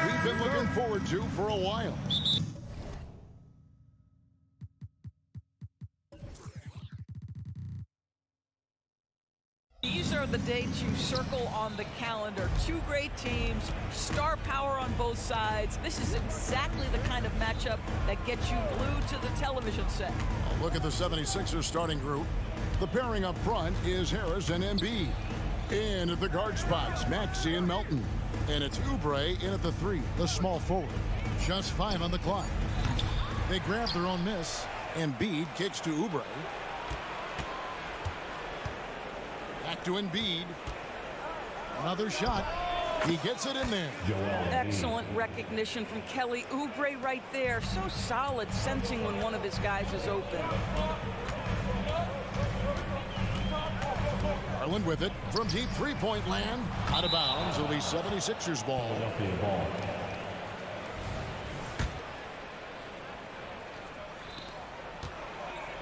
We've been looking forward to for a while. These are the dates you circle on the calendar. Two great teams, star power on both sides. This is exactly the kind of matchup that gets you glued to the television set. A look at the 76ers starting group. The pairing up front is Harris and Embiid. In at the guard spots, Maxey and Melton. And it's Oubre in at the 3, the small forward. Just 5 on the clock. They grab their own miss. Embiid kicks to Oubre. Back to Embiid. Another shot. He gets it in there. Excellent recognition from Kelly Oubre right there. So solid, sensing when one of his guys is open. Garland with it from deep three-point land. Out of bounds. It'll be 76ers ball.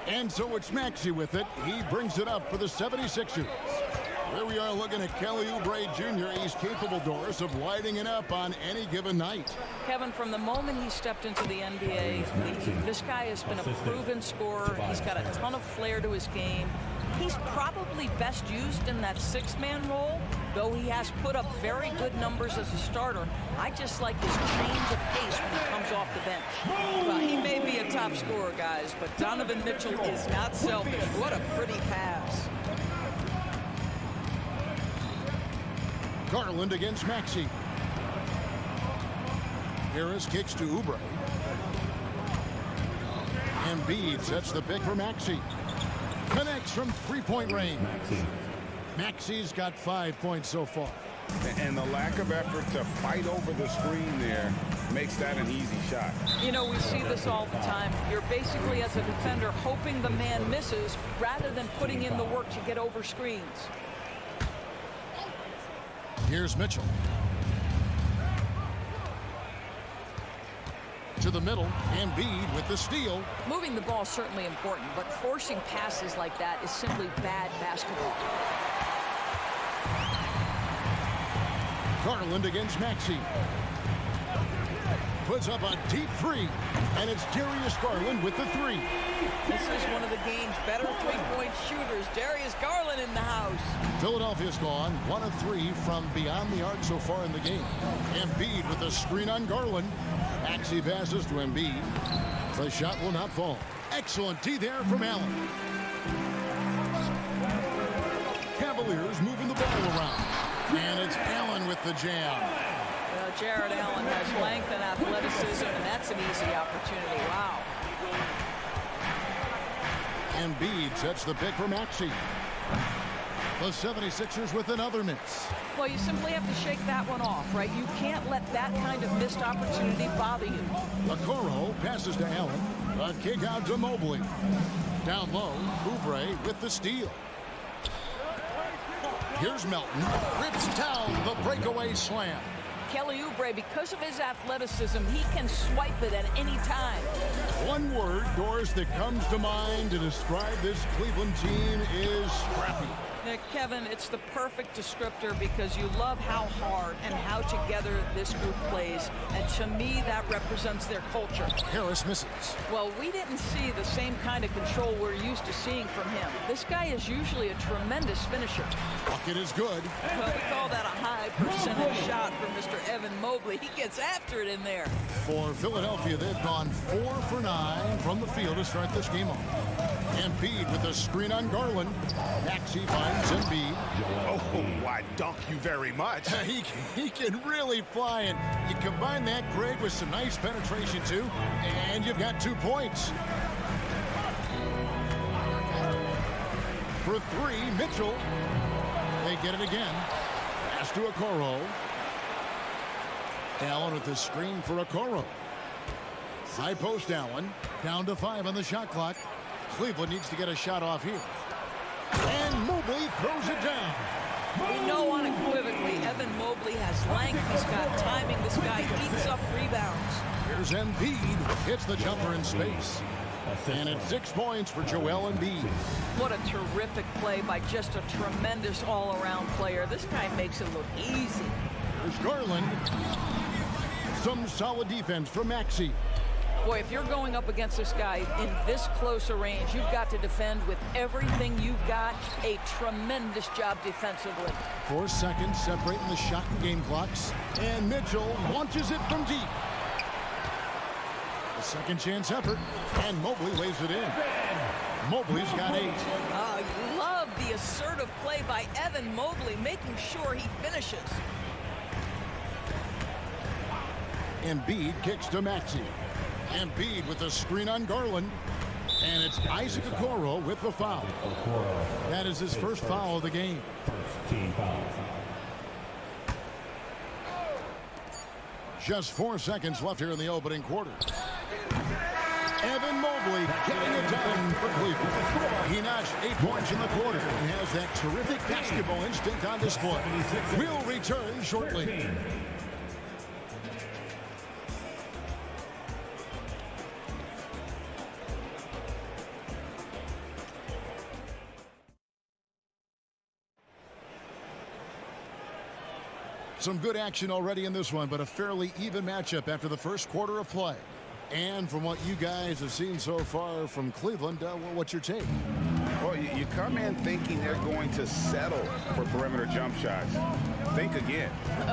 And so it's Maxey with it. He brings it up for the 76ers. Here we are looking at Kelly Oubre Jr. He's capable, Doris, of lighting it up on any given night. Kevin, from the moment he stepped into the NBA, this guy has been a proven scorer. He's got a ton of flair to his game. He's probably best used in that six-man role, though he has put up very good numbers as a starter. I just like his change of pace when he comes off the bench. Well, he may be a top scorer, guys, but Donovan Mitchell is not selfish. What a pretty pass. Garland against Maxey. Harris kicks to Oubre. Embiid sets the pick for Maxey. Connects from three-point range. Maxey's got 5 points so far. And the lack of effort to fight over the screen there makes that an easy shot. You know, we see this all the time. You're basically, as a defender, hoping the man misses rather than putting in the work to get over screens. Here's Mitchell. To the middle, Embiid with the steal. Moving the ball is certainly important, but forcing passes like that is simply bad basketball. Garland against Maxey. Puts up a deep three, and it's Darius Garland with the 3. This is one of the game's better three-point shooters. Darius Garland in the house. Philadelphia's gone 1 of 3 from beyond the arc so far in the game. Embiid with the screen on Garland. Maxey passes to Embiid. The shot will not fall. Excellent D there from Allen. Cavaliers moving the ball around. And it's Allen with the jam. Jared Allen has length and athleticism, and that's an easy opportunity. Wow. Embiid sets the pick for Maxey. The 76ers with another miss. Well, you simply have to shake that one off, right? You can't let that kind of missed opportunity bother you. Okoro passes to Allen. A kick out to Mobley. Down low, Oubre with the steal. Here's Melton. Rips down the breakaway slam. Kelly Oubre, because of his athleticism, he can swipe it at any time. One word, Doris, that comes to mind to describe this Cleveland team is scrappy. Kevin, it's the perfect descriptor because you love how hard and how together this group plays. And to me, that represents their culture. Harris misses. Well, we didn't see the same kind of control we're used to seeing from him. This guy is usually a tremendous finisher. Bucket is good. Well, we call that a high percentage shot from Mr. Evan Mobley. He gets after it in there. For Philadelphia, they've gone 4 for 9 from the field to start this game off. Embiid with a screen on Garland. Maxey finds Embiid. Oh, why, dunk you very much. He can really fly, and you combine that, Greg, with some nice penetration, too, and you've got 2 points. For 3, Mitchell. They get it again. Pass to Okoro. Allen with the screen for Okoro. High post Allen. Down to 5 on the shot clock. Cleveland needs to get a shot off here. And Mobley throws it down. We know unequivocally Evan Mobley has length. He's got timing. This guy eats up rebounds. Here's Embiid. Hits the jumper in space. And it's 6 points for Joel Embiid. What a terrific play by just a tremendous all-around player. This guy makes it look easy. There's Garland. Some solid defense from Maxey. Boy, if you're going up against this guy in this close a range, you've got to defend with everything you've got. A tremendous job defensively. 4 seconds separating the shot and game clocks. And Mitchell launches it from deep. A second chance effort. And Mobley lays it in. Mobley's got 8. I love the assertive play by Evan Mobley, making sure he finishes. Embiid kicks to Maxey. Embiid with the screen on Garland. And it's Isaac Okoro with the foul. That is his first foul of the game. Just 4 seconds left here in the opening quarter. Evan Mobley getting it done for Cleveland. He notched 8 points in the quarter and has that terrific basketball instinct on display. We'll return shortly. Some good action already in this one, but a fairly even matchup after the first quarter of play. And from what you guys have seen so far from Cleveland, what's your take? Well, you come in thinking they're going to settle for perimeter jump shots. Think again.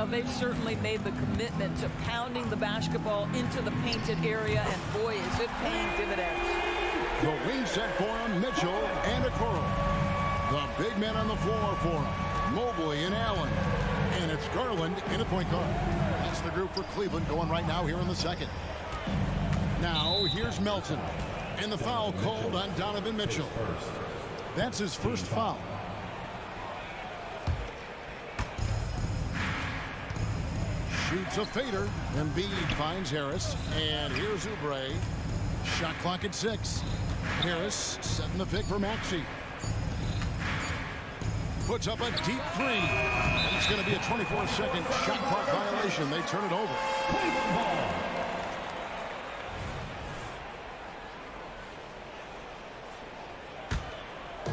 They've certainly made the commitment to pounding the basketball into the painted area, and boy, is it paying dividends. The wing set for him, Mitchell and Okoro. The big men on the floor for him, Mobley and Allen. And it's Garland in a point guard. That's the group for Cleveland going right now here in the second. Now, here's Melton. And the foul called on Donovan Mitchell. That's his first foul. Shoots a fader. Embiid finds Harris. And here's Oubre. Shot clock at 6. Harris setting the pick for Maxey. Puts up a deep 3. And it's going to be a 24-second shot clock violation. They turn it over. Cleveland ball.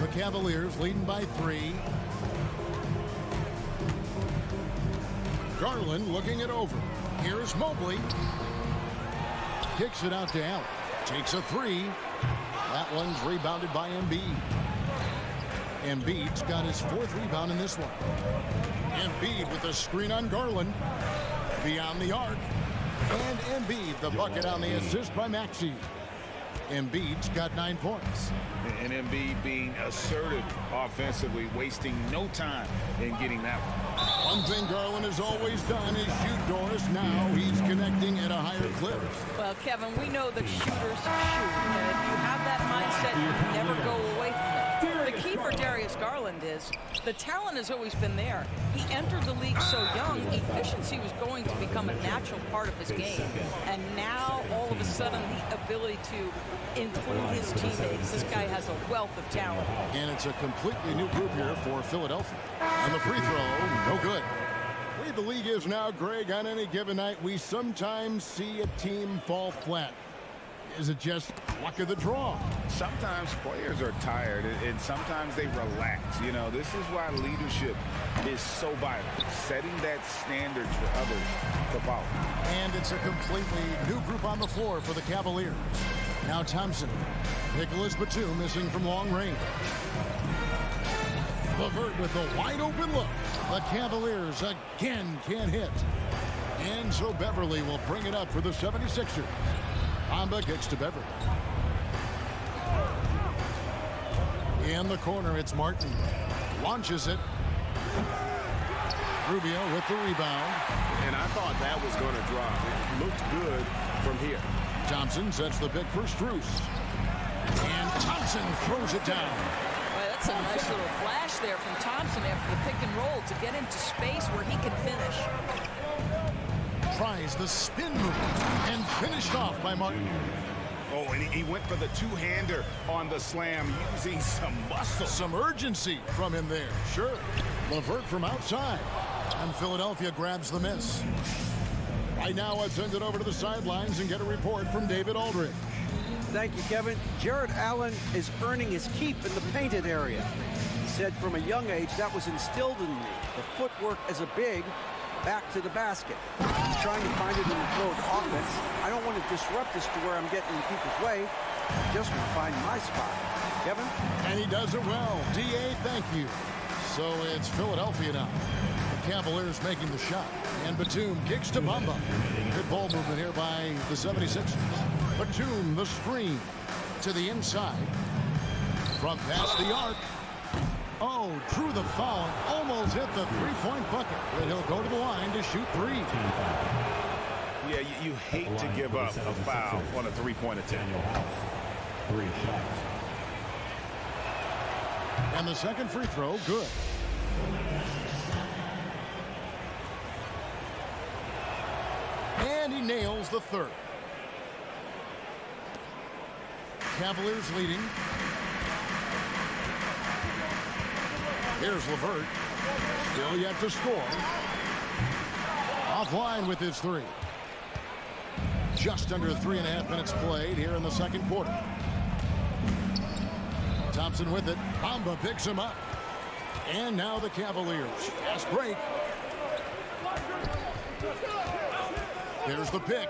The Cavaliers leading by 3. Garland looking it over. Here's Mobley. Kicks it out to Allen. Takes a 3. That one's rebounded by Embiid. Embiid's got his 4th rebound in this one. Embiid with the screen on Garland. Beyond the arc. And Embiid, the bucket on the assist by Maxey. Embiid's got 9 points. And Embiid being assertive offensively, wasting no time in getting that one. One thing Garland has always done is shoot doors. Now he's connecting at a higher clip. Well, Kevin, we know that shooters shoot. And if you have that mindset, you never go away from it. The key for Darius Garland is the talent has always been there. He entered the league so young, efficiency was going to become a natural part of his game. And now, all of a sudden, the ability to include his teammates. This guy has a wealth of talent. And it's a completely new group here for Philadelphia. And the free throw, no good. The way the league is now, Greg, on any given night, we sometimes see a team fall flat. Is it just luck of the draw? Sometimes players are tired, and sometimes they relax. You know, this is why leadership is so vital, setting that standard for others to follow. And it's a completely new group on the floor for the Cavaliers. Now Thompson. Nicholas Batum missing from long range. LeVert with a wide open look. The Cavaliers again can't hit. And so Beverly will bring it up for the 76ers. Amba kicks to Beverly. In the corner, it's Martin. Launches it. Rubio with the rebound. And I thought that was going to drop. It looked good from here. Thompson sets the pick for Strus. And Thompson throws it down. Well, that's a nice little flash there from Thompson after the pick and roll to get into space where he can finish. Tries the spin move and finished off by Martin. Oh, and he went for the two-hander on the slam using some muscle. Some urgency from him there. Sure. LeVert from outside. And Philadelphia grabs the miss. Right now, let's send it over to the sidelines and get a report from David Aldridge. Thank you, Kevin. Jared Allen is earning his keep in the painted area. He said from a young age that was instilled in me. The footwork as a big, back to the basket. He's trying to find it in the flow of offense. I don't want to disrupt this to where I'm getting in people's way. I just want to find my spot. Kevin? And he does it well. D.A., thank you. So it's Philadelphia now. The Cavaliers making the shot. And Batum kicks to Bamba. Good ball movement here by the 76ers. Batum, the screen to the inside. From past the arc. Oh, drew the foul. Almost hit the three-point bucket. But he'll go to the line to shoot three. Yeah, you hate to give up a foul on a three-point attempt. 3 shots. And the second free throw, good. And he nails the third. Cavaliers leading. Here's LeVert. Still yet to score. Offline with his three. Just under 3.5 minutes played here in the second quarter. Thompson with it. Bamba picks him up. And now the Cavaliers. Fast break. Here's the pick.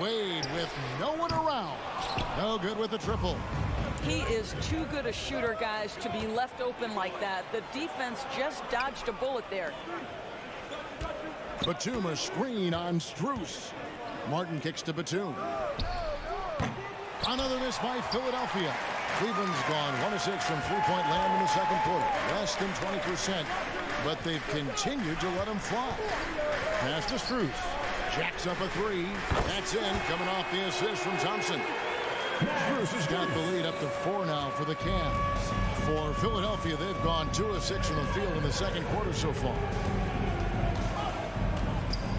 Wade with no one around. No good with the triple. He is too good a shooter, guys, to be left open like that. The defense just dodged a bullet there. Batum a screen on Strus. Martin kicks to Batum. Another miss by Philadelphia. Cleveland's gone 1 of 6 from three-point land in the second quarter. Less than 20%. But they've continued to let him fly. Pass to Strus. Jacks up a three. That's in. Coming off the assist from Thompson. Strus has got the lead up to 4 now for the Cavs. For Philadelphia, they've gone 2 of 6 from the field in the second quarter so far.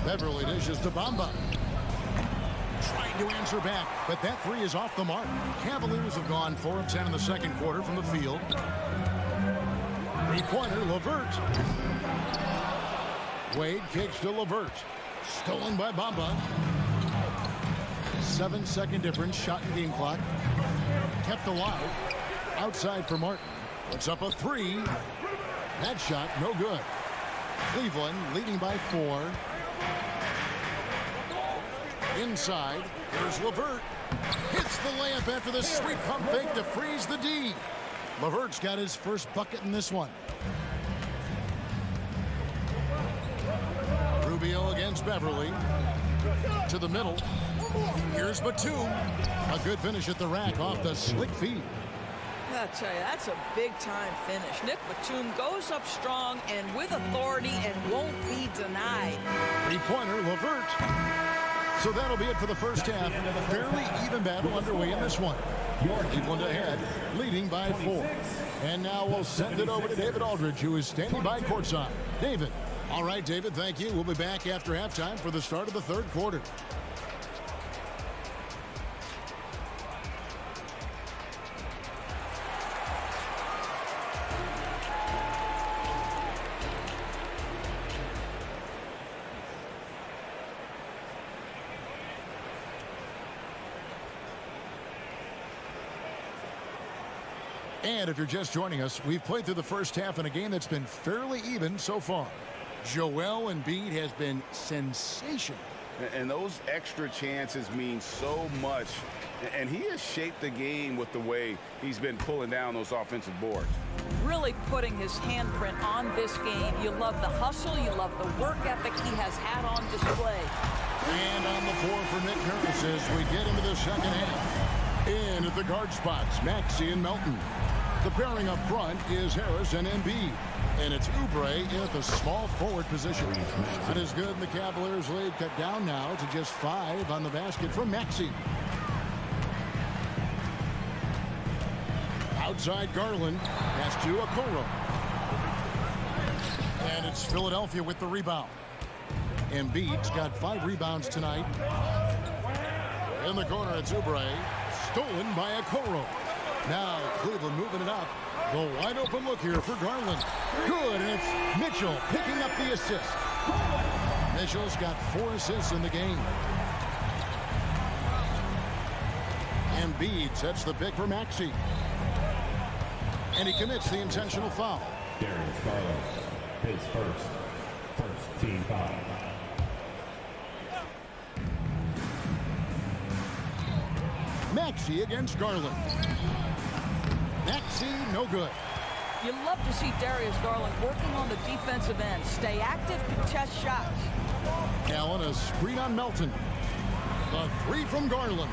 Beverly dishes to Bamba. Trying to answer back, but that three is off the mark. Cavaliers have gone 4 of 10 in the second quarter from the field. Three-pointer, LeVert. Wade kicks to LeVert. Stolen by Bamba. 7-second difference, shot and game clock. Kept alive. Outside for Martin. Puts up a three. That shot, no good. Cleveland leading by 4. Inside, here's LeVert. Hits the layup after the sweet pump fake to freeze the D. LeVert's got his first bucket in this one. Rubio against Beverly. To the middle. Here's Batum. A good finish at the rack off the slick feed. I'll tell you, that's a big-time finish. Nick Batum goes up strong and with authority and won't be denied. Three-pointer, LeVert. So that'll be it for the first half. Fairly even battle underway in this one. Cleveland ahead, leading by 4. And now we'll send it over to David Aldridge, who is standing by courtside. David. All right, David, thank you. We'll be back after halftime for the start of the third quarter. And if you're just joining us, we've played through the first half in a game that's been fairly even so far. Joel Embiid has been sensational. And those extra chances mean so much. And he has shaped the game with the way he's been pulling down those offensive boards. Really putting his handprint on this game. You love the hustle. You love the work ethic he has had on display. And on the floor for Nick Nurse as we get into the second half. In at the guard spots, Maxey and Melton. The pairing up front is Harris and Embiid. And it's Oubre in at the small forward position. That is good, and the Cavaliers lead cut down now to just 5 on the basket from Maxey. Outside Garland, pass to Okoro. And it's Philadelphia with the rebound. Embiid's got 5 rebounds tonight. In the corner, it's Oubre. Stolen by Okoro. Now Cleveland moving it up. The wide open look here for Garland. Good, and it's Mitchell picking up the assist. Mitchell's got 4 assists in the game. Embiid sets the pick for Maxey. And he commits the intentional foul. Darius Garland, his first team foul. Maxey against Garland. Maxey, no good. You love to see Darius Garland working on the defensive end. Stay active, contest shots. Allen, a screen on Melton. The three from Garland.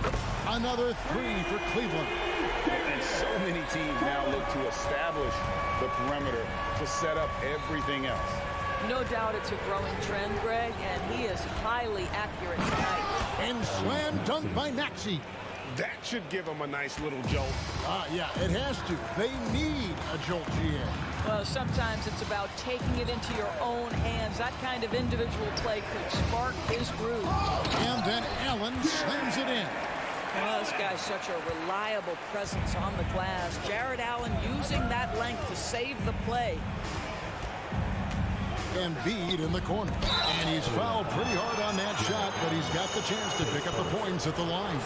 Another three for Cleveland. And so many teams now look to establish the perimeter to set up everything else. No doubt it's a growing trend, Greg, and he is highly accurate tonight. And slam dunk by Maxey. That should give them a nice little jolt. Yeah, it has to. They need a jolt, GA. Well, sometimes it's about taking it into your own hands. That kind of individual play could spark his groove. And then Allen slams it in. Well, this guy's such a reliable presence on the glass. Jared Allen using that length to save the play. Embiid in the corner. And he's fouled pretty hard on that shot, but he's got the chance to pick up the points at the line.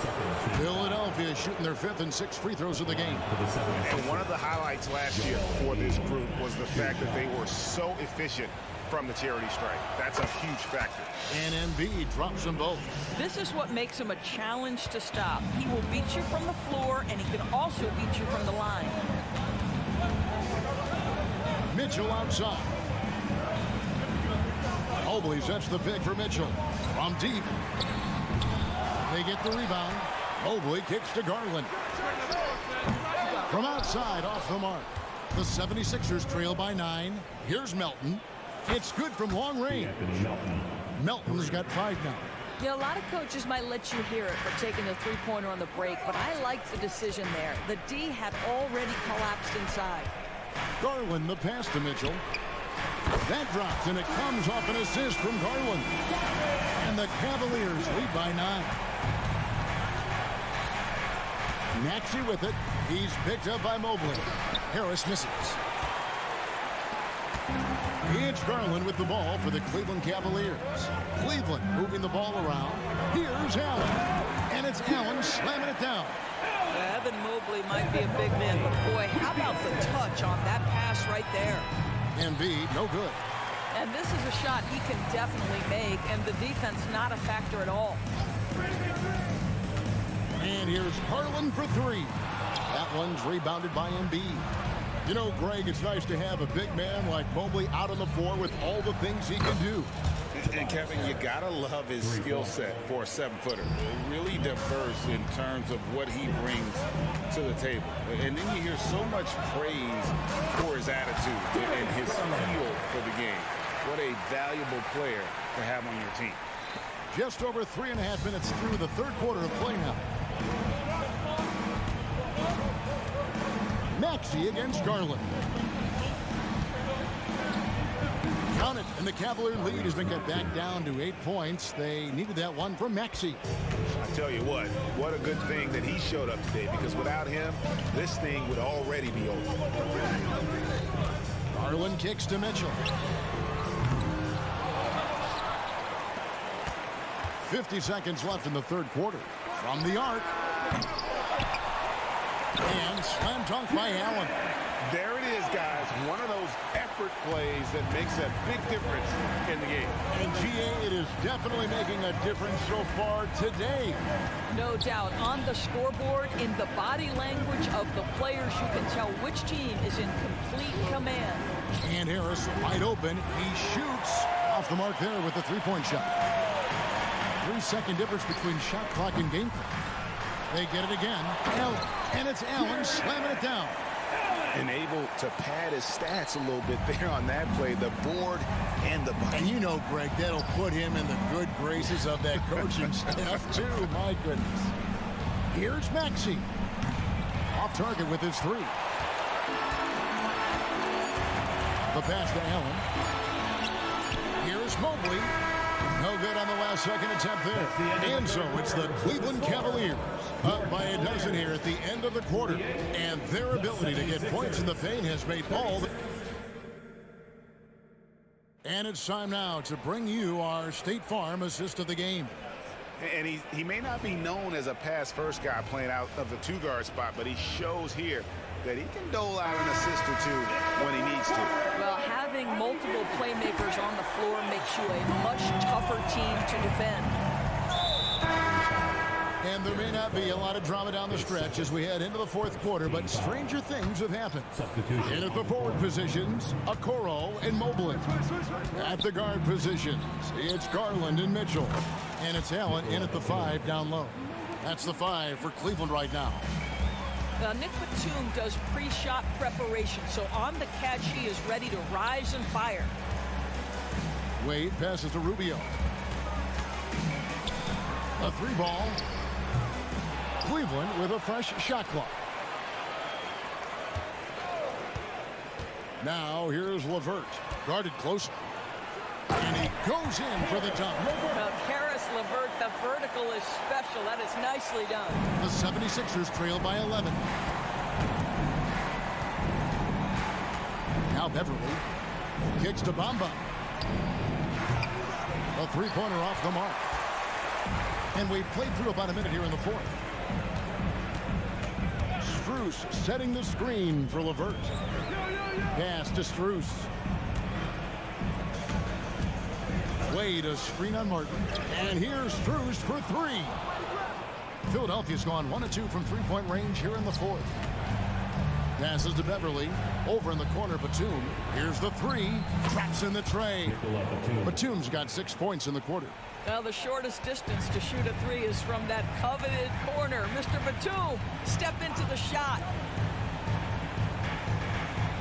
Philadelphia shooting their 5th and 6th free throws of the game. And one of the highlights last year for this group was the fact that they were so efficient from the charity stripe. That's a huge factor. And Embiid drops them both. This is what makes him a challenge to stop. He will beat you from the floor, and he can also beat you from the line. Mitchell outside. Mobley sets the pick for Mitchell. From deep. They get the rebound. Mobley kicks to Garland. From outside, off the mark. The 76ers trail by 9. Here's Melton. It's good from long range. Melton's got 5 now. Yeah, a lot of coaches might let you hear it for taking a three-pointer on the break, but I like the decision there. The D had already collapsed inside. Garland, the pass to Mitchell. That drops, and it comes off an assist from Garland. And the Cavaliers lead by 9. Maxey with it. He's picked up by Mobley. Harris misses. It's Garland with the ball for the Cleveland Cavaliers. Cleveland moving the ball around. Here's Allen. And it's Allen slamming it down. Evan Mobley might be a big man, but boy, how about the touch on that pass right there? Embiid, no good. And this is a shot he can definitely make, and the defense not a factor at all. And here's Garland for 3. That one's rebounded by Embiid. You know, Greg, it's nice to have a big man like Mobley out on the floor with all the things he can do. And Kevin, you gotta love his skill set for a 7-footer. Really diverse in terms of what he brings to the table. And then you hear so much praise for his attitude and his feel for the game. What a valuable player to have on your team. Just over 3.5 minutes through the third quarter of play now. Maxey against Garland. Count it, and the Cavalier lead has been cut back down to 8 points. They needed that one from Maxey. I tell you what a good thing that he showed up today, because without him, this thing would already be over. Garland kicks to Mitchell. 50 seconds left in the third quarter. From the arc. And slam dunk by Allen. There it is, guys. One of those effort plays that makes a big difference in the game. And GA, it is definitely making a difference so far today. No doubt. On the scoreboard, in the body language of the players, you can tell which team is in complete command. And Harris wide open. He shoots off the mark there with the three-point shot. 3-second difference between shot clock and game clock. They get it again. Allen. And it's Allen slamming it down. And able to pad his stats a little bit there on that play, the board and the bucket. And you know, Greg, that'll put him in the good graces of that coaching staff, too. My goodness. Here's Maxey. Off target with his 3. The pass to Allen. Here's Mobley. No good on the last second attempt there. And so it's the Cleveland Cavaliers up by a dozen here at the end of the quarter. And their ability to get points in the paint has made all the... And it's time now to bring you our State Farm assist of the game. And he may not be known as a pass-first guy playing out of the two-guard spot, but he shows here that he can dole out an assist or two when he needs to. Well, having multiple playmakers on the floor makes you a much tougher team to defend. And there may not be a lot of drama down the stretch as we head into the fourth quarter, but stranger things have happened. In at the forward positions, Okoro and Mobley. At the guard positions, it's Garland and Mitchell. And it's Allen in at the 5 down low. That's the 5 for Cleveland right now. Now, Nick Batum does pre-shot preparation, so on the catch, he is ready to rise and fire. Wade passes to Rubio. A 3 ball. Cleveland with a fresh shot clock. Now here's LeVert, guarded closely. And he goes in for the dunk. Now, Karis LeVert, the vertical is special. That is nicely done. The 76ers trail by 11. Now Beverly kicks to Bamba. A three-pointer off the mark. And we've played through about a minute here in the fourth. Strus setting the screen for LeVert. Pass to Strus. Wade a screen on Martin. And here's Strus for 3. Philadelphia's gone 1 of 2 from three-point range here in the fourth. Passes to Beverly. Over in the corner, Batum. Here's the 3. Traps in the tray. Batum's got 6 points in the quarter. Now the shortest distance to shoot a 3 is from that coveted corner. Mr. Batum, step into the shot.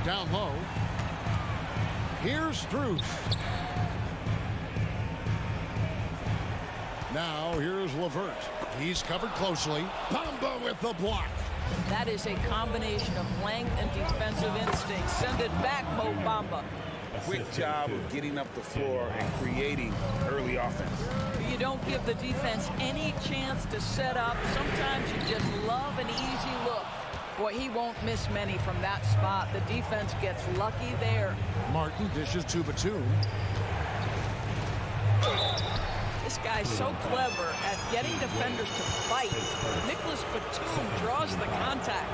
Down low. Here's Strus. Now here's LeVert. He's covered closely. Bamba with the block. That is a combination of length and defensive instinct. Send it back, Mo Bamba. Quick job of getting up the floor and creating early offense. You don't give the defense any chance to set up. Sometimes you just love an easy look. Boy, he won't miss many from that spot. The defense gets lucky there. Martin dishes to Batum. This guy's so clever at getting defenders to fight. Nicholas Batum draws the contact.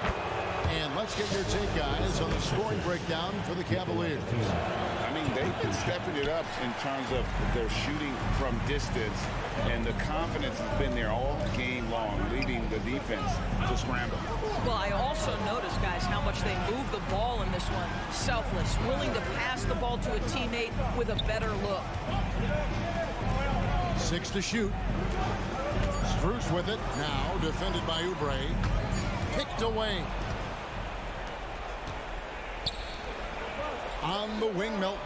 And let's get your take, guys, on the scoring breakdown for the Cavaliers. I mean, they've been stepping it up in terms of their shooting from distance, and the confidence has been there all game long, leading the defense to scramble. Well, I also noticed, guys, how much they move the ball in this one. Selfless, willing to pass the ball to a teammate with a better look. 6 to shoot. Strus with it. Now defended by Oubre. Picked away. On the wing, Melton.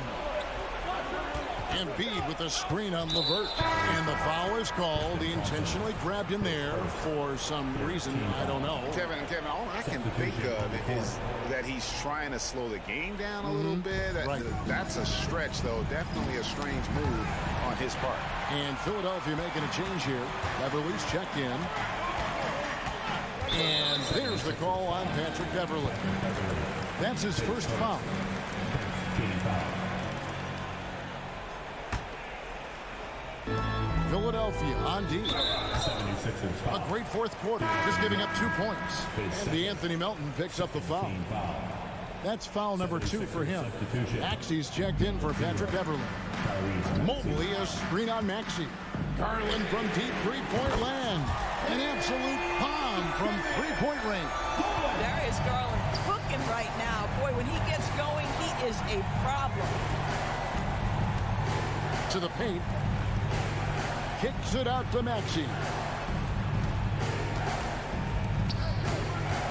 Embiid with a screen on LeVert. And the foul is called. He intentionally grabbed him there for some reason. I don't know. Kevin, all I can think of is that he's trying to slow the game down a little bit. Right. That's a stretch, though. Definitely a strange move on his part. And Philadelphia making a change here. Beverly's checked in. And there's the call on Patrick Beverly. That's his first foul. Philadelphia on D. A great fourth quarter, just giving up 2 points. And Anthony Melton picks up the foul. That's foul number 2 for him. Maxey's checked in for Patrick Beverly. Mobley a screen on Maxey. Garland from deep three-point land. An absolute bomb from three-point range. Darius Garland cooking right now. Boy, when he gets going, he is a problem. To the paint. Kicks it out to Maxey.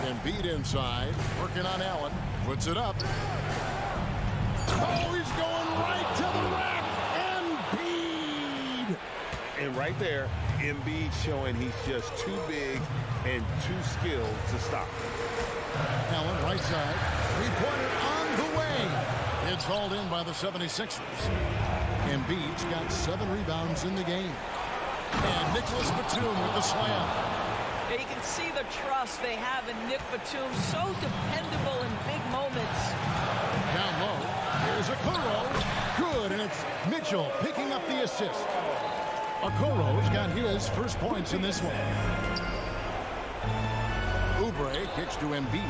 Embiid inside. Working on Allen. Puts it up. Oh, he's going right to the rack. Embiid. And right there, Embiid showing he's just too big and too skilled to stop. Allen right side. Three-pointer on the way. It's hauled in by the 76ers. Embiid's got 7 rebounds in the game. And Nicholas Batum with the slam. You can see the trust they have in Nick Batum. So dependable in big moments. Down low. Here's Okoro. Good, and it's Mitchell picking up the assist. Okoro's got his first points in this one. Oubre kicks to Embiid.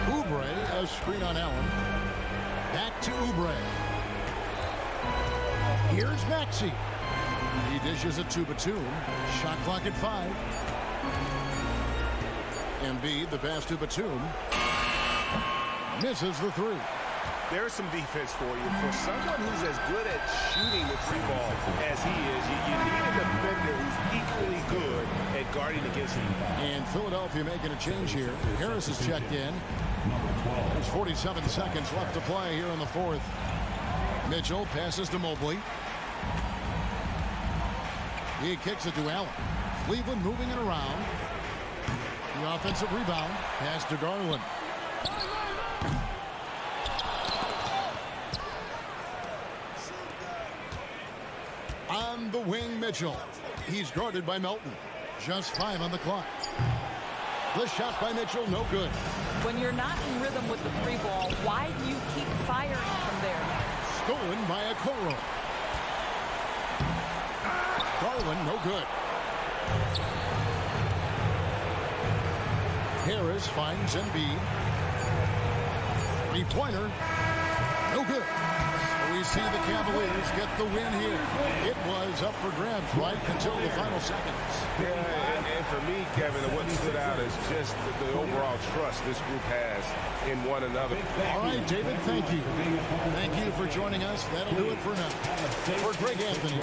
Oubre, a screen on Allen. Back to Oubre. Here's Maxey. He dishes it to Batum. Shot clock at 5. Embiid, the pass to Batum. Misses the 3. There's some defense for you. For someone who's as good at shooting the 3 ball as he is, you need a defender who's equally good at guarding against him. And Philadelphia making a change here. Harris is checked in. There's 47 seconds left to play here in the 4th. Mitchell passes to Mobley. He kicks it to Allen. Cleveland moving it around. The offensive rebound. Pass to Garland. On the wing, Mitchell. He's guarded by Melton. Just 5 on the clock. The shot by Mitchell, no good. When you're not in rhythm with the 3 ball, why do you keep firing from there? Stolen by Okoro. Garland, no good. Harris finds Embiid. 3-pointer, no good. We see the Cavaliers get the win here. It was up for grabs right until the final seconds. Yeah, and for me, Kevin, what stood out is just the overall trust this group has in one another. All right, David, thank you. Thank you for joining us. That'll do it for now. For Greg Anthony.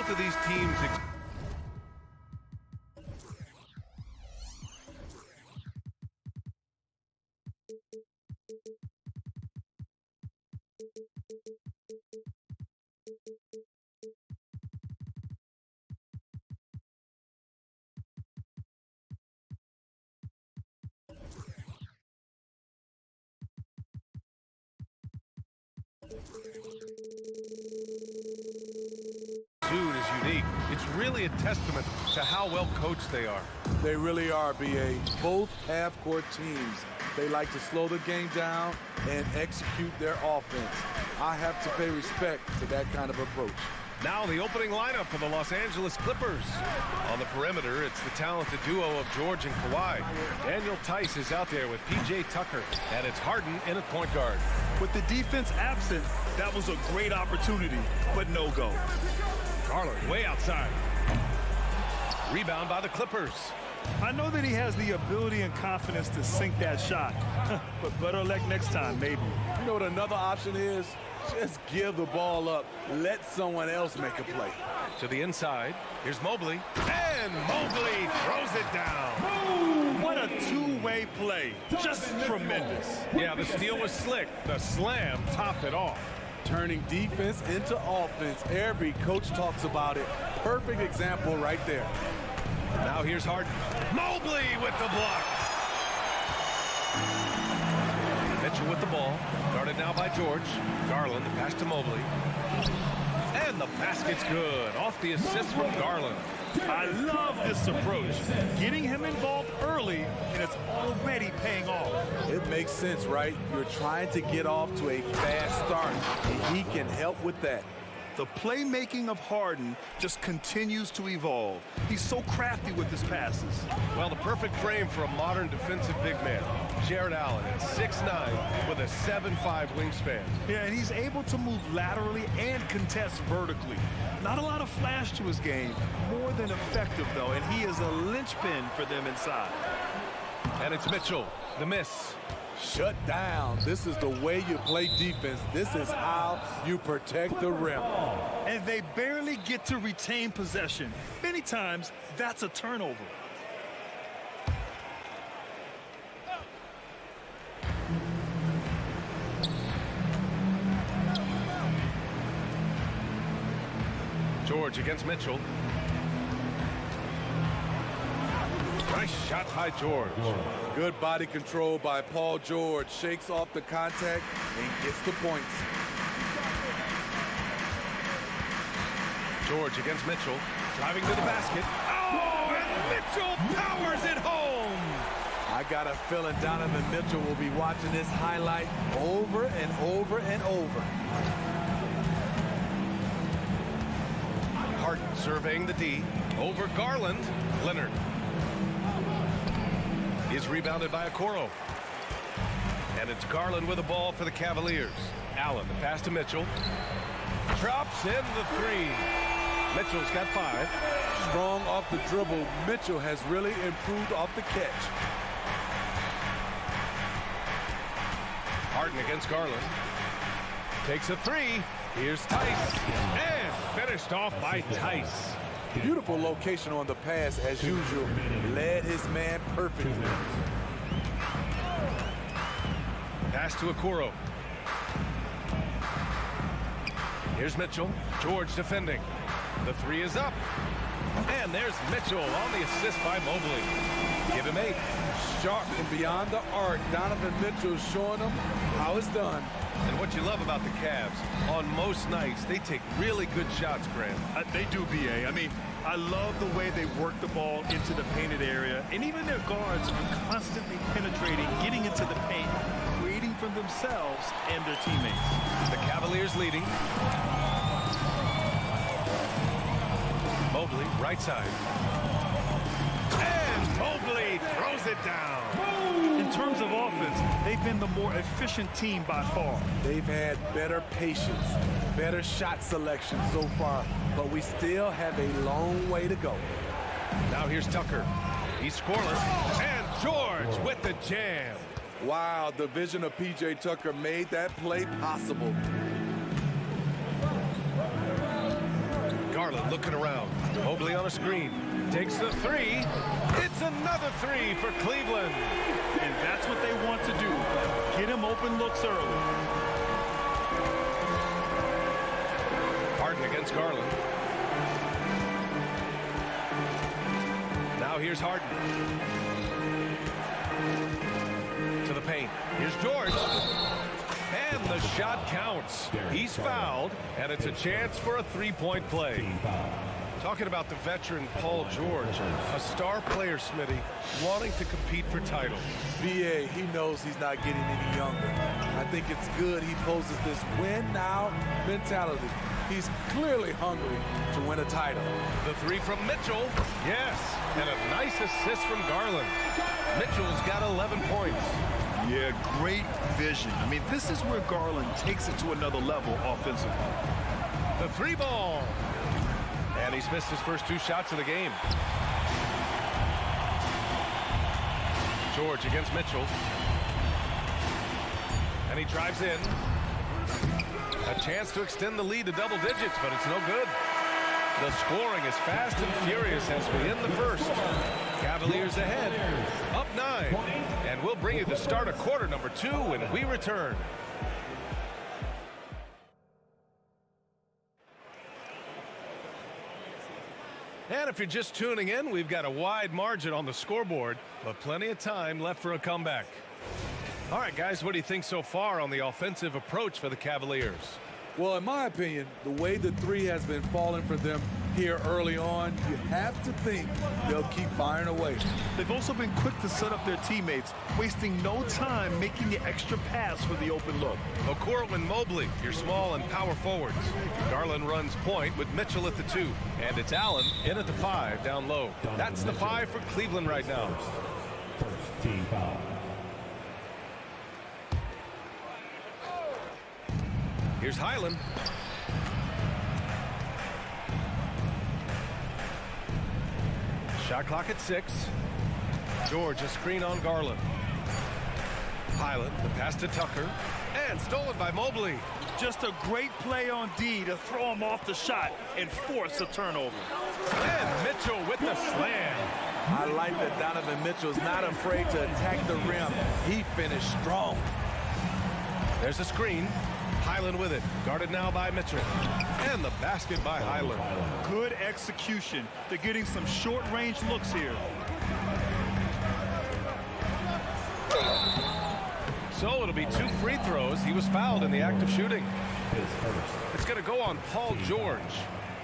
Both of these teams It's really a testament to how well coached they are. They really are, B.A. Both half-court teams, they like to slow the game down and execute their offense. I have to pay respect to that kind of approach. Now the opening lineup for the Los Angeles Clippers. On the perimeter, it's the talented duo of George and Kawhi. Daniel Tice is out there with P.J. Tucker, and it's Harden in at point guard. With the defense absent, that was a great opportunity, but no go. Garland way outside. Rebound by the Clippers. I know that he has the ability and confidence to sink that shot, but better luck next time, maybe. You know what another option is? Just give the ball up. Let someone else make a play. To the inside. Here's Mobley. And Mobley throws it down. Ooh, what a two-way play. Just tremendous. Yeah, the steal was slick. The slam topped it off. Turning defense into offense. Every coach talks about it. Perfect example right there. Now here's Harden. Mobley with the block. Mitchell with the ball. Guarded now by George. Garland, the pass to Mobley. And the basket's good. Off the assist from Garland. I love this approach. Getting him involved early, and it's already paying off. It makes sense, right? You're trying to get off to a fast start, and he can help with that. The playmaking of Harden just continues to evolve. He's so crafty with his passes. Well, the perfect frame for a modern defensive big man. Jared Allen at 6'9" with a 7'5" wingspan. Yeah, and he's able to move laterally and contest vertically. Not a lot of flash to his game, more than effective, though, and he is a linchpin for them inside. And it's Mitchell, the miss. Shut down. This is the way you play defense. This is how you protect the rim. And they barely get to retain possession. Many times, that's a turnover. George against Mitchell. Nice shot by George. Good body control by Paul George. Shakes off the contact and gets the points. George against Mitchell. Driving to the basket. Oh, and Mitchell powers it home. I got a feeling Donovan Mitchell will be watching this highlight over and over and over. Harden surveying the D. Over Garland. Leonard. Is rebounded by Okoro. And it's Garland with the ball for the Cavaliers. Allen, the pass to Mitchell. Drops in the three. Mitchell's got 5. Strong off the dribble. Mitchell has really improved off the catch. Harden against Garland. Takes a 3. Here's Tice. And finished off by Tice. Beautiful location on the pass as usual. Led his man perfectly. Pass to Okoro. Here's Mitchell. George defending. The 3 is up. And there's Mitchell on the assist by Mobley. Give him 8. Sharp from beyond the arc. Donovan Mitchell showing him how it's done. And what you love about the Cavs, on most nights, they take really good shots, Grant. They do, B.A. I mean, I love the way they work the ball into the painted area, and even their guards are constantly penetrating, getting into the paint, creating for themselves and their teammates. The Cavaliers leading. Mobley, right side. And Mobley throws it down. In terms of offense, they've been the more efficient team by far. They've had better patience, better shot selection so far, but we still have a long way to go. Now here's Tucker. He's scoreless. And George with the jam. Wow, the vision of P.J. Tucker made that play possible. Garland looking around. Mobley on a screen. Takes the 3. It's another 3 for Cleveland. And that's what they want to do. Get him open looks early. Harden against Garland. Now here's Harden. To the paint. Here's George. And the shot counts. He's fouled, and it's a chance for a 3-point play. Talking about the veteran Paul George, a star player, Smitty, wanting to compete for titles. BA, he knows he's not getting any younger. I think it's good he poses this win now mentality. He's clearly hungry to win a title. The three from Mitchell, yes, and a nice assist from Garland. Mitchell's got 11 points. Yeah, great vision. I mean, this is where Garland takes it to another level offensively. The three ball. And he's missed his first 2 shots of the game. George against Mitchell. And he drives in. A chance to extend the lead to double digits, but it's no good. The scoring is fast and furious as we end the first. Cavaliers ahead, up 9. And we'll bring you the start of quarter number 2 when we return. And if you're just tuning in, we've got a wide margin on the scoreboard, but plenty of time left for a comeback. All right, guys, what do you think so far on the offensive approach for the Cavaliers? Well, in my opinion, the way the three has been falling for them here early on, you have to think they'll keep firing away. They've also been quick to set up their teammates, wasting no time making the extra pass for the open look. Okoro and Mobley, your small and power forwards. Garland runs point with Mitchell at the 2. And it's Allen in at the 5 down low. That's the 5 for Cleveland right now. First team foul. Here's Highland. Shot clock at 6. George, a screen on Garland. Highland, the pass to Tucker. And stolen by Mobley. Just a great play on D to throw him off the shot and force a turnover. And Mitchell with the slam. I like that Donovan Mitchell's not afraid to attack the rim. He finished strong. There's a screen. Highland with it. Guarded now by Mitchell. And the basket by Highland. Good execution. They're getting some short-range looks here. So it'll be 2 free throws. He was fouled in the act of shooting. It's going to go on Paul George.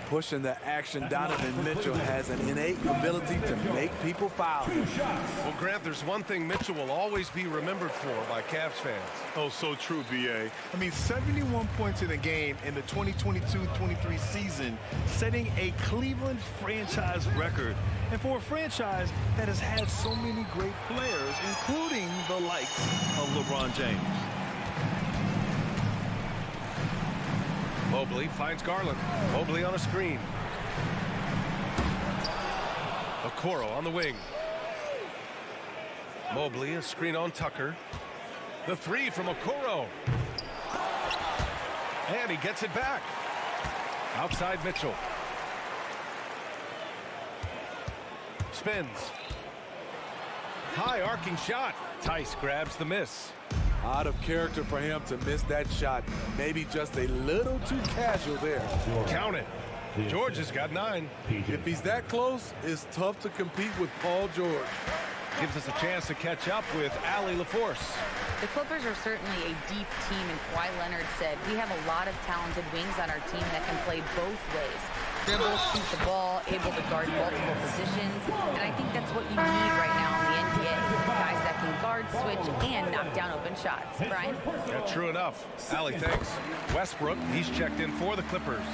Pushing the action, Donovan Mitchell has an innate ability to make people foul. Well, Grant, there's one thing Mitchell will always be remembered for by Cavs fans. Oh, so true, B.A. I mean, 71 points in a game in the 2022-23 season, setting a Cleveland franchise record. And for a franchise that has had so many great players, including the likes of LeBron James. Mobley finds Garland. Mobley on a screen. Okoro on the wing. Mobley, a screen on Tucker. The 3 from Okoro. And he gets it back. Outside Mitchell. Spins. High arcing shot. Tice grabs the miss. Out of character for him to miss that shot. Maybe just a little too casual there. Count it. George has got 9. If he's that close, it's tough to compete with Paul George. Gives us a chance to catch up with Allie LaForce. The Clippers are certainly a deep team, and Kawhi Leonard said, we have a lot of talented wings on our team that can play both ways. Dribble, shoot the ball, able to guard multiple positions, and I think that's what you need right now in the NBA. Guys that can guard, switch, and knock down open shots. Brian? Yeah, true enough. Allie, thanks. Westbrook, he's checked in for the Clippers.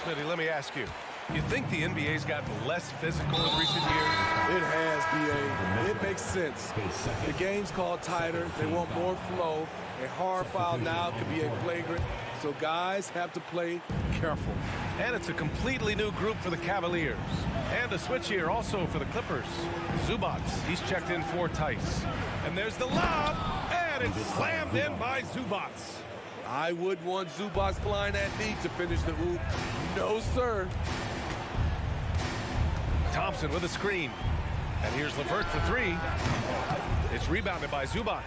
Smitty, let me ask you. You think the NBA's gotten less physical in recent years? It has, B.A. It makes sense. The game's called tighter. They want more flow. A hard foul now could be a flagrant, so guys have to play careful. And it's a completely new group for the Cavaliers. And a switch here also for the Clippers. Zubac, he's checked in for Tice. And there's the lob, and it's slammed in by Zubac. I would want Zubac flying that knee to finish the hoop. No, sir. Thompson with a screen. And here's LeVert for 3. It's rebounded by Zubac.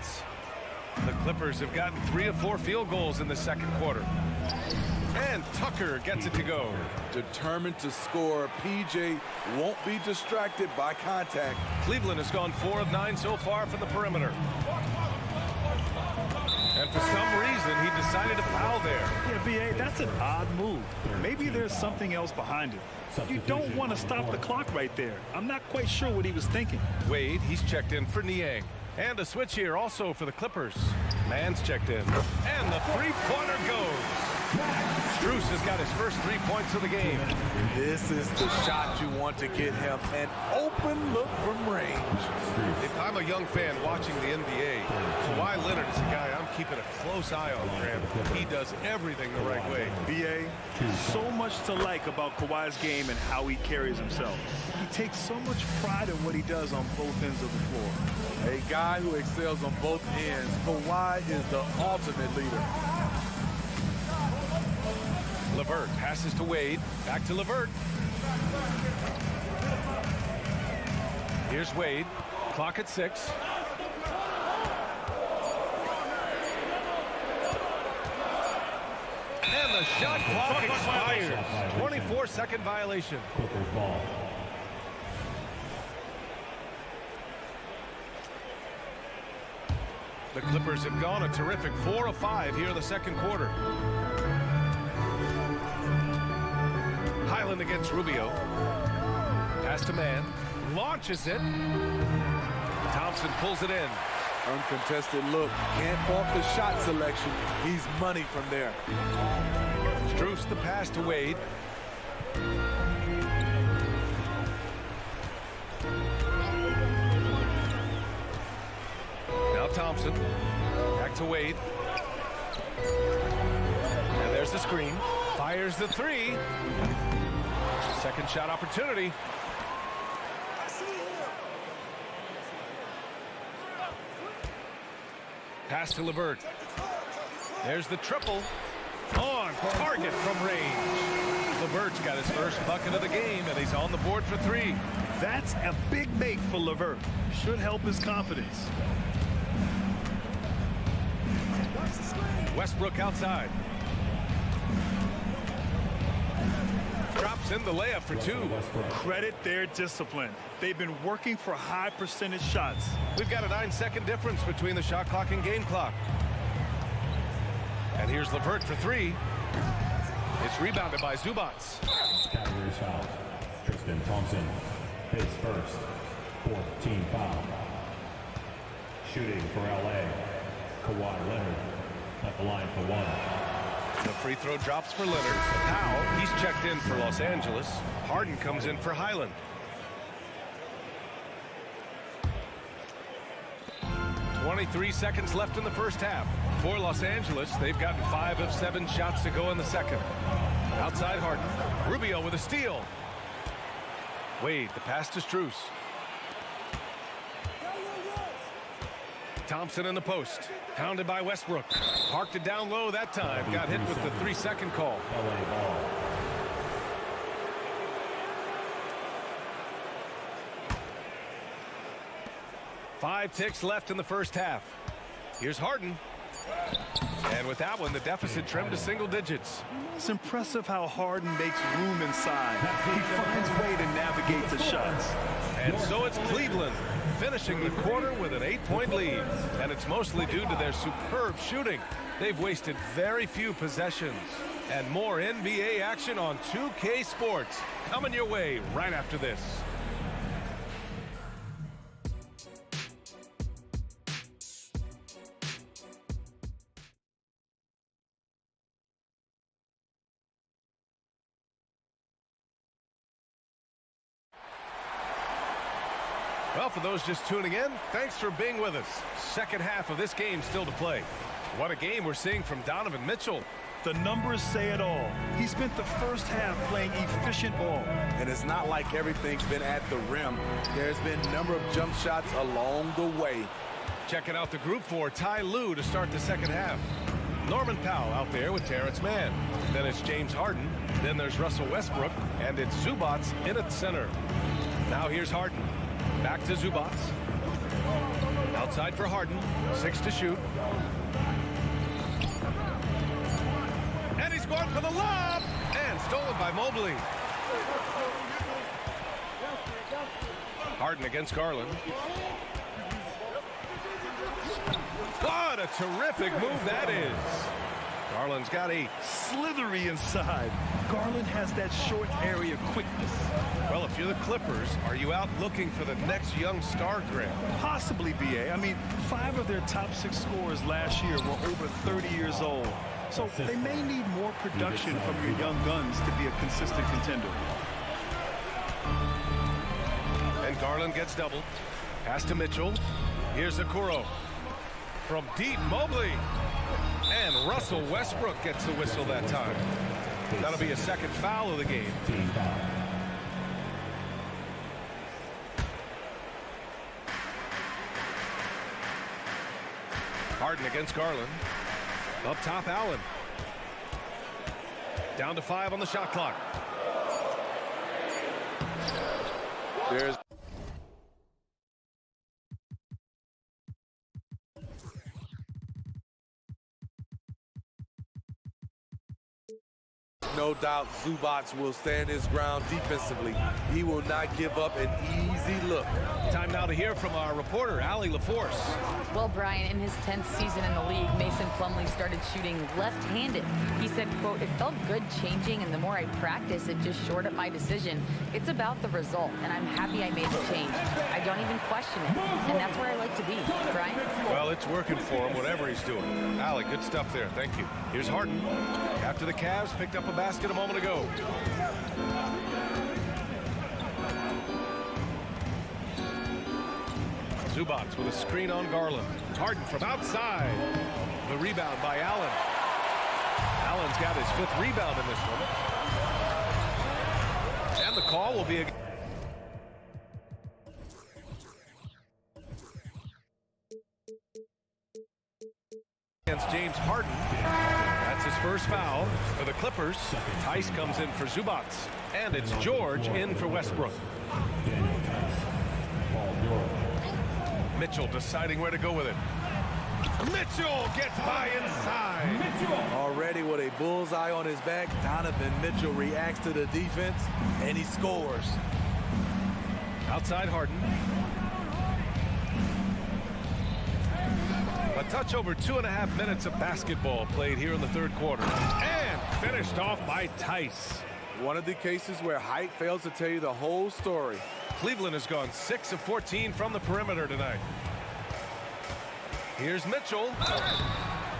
The Clippers have gotten 3 of 4 field goals in the second quarter. And Tucker gets it to go. Determined to score, PJ won't be distracted by contact. Cleveland has gone 4 of 9 so far from the perimeter. And for some reason, he decided to foul there. Yeah, B.A., that's That's an odd move. Maybe there's something else behind it. You don't want to stop the clock right there. I'm not quite sure what he was thinking. Wade, he's checked in for Niang. And a switch here also for the Clippers. Mann's checked in. And the three-pointer goes. Strus has got his first 3 points of the game. This is the shot you want to get him. An open look from range. If I'm a young fan watching the NBA, Kawhi Leonard is a guy I'm keeping a close eye on, Graham. He does everything the right way. BA, so much to like about Kawhi's game and how he carries himself. He takes so much pride in what he does on both ends of the floor. A guy who excels on both ends. Kawhi is the ultimate leader. LeVert passes to Wade. Back to LeVert. Here's Wade. Clock at 6. And the shot clock expires. 24-second violation. Clippers ball. The Clippers have gone a terrific 4 of 5 here in the second quarter. Highland against Rubio. Pass to Mann. Launches it. Thompson pulls it in. Uncontested look. Can't fault the shot selection. He's money from there. Strus the pass to Wade. Now Thompson. Back to Wade. And there's the screen. Fires the three. Second shot opportunity. Pass to LeVert. There's the triple. On target from range. LeVert's got his first bucket of the game, and he's on the board for 3. That's a big make for LeVert. Should help his confidence. Westbrook outside. Drops in the layup for 2. Credit their discipline. They've been working for high percentage shots. We've got a 9-second difference between the shot clock and game clock. And here's LeVert for 3. It's rebounded by Zubats. Cavaliers foul. Tristan Thompson. His first. 4th team foul. Shooting for LA. Kawhi Leonard at the line for 1. The free throw drops for Leonard. Powell, he's checked in for Los Angeles. Harden comes in for Highland. 23 seconds left in the first half. For Los Angeles, they've gotten 5 of 7 shots to go in the second. Outside Harden. Rubio with a steal. Wade, the pass to Strus. Thompson in the post. Hounded by Westbrook. Parked it down low that time. Got hit with the 3-second call. LA ball. Five ticks left in the first half. Here's Harden. And with that one, the deficit trimmed to single digits. It's impressive how Harden makes room inside. He finds a way to navigate the shots. And so it's Cleveland finishing the quarter with an 8-point lead. And it's mostly due to their superb shooting. They've wasted very few possessions. And more NBA action on 2K Sports coming your way right after this. Well, for those just tuning in, thanks for being with us. Second half of this game still to play. What a game we're seeing from Donovan Mitchell. The numbers say it all. He spent the first half playing efficient ball. And it's not like everything's been at the rim. There's been a number of jump shots along the way. Checking out the group for Ty Lue to start the second half. Norman Powell out there with Terrence Mann. Then it's James Harden. Then there's Russell Westbrook. And it's Zubats in at center. Now here's Harden. Back to Zubats. Outside for Harden. 6 to shoot. And he's going for the lob. And stolen by Mobley. Harden against Garland. What a terrific move that is. Garland's got 8. Slithery inside. Garland has that short area quickness. Well, if you're the Clippers, are you out looking for the next young star grab? Possibly, BA. I mean, 5 of their top 6 scorers last year were over 30 years old. So they may need more production from your young guns to be a consistent contender. And Garland gets doubled. Pass to Mitchell. Here's Okoro. From deep, Mobley. And Russell Westbrook gets the whistle that time. That'll be a second foul of the game. Harden against Garland. Up top, Allen. Down to 5 on the shot clock. There's no doubt Zubac will stand his ground defensively. He will not give up an easy look. Time now to hear from our reporter, Allie LaForce. Well, Brian, in his 10th season in the league, Mason Plumlee started shooting left-handed. He said, quote, "It felt good changing, and the more I practice, it just shored up my decision. It's about the result, and I'm happy I made the change. I don't even question it, and that's where I like to be." Brian? Well, it's working for him, whatever he's doing. Allie, good stuff there. Thank you. Here's Harden. After the Cavs picked up a basket a moment ago. Zubac with a screen on Garland. Harden from outside. The rebound by Allen. Allen's got his 5th rebound in this one. And the call will be against James Harden. That's his first foul for the Clippers. Tice comes in for Zubac. And it's George in for Westbrook. Mitchell deciding where to go with it. Mitchell gets by inside. Already with a bullseye on his back, Donovan Mitchell reacts to the defense, and he scores. Outside Harden. A touch over 2.5 minutes of basketball played here in the 3rd quarter. And finished off by Tice. One of the cases where height fails to tell you the whole story. Cleveland has gone 6 of 14 from the perimeter tonight. Here's Mitchell.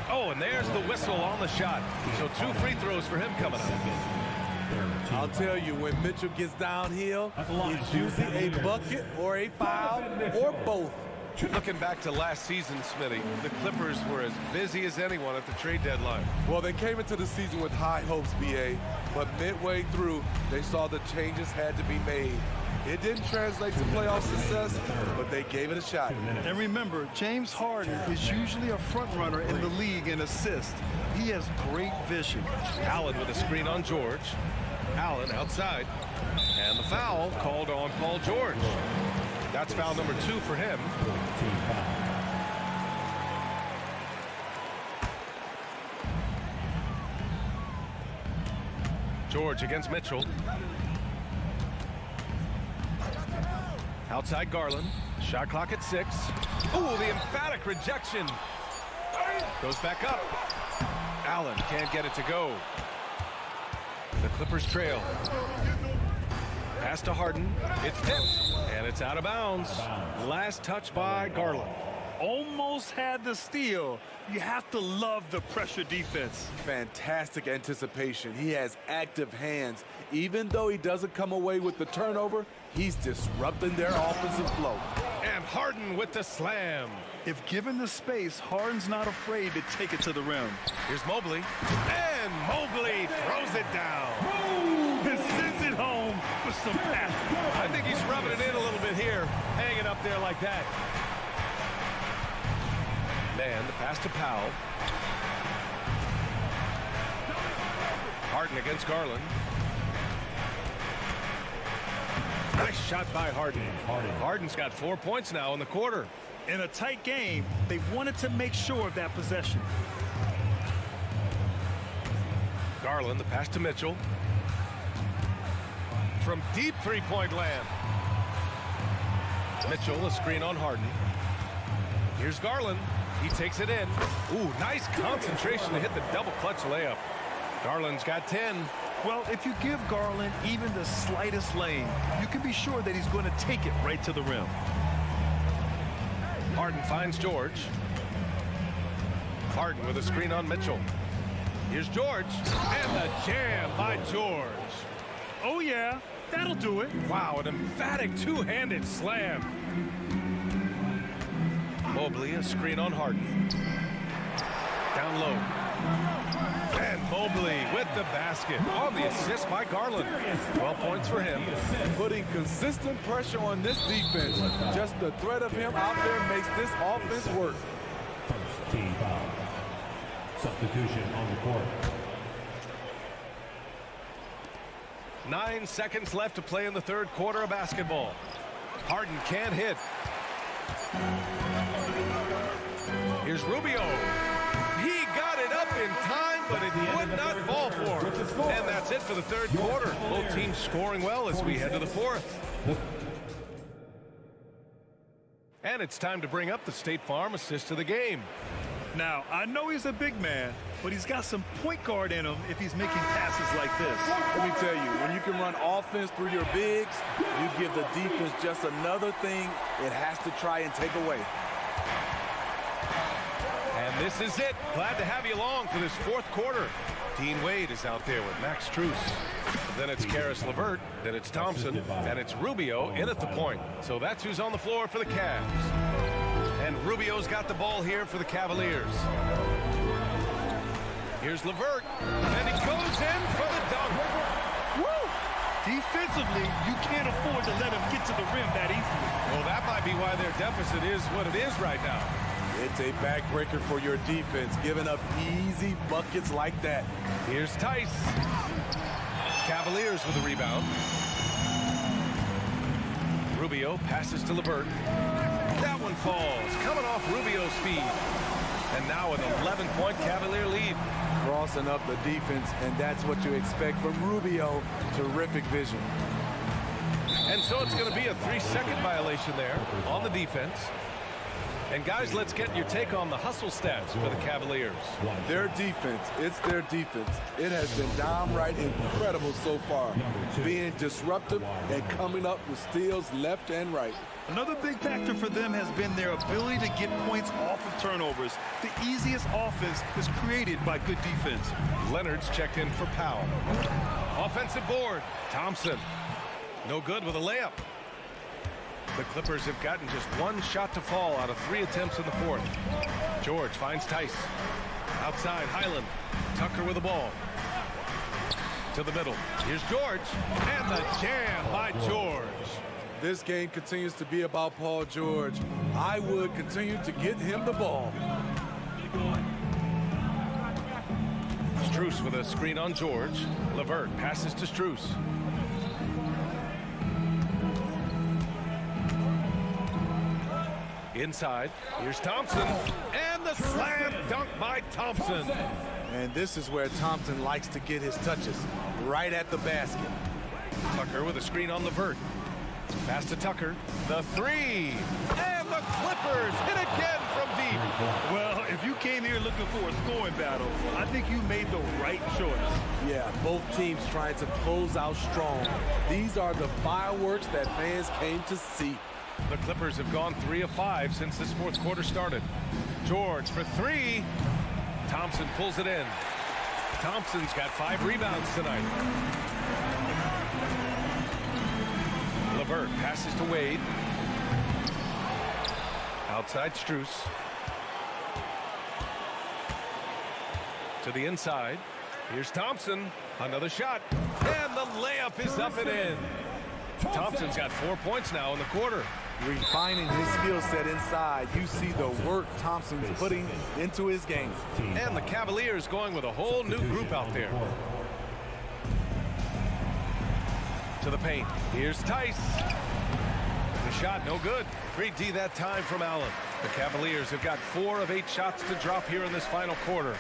Oh, and there's the whistle on the shot. So 2 free throws for him coming up. I'll tell you, when Mitchell gets downhill, it's usually a bucket or a foul or both. Looking back to last season, Smitty, the Clippers were as busy as anyone at the trade deadline. Well, they came into the season with high hopes, BA, but midway through, they saw the changes had to be made. It didn't translate to playoff success, but they gave it a shot. And remember, James Harden is usually a front runner in the league in assists. He has great vision. Allen with a screen on George. Allen outside. And the foul called on Paul George. That's foul number 2 for him. George against Mitchell. Outside Garland. Shot clock at 6. Ooh, the emphatic rejection. Goes back up. Allen can't get it to go. The Clippers trail. Pass to Harden. It's tipped. And it's out of bounds. Last touch by Garland. Almost had the steal. You have to love the pressure defense. Fantastic anticipation. He has active hands. Even though he doesn't come away with the turnover, he's disrupting their offensive flow. And Harden with the slam. If given the space, Harden's not afraid to take it to the rim. Here's Mobley. And Mobley throws it down. And sends it home with some passion. I think he's rubbing it in a little bit here, hanging up there like that. Man, the pass to Powell. Harden against Garland. Nice shot by Harden. Harden's got 4 points now in the quarter. In a tight game, they wanted to make sure of that possession. Garland, the pass to Mitchell. From deep three-point land. Mitchell, a screen on Harden. Here's Garland. He takes it in. Ooh, nice concentration to hit the double clutch layup. Garland's got 10. Well, if you give Garland even the slightest lane, you can be sure that he's going to take it right to the rim. Harden finds George. Harden with a screen on Mitchell. Here's George. And the jam by George. Oh, yeah. That'll do it. Wow, an emphatic two-handed slam. Mobley, a screen on Harden. Down low. And Mobley with the basket on the assist by Garland. 12 points for him. Putting consistent pressure on this defense. Just the threat of him out there makes this offense work. First team foul. Substitution on the court. 9 seconds left to play in the third quarter of basketball. Harden can't hit. Here's Rubio. He got it up in time, but it would not fall for him. And that's it for the third quarter. Both teams scoring well as we head to the fourth. And it's time to bring up the State Farm assist of the game. Now, I know he's a big man, but he's got some point guard in him if he's making passes like this. Let me tell you, when you can run offense through your bigs, you give the defense just another thing it has to try and take away. And this is it. Glad to have you along for this fourth quarter. Dean Wade is out there with Max Strus. Then it's Karis LeVert. Then it's Thompson. And it's Rubio in at the point. So that's who's on the floor for the Cavs. And Rubio's got the ball here for the Cavaliers. Here's LeVert. And he goes in for the dunk. Woo! Defensively, you can't afford to let him get to the rim that easily. Well, that might be why their deficit is what it is right now. It's a backbreaker for your defense, giving up easy buckets like that. Here's Tice. Cavaliers with a rebound. Rubio passes to LeVert. That one falls, coming off Rubio's speed. And now an 11-point Cavalier lead. Crossing up the defense, and that's what you expect from Rubio. Terrific vision. And so it's going to be a 3-second violation there on the defense. And guys, let's get your take on the hustle stats for the Cavaliers. Their defense, it's their defense. It has been downright incredible so far, being disruptive and coming up with steals left and right. Another big factor for them has been their ability to get points off of turnovers. The easiest offense is created by good defense. Leonard's checked in for Powell. Offensive board, Thompson. No good with a layup. The Clippers have gotten just one shot to fall out of 3 attempts in the fourth. George finds Tice. Outside, Highland. Tucker with the ball. To the middle. Here's George. And the jam by George. This game continues to be about Paul George. I would continue to get him the ball. Strus with a screen on George. LeVert passes to Strus. Inside, here's Thompson, and the slam dunk by Thompson. And this is where Thompson likes to get his touches, right at the basket. Tucker with a screen on LeVert. Pass to Tucker, the three, and the Clippers hit again from deep. Well, if you came here looking for a scoring battle, I think you made the right choice. Yeah, both teams trying to close out strong. These are the fireworks that fans came to see. The Clippers have gone 3 of 5 since this fourth quarter started. George for 3. Thompson pulls it in. Thompson's got 5 rebounds tonight. LeVert passes to Wade. Outside Strus. To the inside. Here's Thompson. Another shot. And the layup is up and in. Thompson's got 4 points now in the quarter. Refining his skill set inside, you see the work Thompson's putting into his game. And the Cavaliers going with a whole new group out there. To the paint. Here's Tice. The shot no good. Great D that time from Allen. The Cavaliers have got 4 of 8 shots to drop here in this final quarter.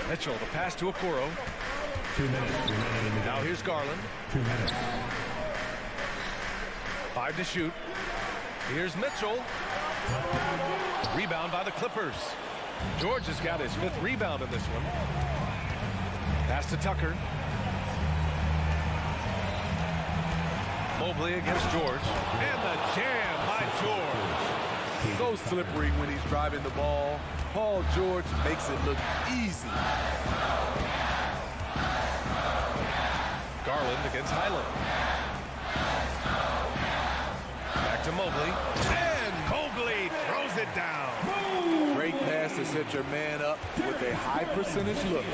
Mitchell, the pass to Okoro. 2 minutes remaining in the Now here's Garland. 2 minutes. 5 to shoot. Here's Mitchell. Rebound by the Clippers. George has got his 5th rebound in this one. Pass to Tucker. Mobley against George. And the jam by George. So slippery when he's driving the ball. Paul George makes it look easy. Garland against Highland. Back to Mobley. And Mobley throws it down. Great pass to set your man up with a high percentage look.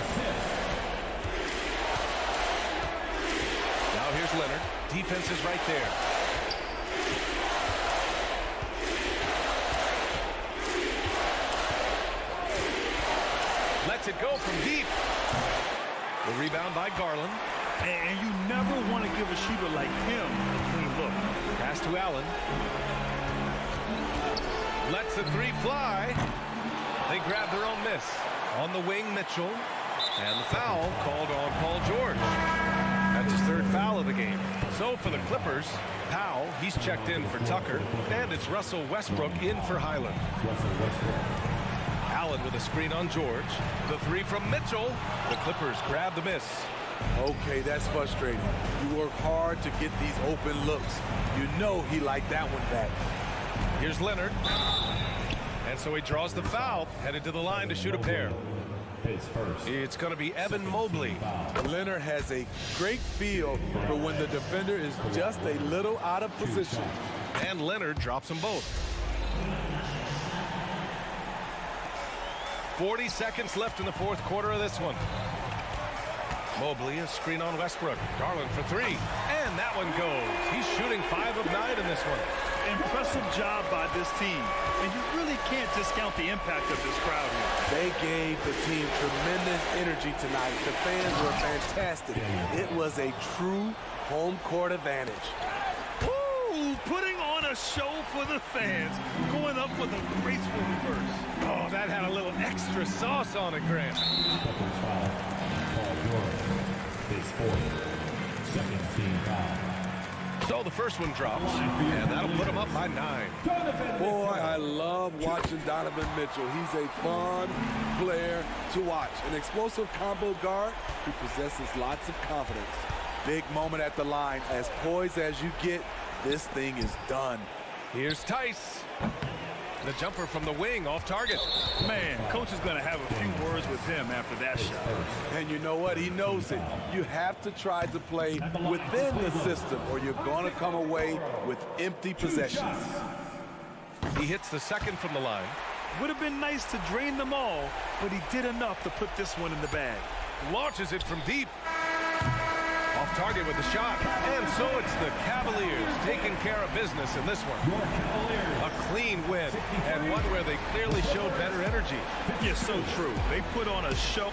Now here's Leonard. Defense is right there. Lets it go from deep. The rebound by Garland. And you never want to give a shooter like him a clean look. Pass to Allen. Lets the 3 fly. They grab their own miss. On the wing, Mitchell. And the foul called on Paul George. That's his 3rd foul of the game. So for the Clippers, Powell, he's checked in for Tucker. And it's Russell Westbrook in for Highland. Allen with a screen on George. The 3 from Mitchell. The Clippers grab the miss. Okay, that's frustrating. You work hard to get these open looks. You know he liked that one back. Here's Leonard. And so he draws the foul, headed to the line to shoot a pair. It's going to be Evan Mobley. Leonard has a great feel for when the defender is just a little out of position. And Leonard drops them both. 40 seconds left in the 4th quarter of this one. Mobley, a screen on Westbrook. Garland for 3. And that one goes. He's shooting 5 of 9 in this one. Impressive job by this team. And you really can't discount the impact of this crowd here. They gave the team tremendous energy tonight. The fans were fantastic. It was a true home court advantage. Ooh, putting on a show for the fans. Going up with a graceful reverse. Oh, that had a little extra sauce on it, Grant. His 4th, second team foul. So the first one drops, and that'll put him up by 9. Boy, I love watching Donovan Mitchell. He's a fun player to watch. An explosive combo guard who possesses lots of confidence. Big moment at the line. As poised as you get, this thing is done. Here's Tice. The jumper from the wing off target. Man, coach is going to have a few words with him after that shot. And you know what? He knows it. You have to try to play within the system or you're going to come away with empty possessions. He hits the second from the line. Would have been nice to drain them all, but he did enough to put this one in the bag. Launches it from deep. Off target with the shot. And so it's the Cavaliers taking care of business in this one. A clean win, and one where they clearly showed better energy. Yeah, so true. They put on a show.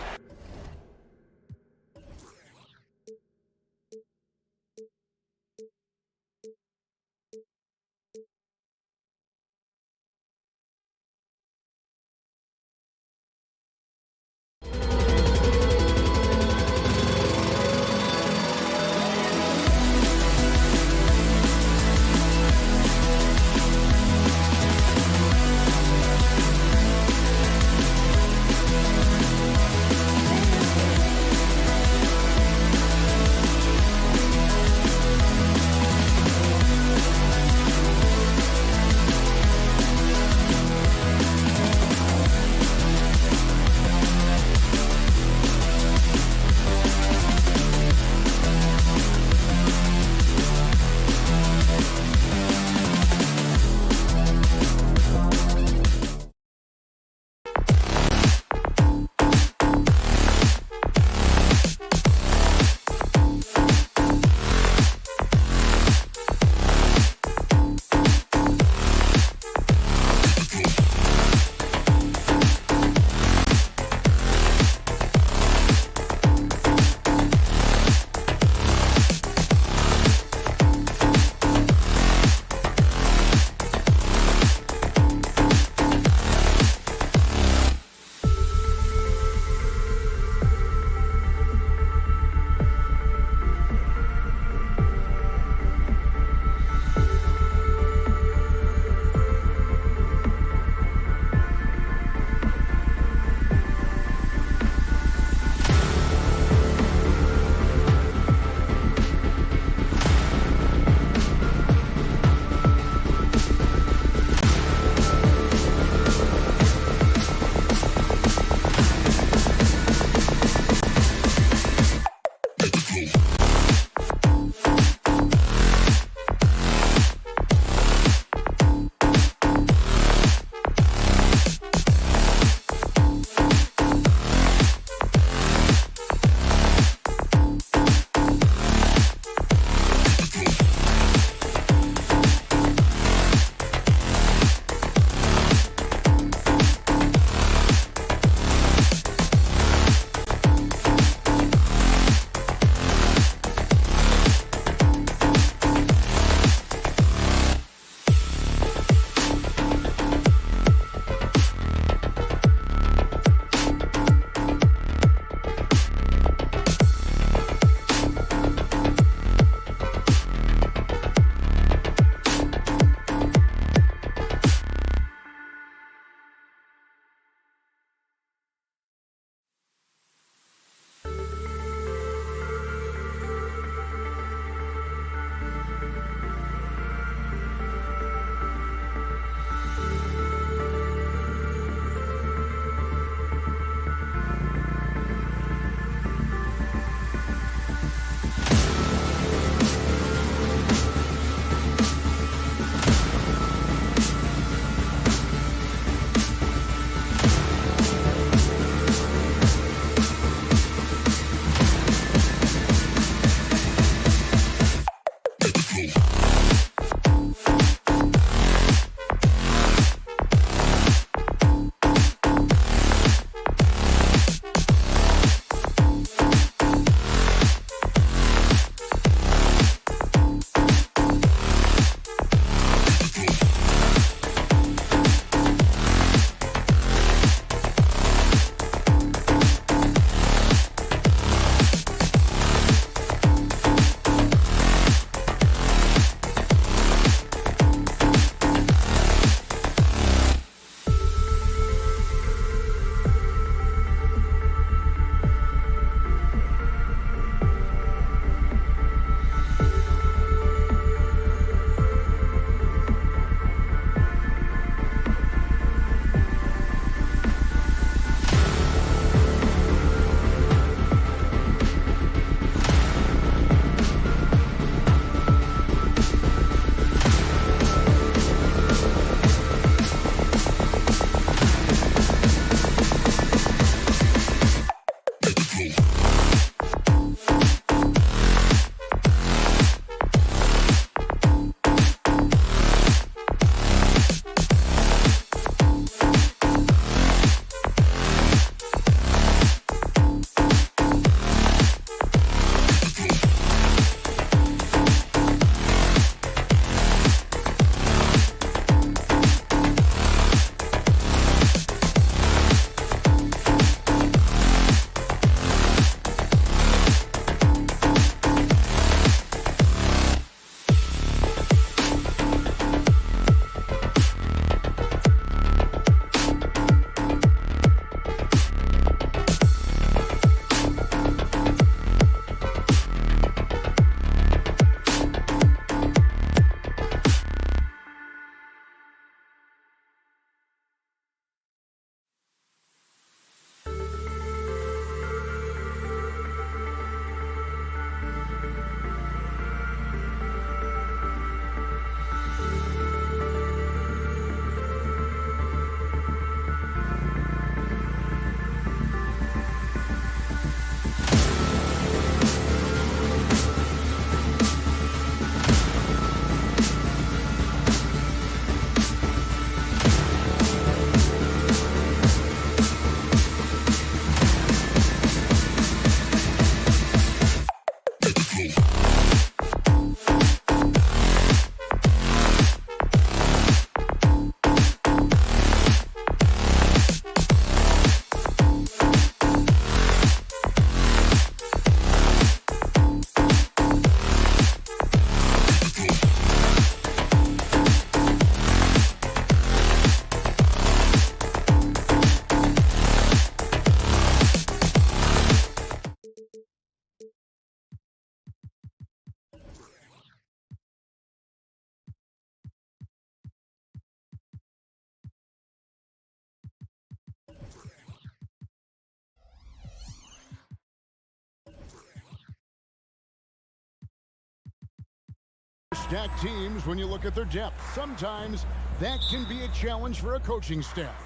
Stacked teams, when you look at their depth, sometimes that can be a challenge for a coaching staff.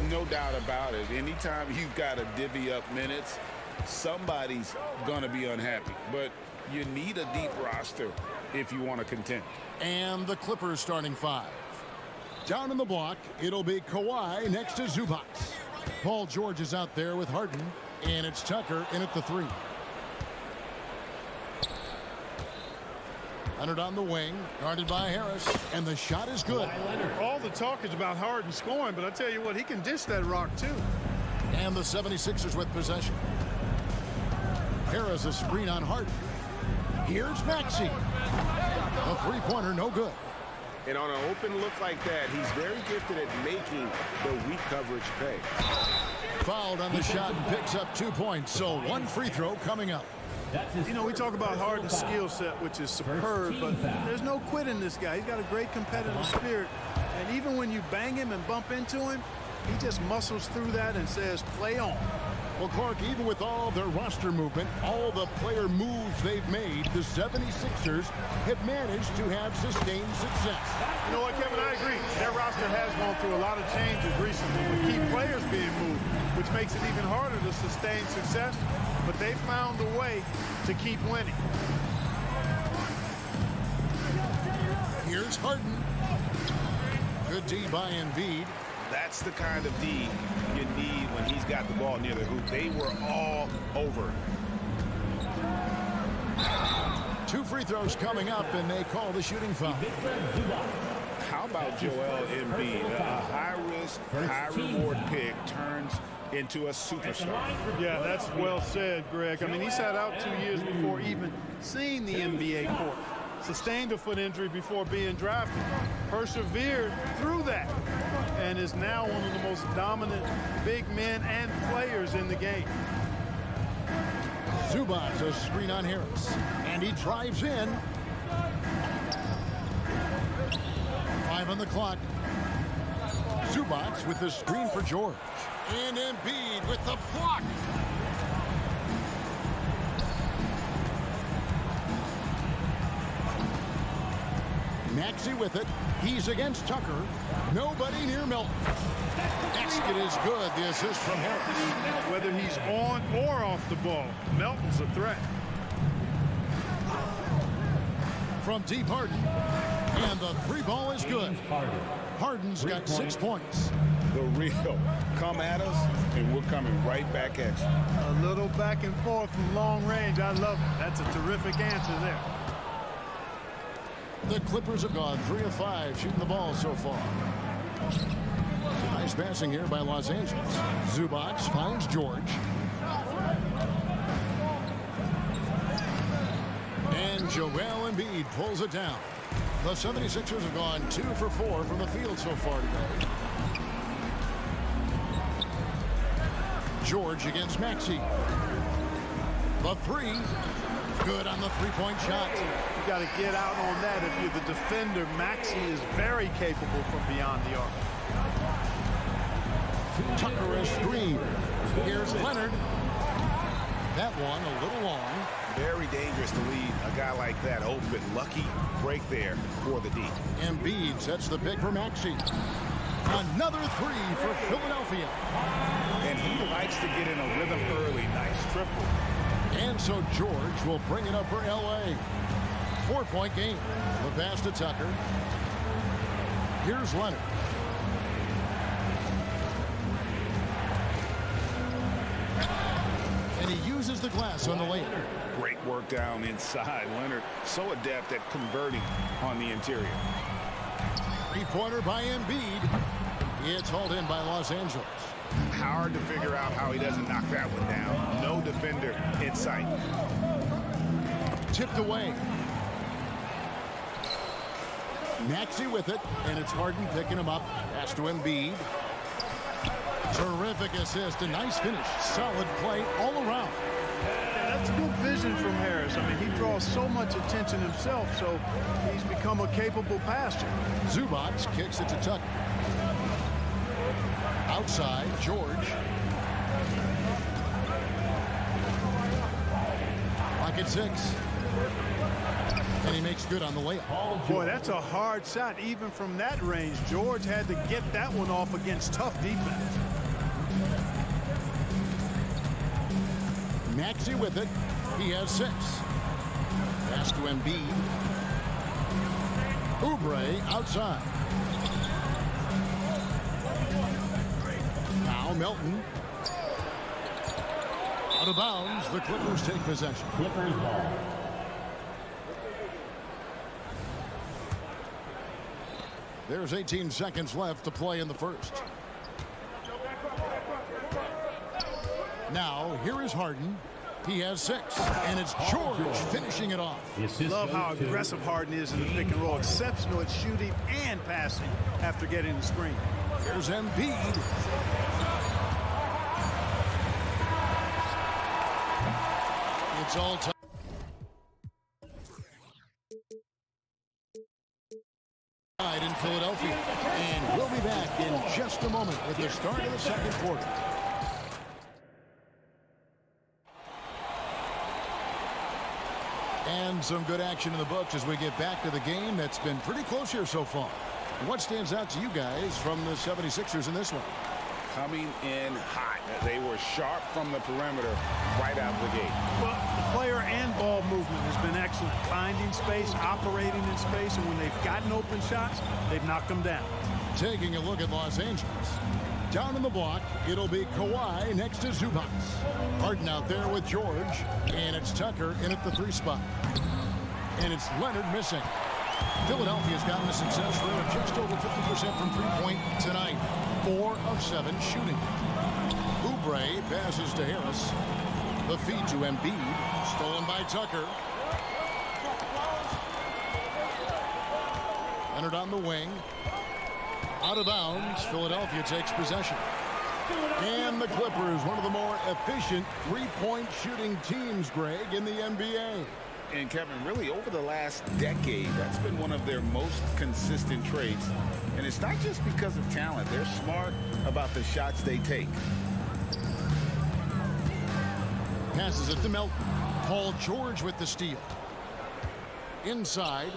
No doubt about it. Anytime you've got to divvy up minutes, somebody's going to be unhappy. But you need a deep roster if you want to contend. And the Clippers starting five. Down in the block, it'll be Kawhi next to Zubac. Paul George is out there with Harden, and it's Tucker in at the 3. Leonard on the wing, guarded by Harris, and the shot is good. All the talk is about Harden scoring, but I tell you what, he can dish that rock too. And the 76ers with possession. Harris a screen on Harden. Here's Maxey. A three-pointer, no good. And on an open look like that, he's very gifted at making the weak coverage pay. Fouled on the shot and picks up 2 points, so one free throw coming up. You know, we talk about Harden's skill set, which is superb, but there's no quitting this guy. He's got a great competitive spirit, and even when you bang him and bump into him, he just muscles through that and says, play on. Well, Clark, even with all their roster movement, all the player moves they've made, the 76ers have managed to have sustained success. You know what, Kevin, I agree. Their roster has gone through a lot of changes recently with key players being moved, which makes it even harder to sustain success, but they found a way to keep winning. Here's Harden. Good D by Embiid. That's the kind of D you need when he's got the ball near the hoop. They were all over. 2 free throws coming up, and they call the shooting foul. How about Joel Embiid? A high-risk, high-reward pick turns into a superstar. Yeah, that's well said, Greg. I mean, he sat out 2 years before even seeing the NBA court. Sustained a foot injury before being drafted. Persevered through that and is now one of the most dominant big men and players in the game. Zubac a screen on Harris, and he drives in. 5 on the clock. Zubac with the screen for George. And Embiid with the block. Maxey with it. He's against Tucker. Nobody near Melton. Basket is good. The assist from Harris. Whether he's on or off the ball, Melton's a threat. From deep Harden. And the 3 ball is good. Harden's got 6 points. The real come at us, and we're coming right back at you. A little back and forth from long range. I love it. That's a terrific answer there. The Clippers have gone 3 of 5 shooting the ball so far. Nice passing here by Los Angeles. Zubac finds George. And Joel Embiid pulls it down. The 76ers have gone 2 for 4 from the field so far today. George against Maxey. The 3. Good on the 3-point shot. You got to get out on that. If you're the defender, Maxey is very capable from beyond the arc. Tucker is screen. Here's Leonard. That one a little long. Very dangerous to leave a guy like that open. Lucky break there for the D. Embiid sets the pick for Maxey. Another 3 for Philadelphia. And he likes to get in a rhythm early. Nice triple. And so George will bring it up for L.A. 4-point game. The pass to Tucker. Here's Leonard. And he uses the glass on the lane. Great work down inside. Leonard so adept at converting on the interior. 3-pointer by Embiid. It's hauled in by Los Angeles. Hard to figure out how he doesn't knock that one down. No defender in sight. Tipped away. Maxey with it, and it's Harden picking him up. Pass to Embiid. Terrific assist, a nice finish. Solid play all around. Yeah, that's good vision from Harris. I mean, he draws so much attention himself, so he's become a capable passer. Zubac kicks it to Tucker. Outside, George. Clock at 6. And he makes good on the layup. Boy, that's a hard shot even from that range. George had to get that one off against tough defense. Maxey with it. He has 6. Pass to Embiid. Oubre outside. Now Melton. Out of bounds. The Clippers take possession. Clippers ball. There's 18 seconds left to play in the first. Now, here is Harden. He has 6. And it's George finishing it off. Love how aggressive Harden is in the pick and roll. Exceptional at shooting and passing after getting the screen. Here's Embiid. It's all time. In Philadelphia, and we'll be back in just a moment with the start of the second quarter. And some good action in the books as we get back to the game that's been pretty close here so far. What stands out to you guys from the 76ers in this one? Coming in hot. They were sharp from the perimeter right out of the gate. Well, the player and ball movement has been excellent. Finding space, operating in space, and when they've gotten open shots, they've knocked them down. Taking a look at Los Angeles. Down in the block, it'll be Kawhi next to Zubac. Harden out there with George, and it's Tucker in at the 3 spot. And it's Leonard missing. Philadelphia's gotten a success rate of just over 50% from three-point tonight. 4 of 7 shooting. Oubre passes to Harris. The feed to Embiid. Stolen by Tucker. Leonard on the wing. Out of bounds. Philadelphia takes possession. And the Clippers, one of the more efficient three-point shooting teams, Greg, in the NBA. And Kevin, really over the last decade, that's been one of their most consistent traits. And it's not just because of talent. They're smart about the shots they take. Passes it to Melton. Paul George with the steal. Inside.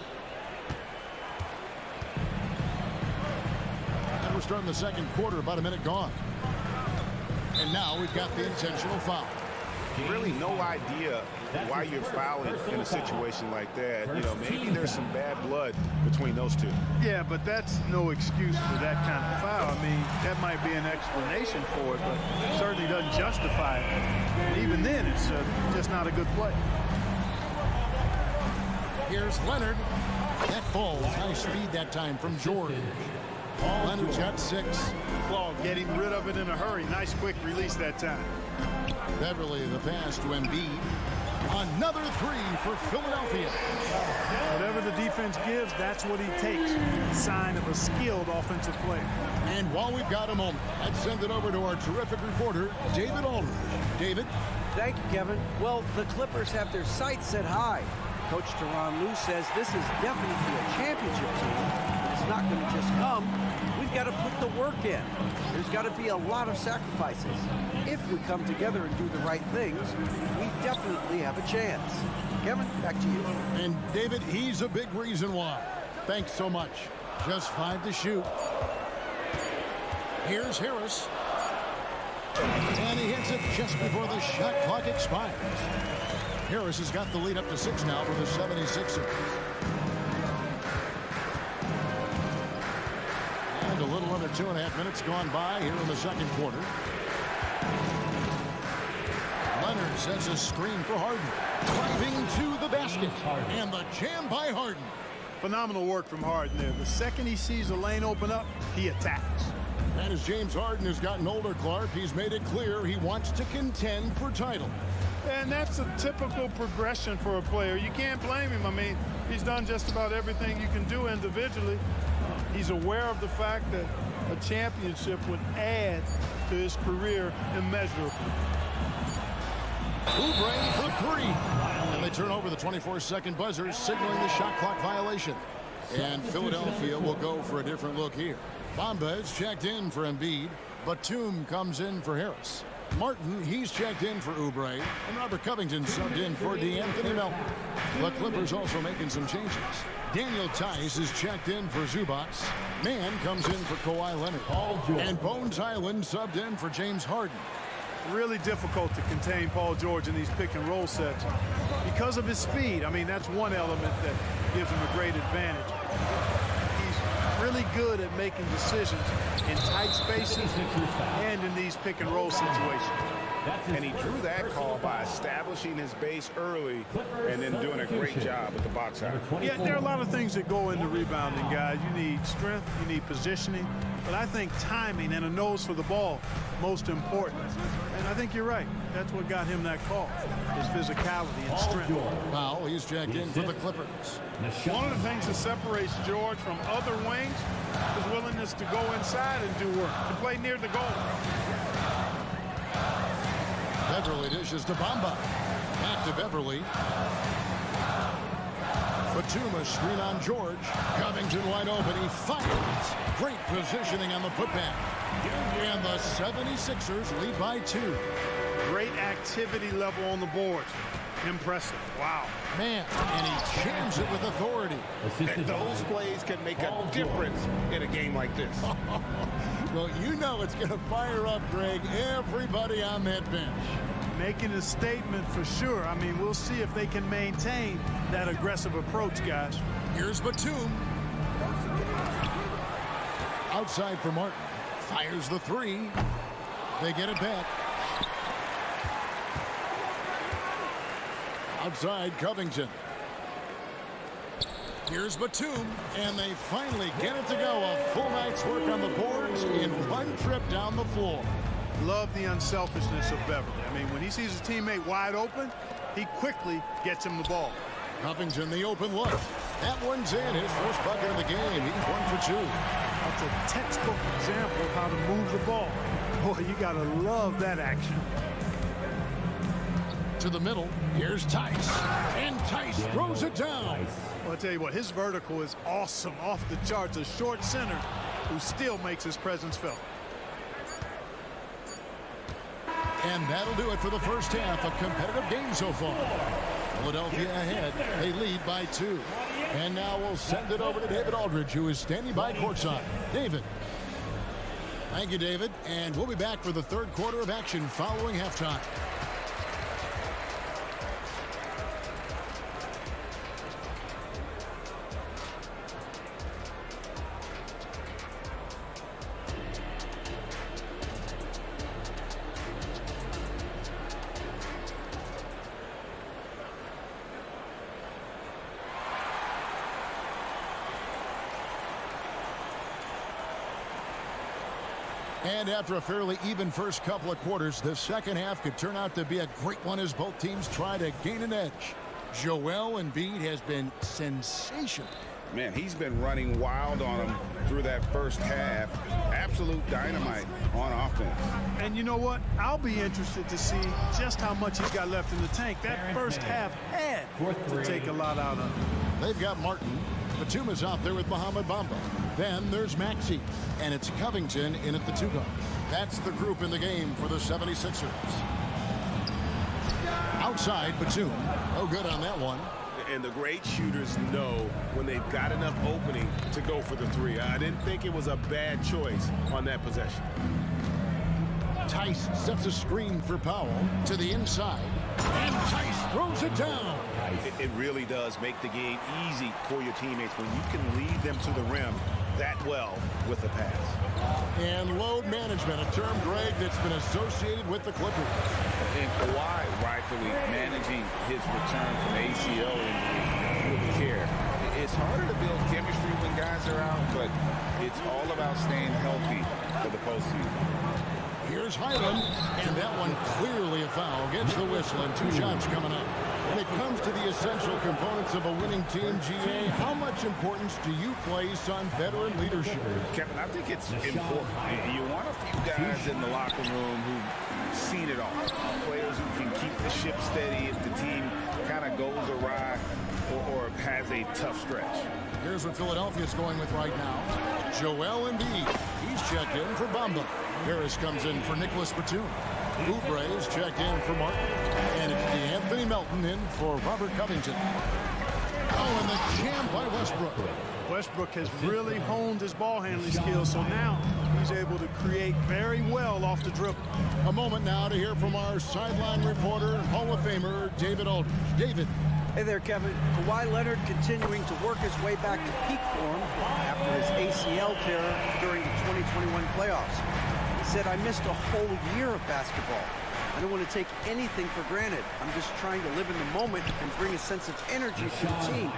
And we're starting the second quarter, about a minute gone. And now we've got the intentional foul. Really no idea why you're fouling in a situation like that. You know, maybe there's some bad blood between those two. Yeah, but that's no excuse for that kind of foul. I mean, that might be an explanation for it, but it certainly doesn't justify it. And even then, it's just not a good play. Here's Leonard. That ball, high speed that time from George. Leonard's got 6. Claw getting rid of it in a hurry. Nice quick release that time. Beverly, the pass to Embiid. Another 3 for Philadelphia. Whatever the defense gives, that's what he takes. Sign of a skilled offensive player. And while we've got a moment, let's send it over to our terrific reporter, David Aldridge. David? Thank you, Kevin. Well, the Clippers have their sights set high. Coach Tyronn Lue says this is definitely a championship team. It's not going to just come. We've got to put the work in. There's got to be a lot of sacrifices. If we come together and do the right things, we definitely have a chance. Kevin, back to you. And David, he's a big reason why. Thanks so much. Just 5 to shoot. Here's Harris. And he hits it just before the shot clock expires. Harris has got the lead up to 6 now for the 76ers. And a little under 2.5 minutes gone by here in the second quarter. Leonard sets a screen for Harden. Driving to the basket. And the jam by Harden. Phenomenal work from Harden there. The second he sees a lane open up, he attacks. And as James Harden has gotten older, Clark, he's made it clear he wants to contend for title. And that's a typical progression for a player. You can't blame him. I mean, he's done just about everything you can do individually. He's aware of the fact that a championship would add to his career immeasurably. Oubre for 3. And they turn over the 24-second buzzer, signaling the shot clock violation. And Philadelphia will go for a different look here. Bamba is checked in for Embiid. Batum comes in for Harris. Martin, he's checked in for Oubre. And Robert Covington subbed in for D'Anthony Melton. The Clippers also making some changes. Daniel Tice is checked in for Zubac. Mann comes in for Kawhi Leonard. And Bones Highland subbed in for James Harden. Really difficult to contain Paul George in these pick and roll sets because of his speed. I mean, that's one element that gives him a great advantage. He's really good at making decisions in tight spaces and in these pick and roll situations. And he drew that call by establishing his base early and then doing a great job at the box out. Yeah, there are a lot of things that go into rebounding, guys. You need strength, you need positioning, but I think timing and a nose for the ball most important. And I think you're right. That's what got him that call, his physicality and strength. Powell, he's checked in for the Clippers. One of the things that separates George from other wings is willingness to go inside and do work, to play near the goal. Beverly dishes to Bamba. Back to Beverly. Batum screen on George. Covington wide open. He fires. Great positioning on the putback. And the 76ers lead by 2. Great activity level on the board. Impressive. Wow. Man, and he jams it with authority. And those plays can make a difference in a game like this. Well, you know it's going to fire up, Greg, everybody on that bench. Making a statement for sure. I mean, we'll see if they can maintain that aggressive approach, guys. Here's Batum. Outside for Martin. Fires the 3. They get it back. Outside, Covington. Here's Batum, and they finally get it to go. A full night's work on the boards in one trip down the floor. Love the unselfishness of Beverly. I mean, when he sees his teammate wide open, he quickly gets him the ball. Covington, the open look. That one's in. His first bucket of the game. He's 1 for 2. That's a textbook example of how to move the ball. Boy, you got to love that action. To the middle. Here's Tice. And Tice throws it down. Well, I'll tell you what, his vertical is awesome, off the charts. A short center who still makes his presence felt. And that'll do it for the first half. A competitive game so far. Philadelphia ahead. They lead by 2. And now we'll send it over to David Aldridge, who is standing by courtside. David. Thank you, David. And we'll be back for the third quarter of action following halftime. And after a fairly even first couple of quarters, the second half could turn out to be a great one as both teams try to gain an edge. Joel Embiid has been sensational. Man, he's been running wild on him through that first half. Absolute dynamite on offense. And you know what? I'll be interested to see just how much he's got left in the tank. That first half had to take a lot out of him. They've got Martin. Batum is out there with Mohamed Bamba. Then there's Maxey. And it's Covington in at the 2 guard. That's the group in the game for the 76ers. Outside, Batum. No good on that one. And the great shooters know when they've got enough opening to go for the 3. I didn't think it was a bad choice on that possession. Tice sets a screen for Powell to the inside. And Tice throws it down. It really does make the game easy for your teammates when you can lead them to the rim that well with a pass. And load management, a term, Greg, that's been associated with the Clippers. And Kawhi rightfully managing his return from ACL injury with care. It's harder to build chemistry when guys are out, but it's all about staying healthy for the postseason. Here's Highland, and that one clearly a foul. Gets the whistle, and 2 shots coming up. When it comes to the essential components of a winning team, GA, how much importance do you place on veteran leadership? Kevin, I think it's important. You want a few guys in the locker room who've seen it all. Players who can keep the ship steady if the team kind of goes awry. or has a tough stretch. Here's what Philadelphia's going with right now. Joel Embiid. He's checked in for Bamba. Harris comes in for Nicholas Batum. Oubre is checked in for Martin. And it's Anthony Melton in for Robert Covington. Oh, and the jam by Westbrook. Westbrook has really honed his ball handling skills, so now he's able to create very well off the dribble. A moment now to hear from our sideline reporter, Hall of Famer David Aldridge. David. Hey there, Kevin. Kawhi Leonard continuing to work his way back to peak form after his ACL tear during the 2021 playoffs. He said, I missed a whole year of basketball. I don't want to take anything for granted. I'm just trying to live in the moment and bring a sense of energy to the team.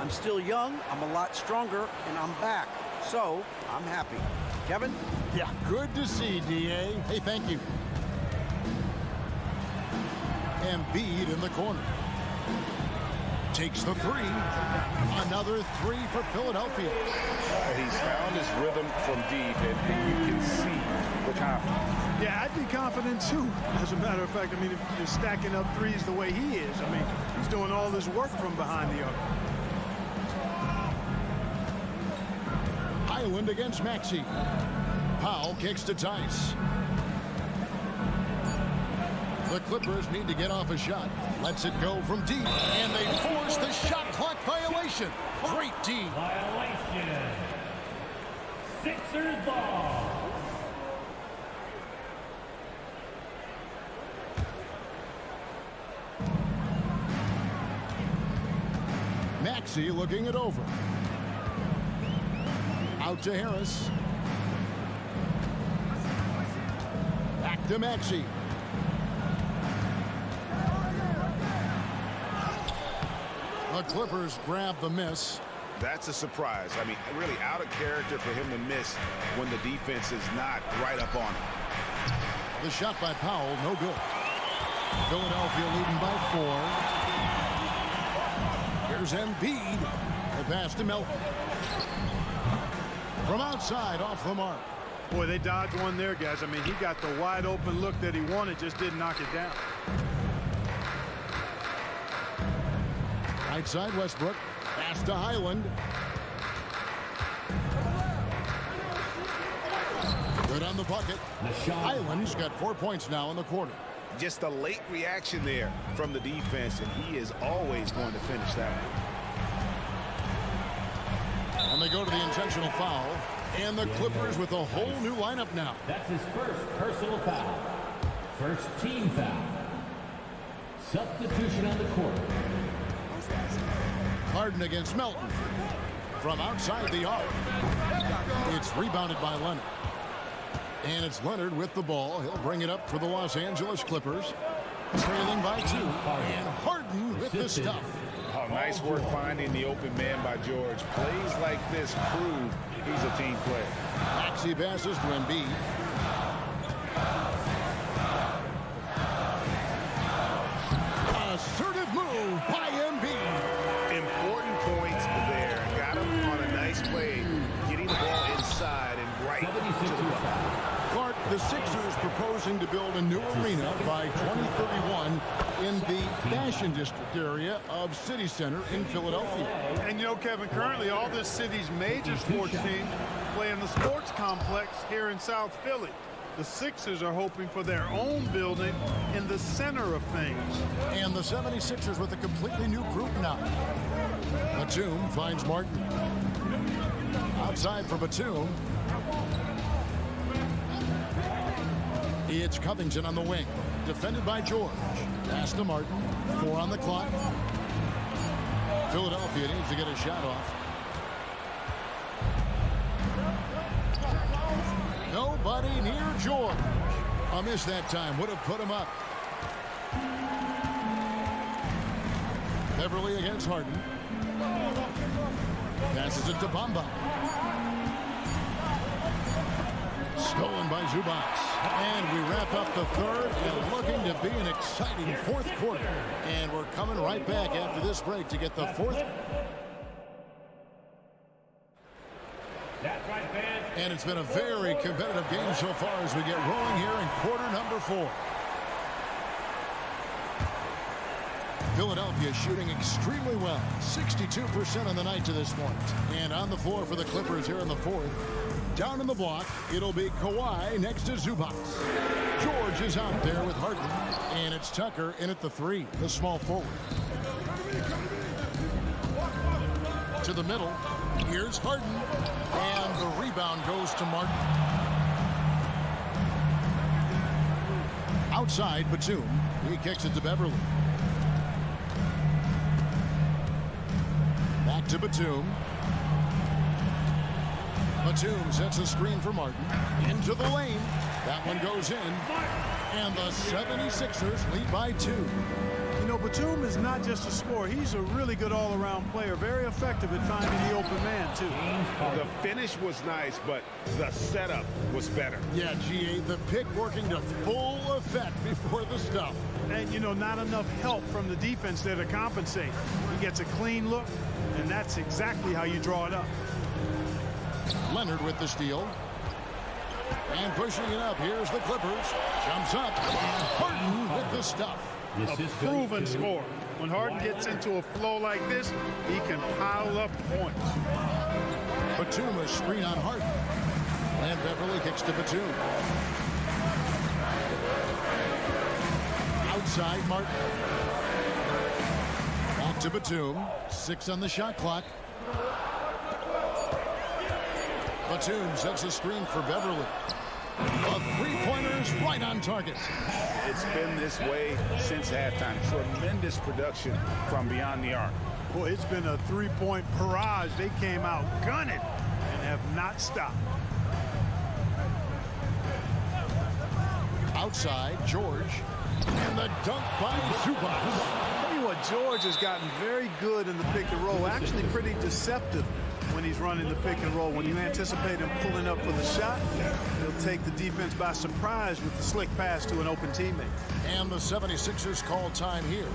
I'm still young, I'm a lot stronger, and I'm back. So, I'm happy. Kevin? Yeah, good to see, D.A. Hey, thank you. Embiid in the corner. Takes the three. Another three for Philadelphia. He's found his rhythm from deep, and you can see the confidence. Yeah, I'd be confident too. As a matter of fact, I mean, if you're stacking up threes the way he is, I mean, he's doing all this work from behind the arc. Highland against Maxey. Powell kicks to Tice. The Clippers need to get off a shot. Lets it go from deep, and they force the shot clock violation. Great D. Violation. Sixers ball. Maxey looking it over. Out to Harris. Back to Maxey. The Clippers grab the miss. That's a surprise. I mean, really out of character for him to miss when the defense is not right up on him. The shot by Powell, no good. Philadelphia leading by 4. Here's Embiid. The pass to Melton. From outside, off the mark. Boy, they dodged one there, guys. I mean, he got the wide open look that he wanted, just didn't knock it down. Right side, Westbrook. Pass to Highland. Good on the bucket. Highland's got 4 points now in the quarter. Just a late reaction there from the defense, and he is always going to finish that one. And they go to the intentional foul. And the Clippers with a whole new lineup now. That's his first personal foul. First team foul. Substitution on the court. Harden against Melton. From outside the arc. It's rebounded by Leonard. And it's Leonard with the ball. He'll bring it up for the Los Angeles Clippers. Trailing by 2. And Harden with the stuff. Oh, nice work finding the open man by George. Plays like this prove he's a team player. Maxey passes to Embiid. Assertive move by Embiid. Important points there. Got him on a nice play, getting the ball inside and right to the bucket. Clark, the Sixers proposing to build a new arena by 2031 in the Fashion District area of City Center in Philadelphia. And you know, Kevin, currently all this city's major sports teams play in the sports complex here in South Philly. The Sixers are hoping for their own building in the center of things. And the 76ers with a completely new group now. Batum finds Martin. Outside for Batum. It's Covington on the wing. Defended by George. Pass to Martin. 4 on the clock. Philadelphia needs to get a shot off. Nobody near George. A miss that time. Would have put him up. Beverly against Harden. Passes it to Bamba. Stolen by Zubac. And we wrap up the third and looking to be an exciting fourth quarter. And we're coming right back after this break to get the fourth. That's right, fans. And it's been a very competitive game so far as we get rolling here in quarter number 4. Philadelphia shooting extremely well. 62% on the night to this point. And on the floor for the Clippers here in the fourth. Down in the block, it'll be Kawhi next to Zubac. George is out there with Harden. And it's Tucker in at the 3, the small forward. To the middle. Here's Harden. And the rebound goes to Martin. Outside, Batum. He kicks it to Beverly. Back to Batum. Batum sets a screen for Martin. Into the lane. That one goes in. And the 76ers lead by 2. You know, Batum is not just a scorer. He's a really good all-around player. Very effective at finding the open man, too. The finish was nice, but the setup was better. Yeah, GA, the pick working to full effect before the stuff. And, you know, not enough help from the defense there to compensate. He gets a clean look, and that's exactly how you draw it up. Leonard with the steal. And pushing it up. Here's the Clippers. Jumps up. And Harden with the stuff. A proven scorer. When Harden gets into a flow like this, he can pile up points. Batum a screen on Harden. And Beverly kicks to Batum. Outside, Martin. Back to Batum. 6 on the shot clock. Batum sets a screen for Beverly. The three-pointers right on target. It's been this way since halftime. Tremendous production from beyond the arc. Boy, it's been a three-point barrage. They came out gunning and have not stopped. Outside, George. And the dunk by Zubac. Tell you what, George has gotten very good in the pick and roll. Actually pretty deceptive when he's running the pick and roll. When you anticipate him pulling up for the shot, he'll take the defense by surprise with the slick pass to an open teammate. And the 76ers call time here.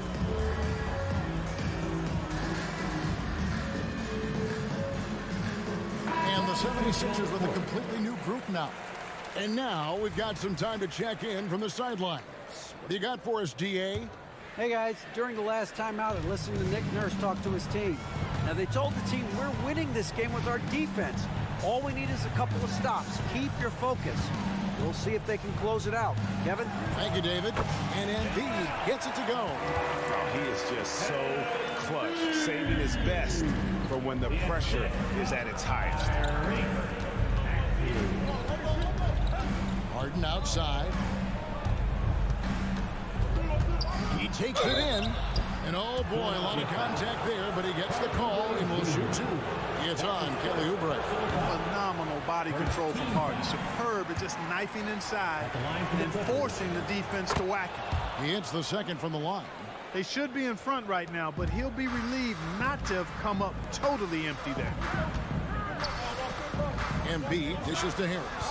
And the 76ers with a completely new group now. And now we've got some time to check in from the sidelines. What do you got for us, DA? Hey guys, during the last timeout, I listened to Nick Nurse talk to his team. Now they told the team, we're winning this game with our defense. All we need is a couple of stops. Keep your focus. We'll see if they can close it out. Kevin? Thank you, David. And Embiid gets it to go. Oh, he is just so clutch, saving his best for when the pressure is at its highest. Harden outside. He takes it in. And oh boy, a lot of contact there, but he gets the call and will shoot 2. It's on Kelly Oubre. Phenomenal body control from Harden. Superb at just knifing inside and forcing the defense to whack it. He hits the second from the line. They should be in front right now, but he'll be relieved not to have come up totally empty there. Embiid dishes to Harris.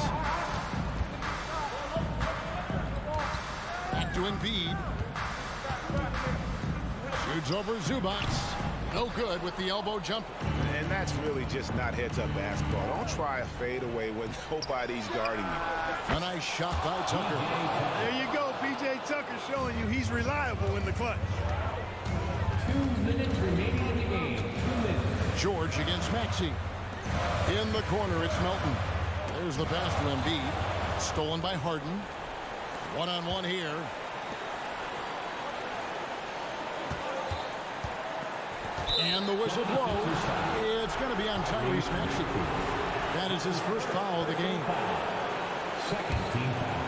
Back to Embiid. Shoots over Zubac. No good with the elbow jumper. And that's really just not heads-up basketball. Don't try a fadeaway when nobody's guarding you. A nice shot by Tucker. There you go, P.J. Tucker showing you he's reliable in the clutch. 2 minutes remaining in the game. 2 minutes. George against Maxey. In the corner, it's Melton. There's the pass to Embiid. Stolen by Harden. One-on-one here. And the whistle blows. It's going to be on Tyrese Maxey. That is his first foul of the game. Second team foul.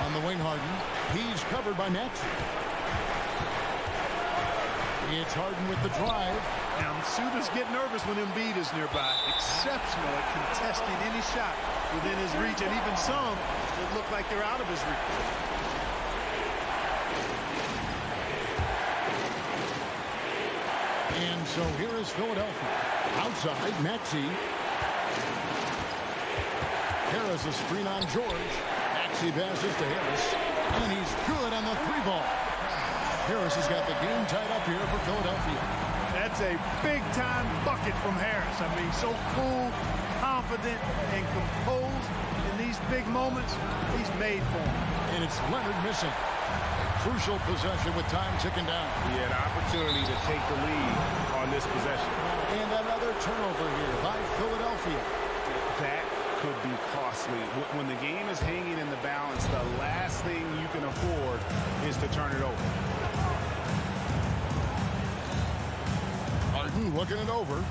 On the wing, Harden. He's covered by Maxey. It's Harden with the drive. Now, suitors get nervous when Embiid is nearby. Exceptional at contesting any shot within his reach, and even some that look like they're out of his reach. And so here is Philadelphia. Outside, Maxey. Harris a screen on George. Maxey passes to Harris. And he's good on the 3-ball. Harris has got the game tied up here for Philadelphia. That's a big-time bucket from Harris. I mean, so cool, confident, and composed in these big moments. He's made for him. And it's Leonard missing. Crucial possession with time ticking down. He had opportunity to take the lead on this possession. And another turnover here by Philadelphia. That could be costly. When the game is hanging in the balance, the last thing you can afford is to turn it over. Harden looking it over.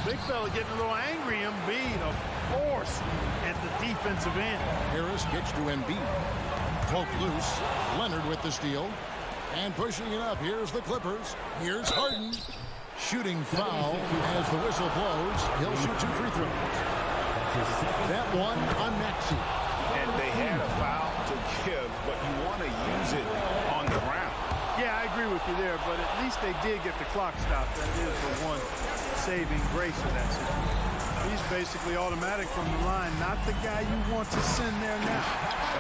Big fella getting a little angry. Embiid, a force at the defensive end. Harris kicks to Embiid. Poke loose. Leonard with the steal. And pushing it up. Here's the Clippers. Here's Harden. Shooting foul as the whistle blows. He'll shoot 2 free throws. That one on Maxey. And they had a foul to give, but you want to use it on the ground. Yeah, I agree with you there, but at least they did get the clock stopped. That is the one saving grace of that situation. He's basically automatic from the line, not the guy you want to send there now.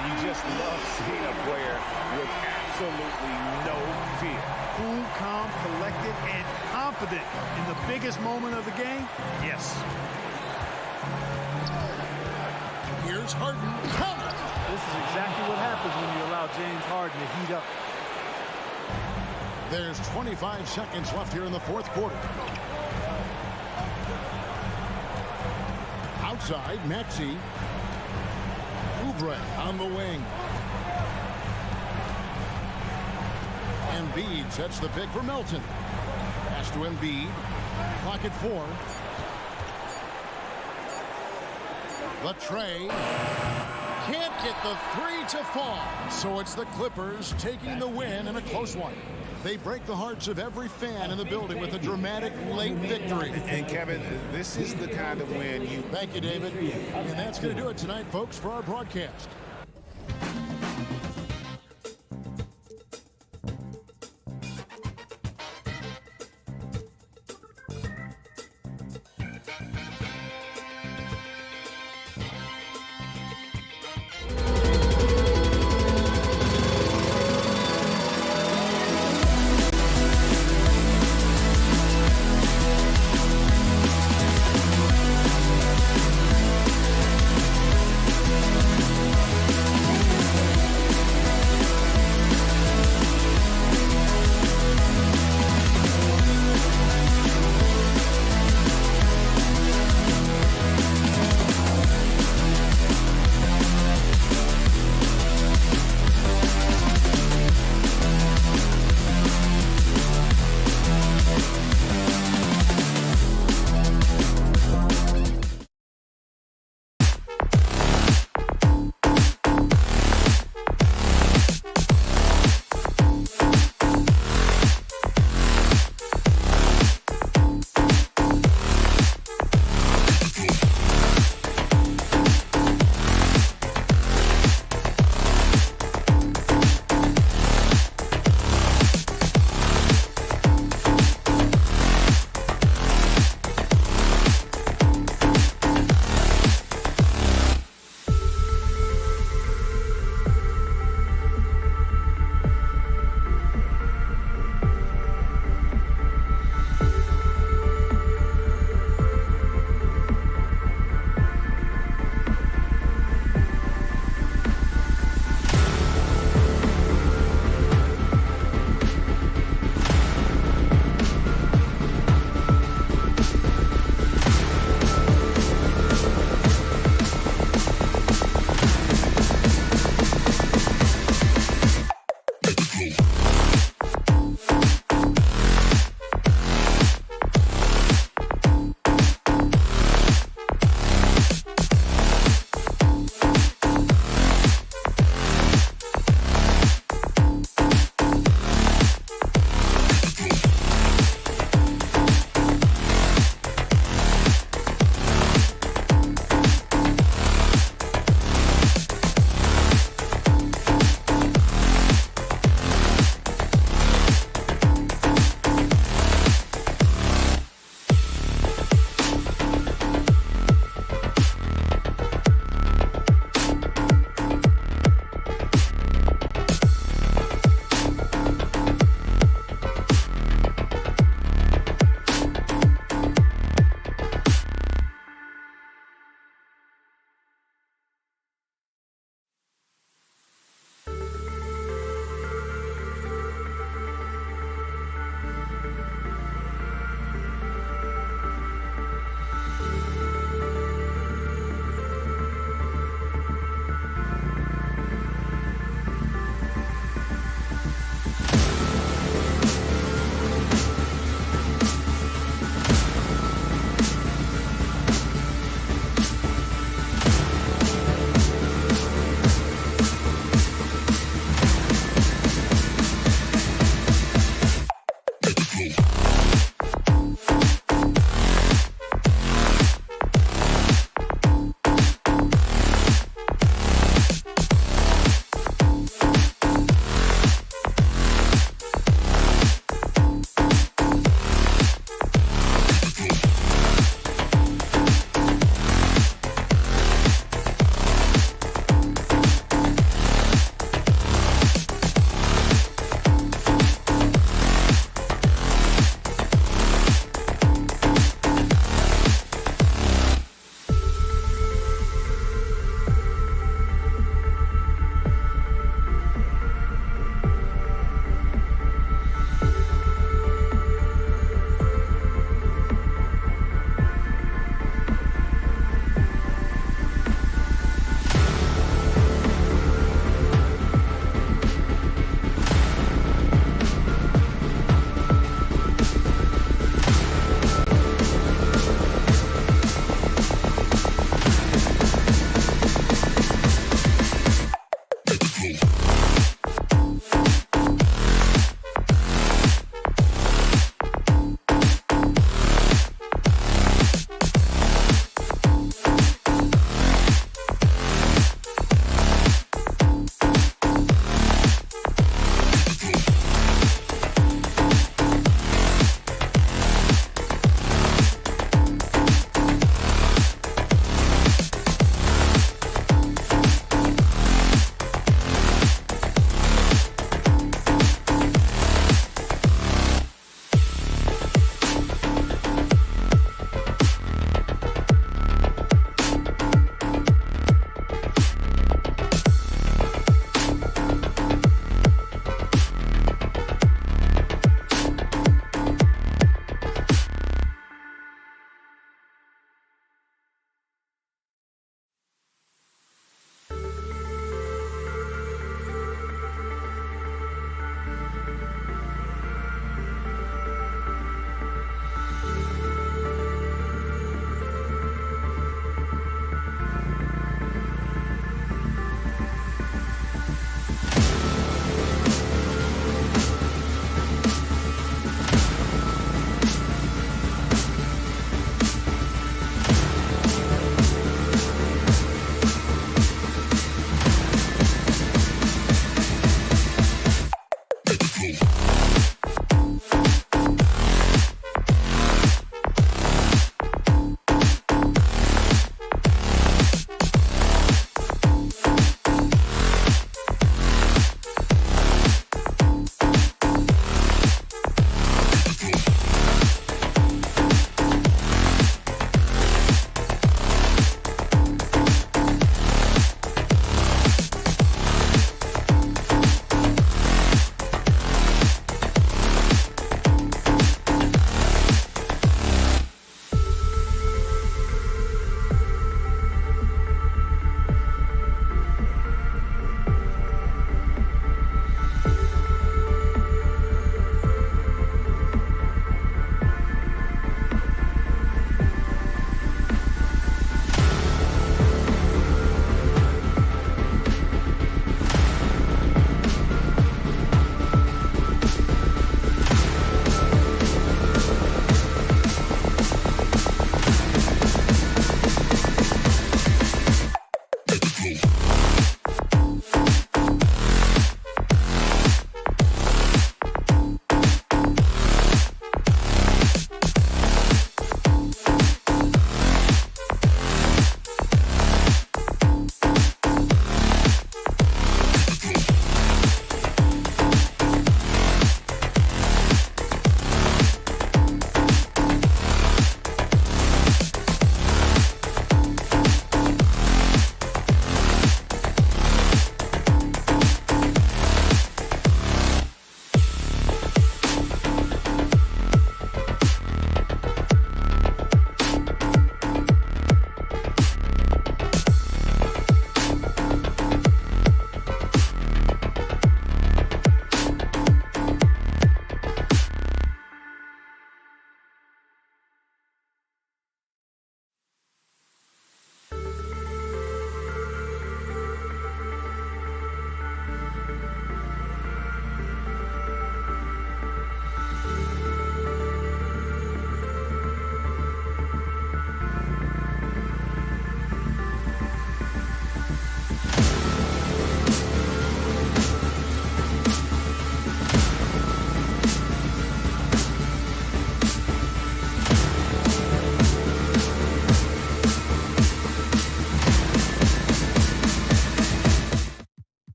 You just love seeing a player with absolutely no fear. Cool, calm, collected, and confident in the biggest moment of the game? Yes. Here's Harden. This is exactly what happens when you allow James Harden to heat up. There's 25 seconds left here in the fourth quarter. Outside, Maxey. Oubre on the wing. Embiid sets the pick for Melton. Pass to Embiid. Clock at 4. The tray. Can't get the 3 to fall. So it's the Clippers taking the win in a close one. They break the hearts of every fan in the building with a dramatic late victory. And Kevin, this is the kind of win you... Thank you, David. And that's going to do it tonight, folks, for our broadcast.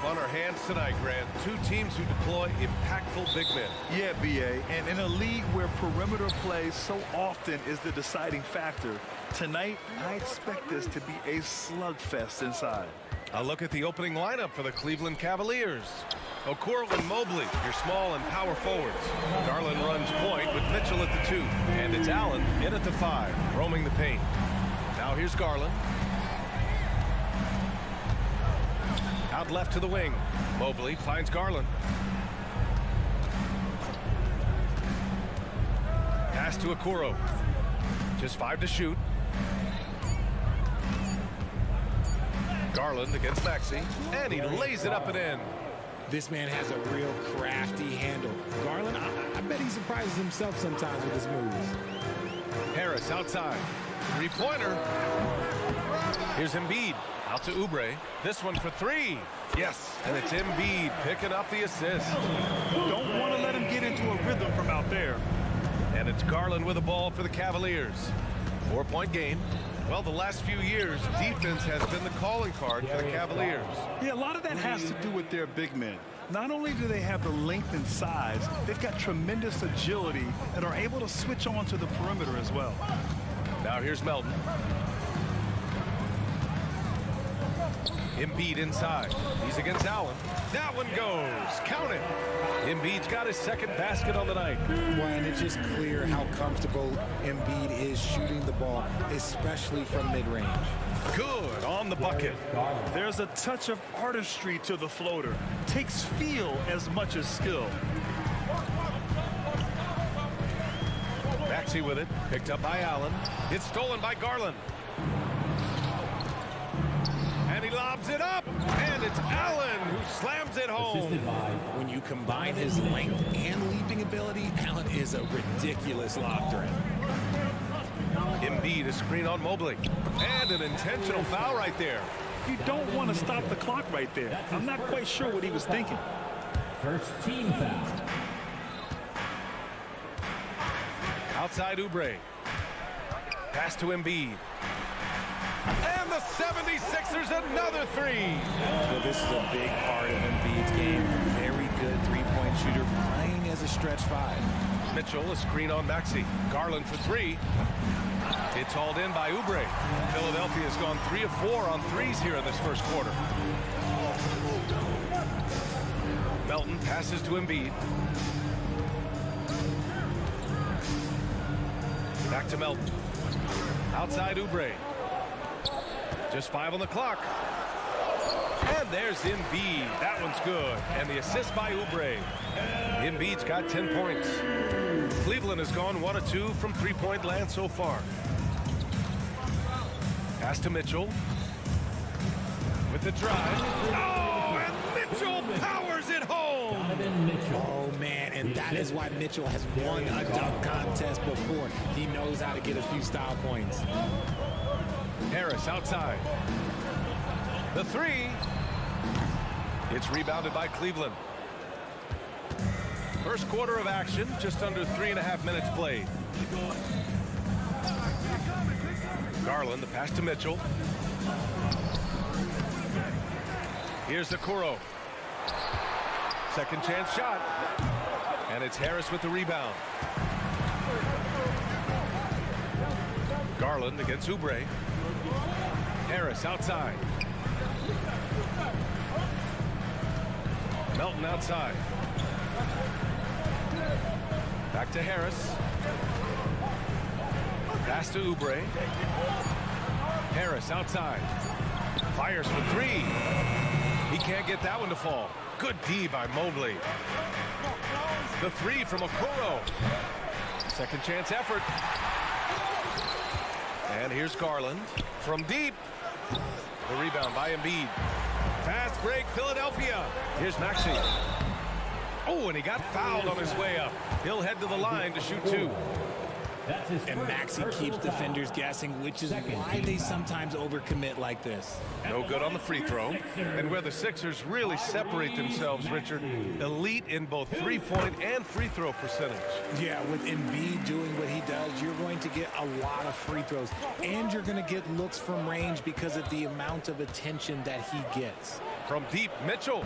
On our hands tonight, Grant. Two teams who deploy impactful big men. Yeah, BA. And in a league where perimeter play so often is the deciding factor, tonight I expect this to be a slugfest inside. A look at the opening lineup for the Cleveland Cavaliers. Okoro and Mobley, your small and power forwards. Garland runs point with Mitchell at the 2. And it's Allen in at the 5, roaming the paint. Now here's Garland. Out left to the wing. Mobley finds Garland. Pass to Okoro. Just 5 to shoot. Garland against Maxey, and he lays it up and in. This man has a real crafty handle. Garland, I bet he surprises himself sometimes with his moves. Harris outside. Three-pointer. Here's Embiid. Out to Oubre. This one for 3. Yes, and it's Embiid picking up the assist. Don't want to let him get into a rhythm from out there. And it's Garland with the ball for the Cavaliers. 4-point game. Well, the last few years, defense has been the calling card for the Cavaliers. Yeah, a lot of that has to do with their big men. Not only do they have the length and size, they've got tremendous agility and are able to switch on to the perimeter as well. Now here's Melton. Embiid inside. He's against Allen. That one goes. Count it. Embiid's got his second basket on the night. Well, and it's just clear how comfortable Embiid is shooting the ball, especially from mid-range. Good on the bucket. There's a touch of artistry to the floater. Takes feel as much as skill. Maxey with it. Picked up by Allen. It's stolen by Garland. And he lobs it up, and it's Allen who slams it home. When you combine his length and leaping ability, Allen is a ridiculous lob threat. Embiid, a screen on Mobley, and an intentional foul right there. You don't want to stop the clock right there. I'm not quite sure what he was thinking. First team foul. Outside Oubre. Pass to Embiid. And the 76ers another 3. Well, this is a big part of Embiid's game. Very good three-point shooter, playing as a stretch 5. Mitchell, a screen on Maxey. Garland for 3. It's hauled in by Oubre. Philadelphia has gone 3 of 4 on threes here in this first quarter. Melton passes to Embiid. Back to Melton. Outside Oubre. Just 5 on the clock. And there's Embiid. That one's good. And the assist by Oubre. Embiid's got 10 points. Cleveland has gone 1 of 2 from three-point land so far. Pass to Mitchell. With the drive. Oh, and Mitchell powers it home. Oh, man, and that is why Mitchell has won a dunk contest before. He knows how to get a few style points. Harris outside. The three. It's rebounded by Cleveland. First quarter of action, just under 3.5 minutes played. Garland, the pass to Mitchell. Here's Okoro. Second chance shot. And it's Harris with the rebound. Garland against Oubre. Harris outside. Melton outside. Back to Harris. Pass to Oubre. Harris outside. Fires for three. He can't get that one to fall. Good D by Mobley. The three from Okoro. Second chance effort. And here's Garland from deep. The rebound by Embiid. Fast break, Philadelphia. Here's Maxey. Oh, and he got fouled on his way up. He'll head to the line to shoot two. And Maxey keeps defenders guessing, which is why they sometimes overcommit like this. No good on the free throw. And where the Sixers really separate themselves, Richard, elite in both three-point and free throw percentage. Yeah, with Embiid doing what he does, you're going to get a lot of free throws. And you're going to get looks from range because of the amount of attention that he gets. From deep, Mitchell.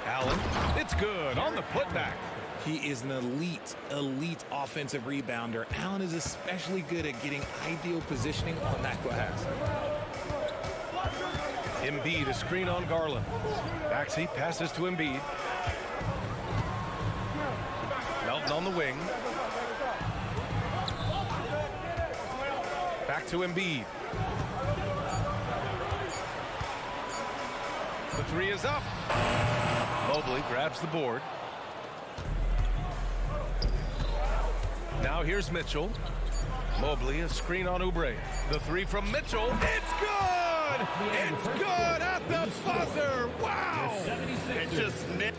Allen, it's good on the putback. He is an elite offensive rebounder. Allen is especially good at getting ideal positioning on that glass. Embiid, a screen on Garland. Maxey passes to Embiid. Melton on the wing. Back to Embiid. The three is up. Mobley grabs the board. Now here's Mitchell. Mobley, a screen on Oubre. The three from Mitchell. It's good! It's good at the buzzer! Wow!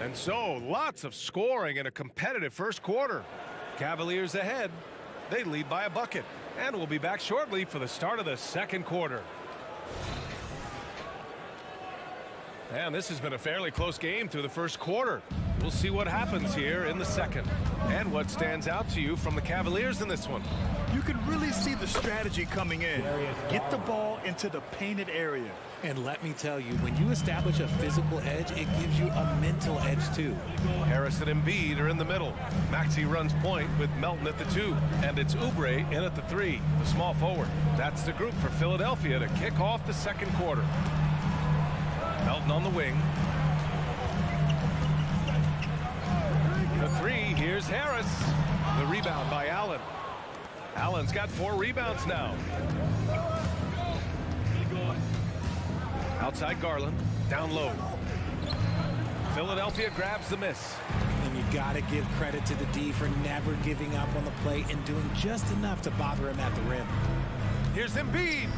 And so, lots of scoring in a competitive first quarter. Cavaliers ahead. They lead by a bucket. And we'll be back shortly for the start of the second quarter. And this has been a fairly close game through the first quarter. We'll see what happens here in the second. And what stands out to you from the Cavaliers in this one? You can really see the strategy coming in. Get the ball into the painted area. And let me tell you, when you establish a physical edge, it gives you a mental edge too. Harris and Embiid are in the middle. Maxey runs point with Melton at the 2. And it's Oubre in at the 3, the small forward. That's the group for Philadelphia to kick off the second quarter. Melton on the wing. The 3, here's Harris. The rebound by Allen. Allen's got 4 rebounds now. Outside Garland, down low. Philadelphia grabs the miss. And you gotta give credit to the D for never giving up on the play and doing just enough to bother him at the rim. Here's Embiid.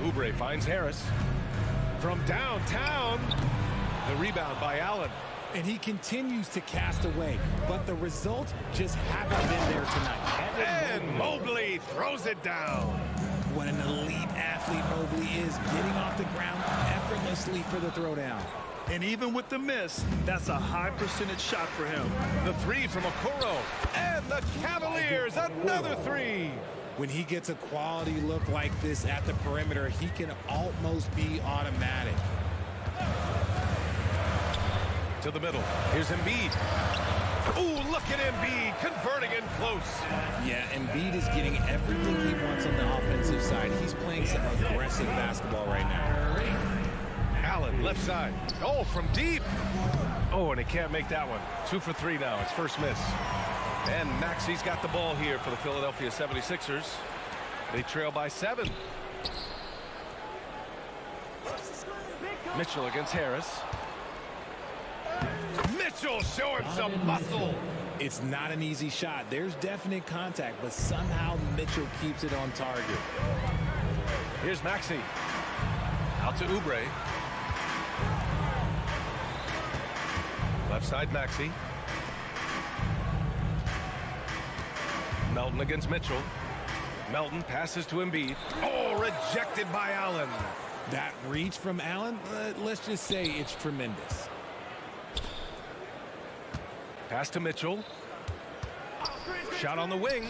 Oubre finds Harris. From downtown, the rebound by Allen. And he continues to cast away, but the results just haven't been there tonight. And Mobley throws it down. What an elite athlete Mobley is, getting off the ground effortlessly for the throwdown. And even with the miss, that's a high percentage shot for him. The 3 from Okoro. And the Cavaliers, another 3. When he gets a quality look like this at the perimeter, he can almost be automatic. To the middle. Here's Embiid. Ooh, look at Embiid converting in close. Yeah, Embiid is getting everything he wants on the offensive side. He's playing some aggressive basketball right now. Allen, left side. Oh, from deep. Oh, and he can't make that one. 2 for 3 now. His first miss. And Maxey's got the ball here for the Philadelphia 76ers. They trail by 7. Mitchell against Harris. Mitchell showing some muscle. It's not an easy shot. There's definite contact, but somehow Mitchell keeps it on target. Here's Maxey. Out to Oubre. Left side Maxey. Melton against Mitchell. Melton passes to Embiid. Oh, rejected by Allen. That reach from Allen, let's just say it's tremendous. Pass to Mitchell. Shot on the wing.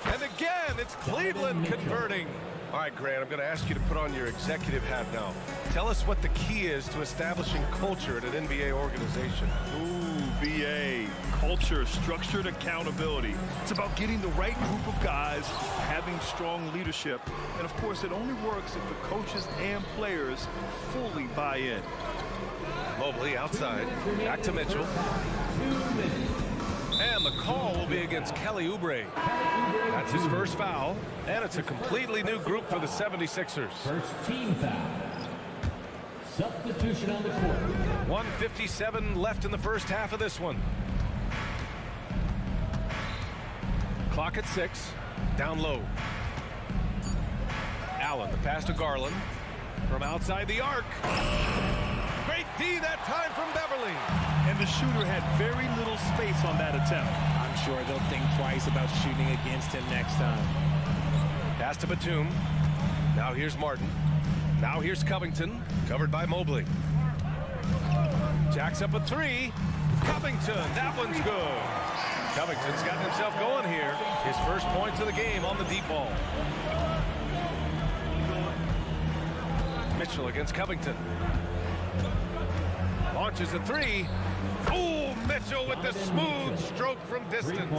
And again, it's Cleveland converting. All right, Grant, I'm going to ask you to put on your executive hat now. Tell us what the key is to establishing culture at an NBA organization. Ooh, BA. Culture, structured accountability. It's about getting the right group of guys, having strong leadership. And, of course, it only works if the coaches and players fully buy in. Mobley outside. Back to Mitchell. And the call will be against Kelly Oubre. That's his first foul. And it's a completely new group for the 76ers. First team foul. Substitution on the court. 1:57 left in the first half of this one. Clock at 6. Down low. Allen, the pass to Garland. From outside the arc. Great D that time from Beverly. And the shooter had very little space on that attempt. I'm sure they'll think twice about shooting against him next time. Pass to Batum. Now here's Martin. Now here's Covington, covered by Mobley. Jacks up a three. Covington, that one's good. Covington's gotten himself going here. His first points of the game on the deep ball. Mitchell against Covington. Launches a three. Oh, Mitchell with the smooth stroke from distance.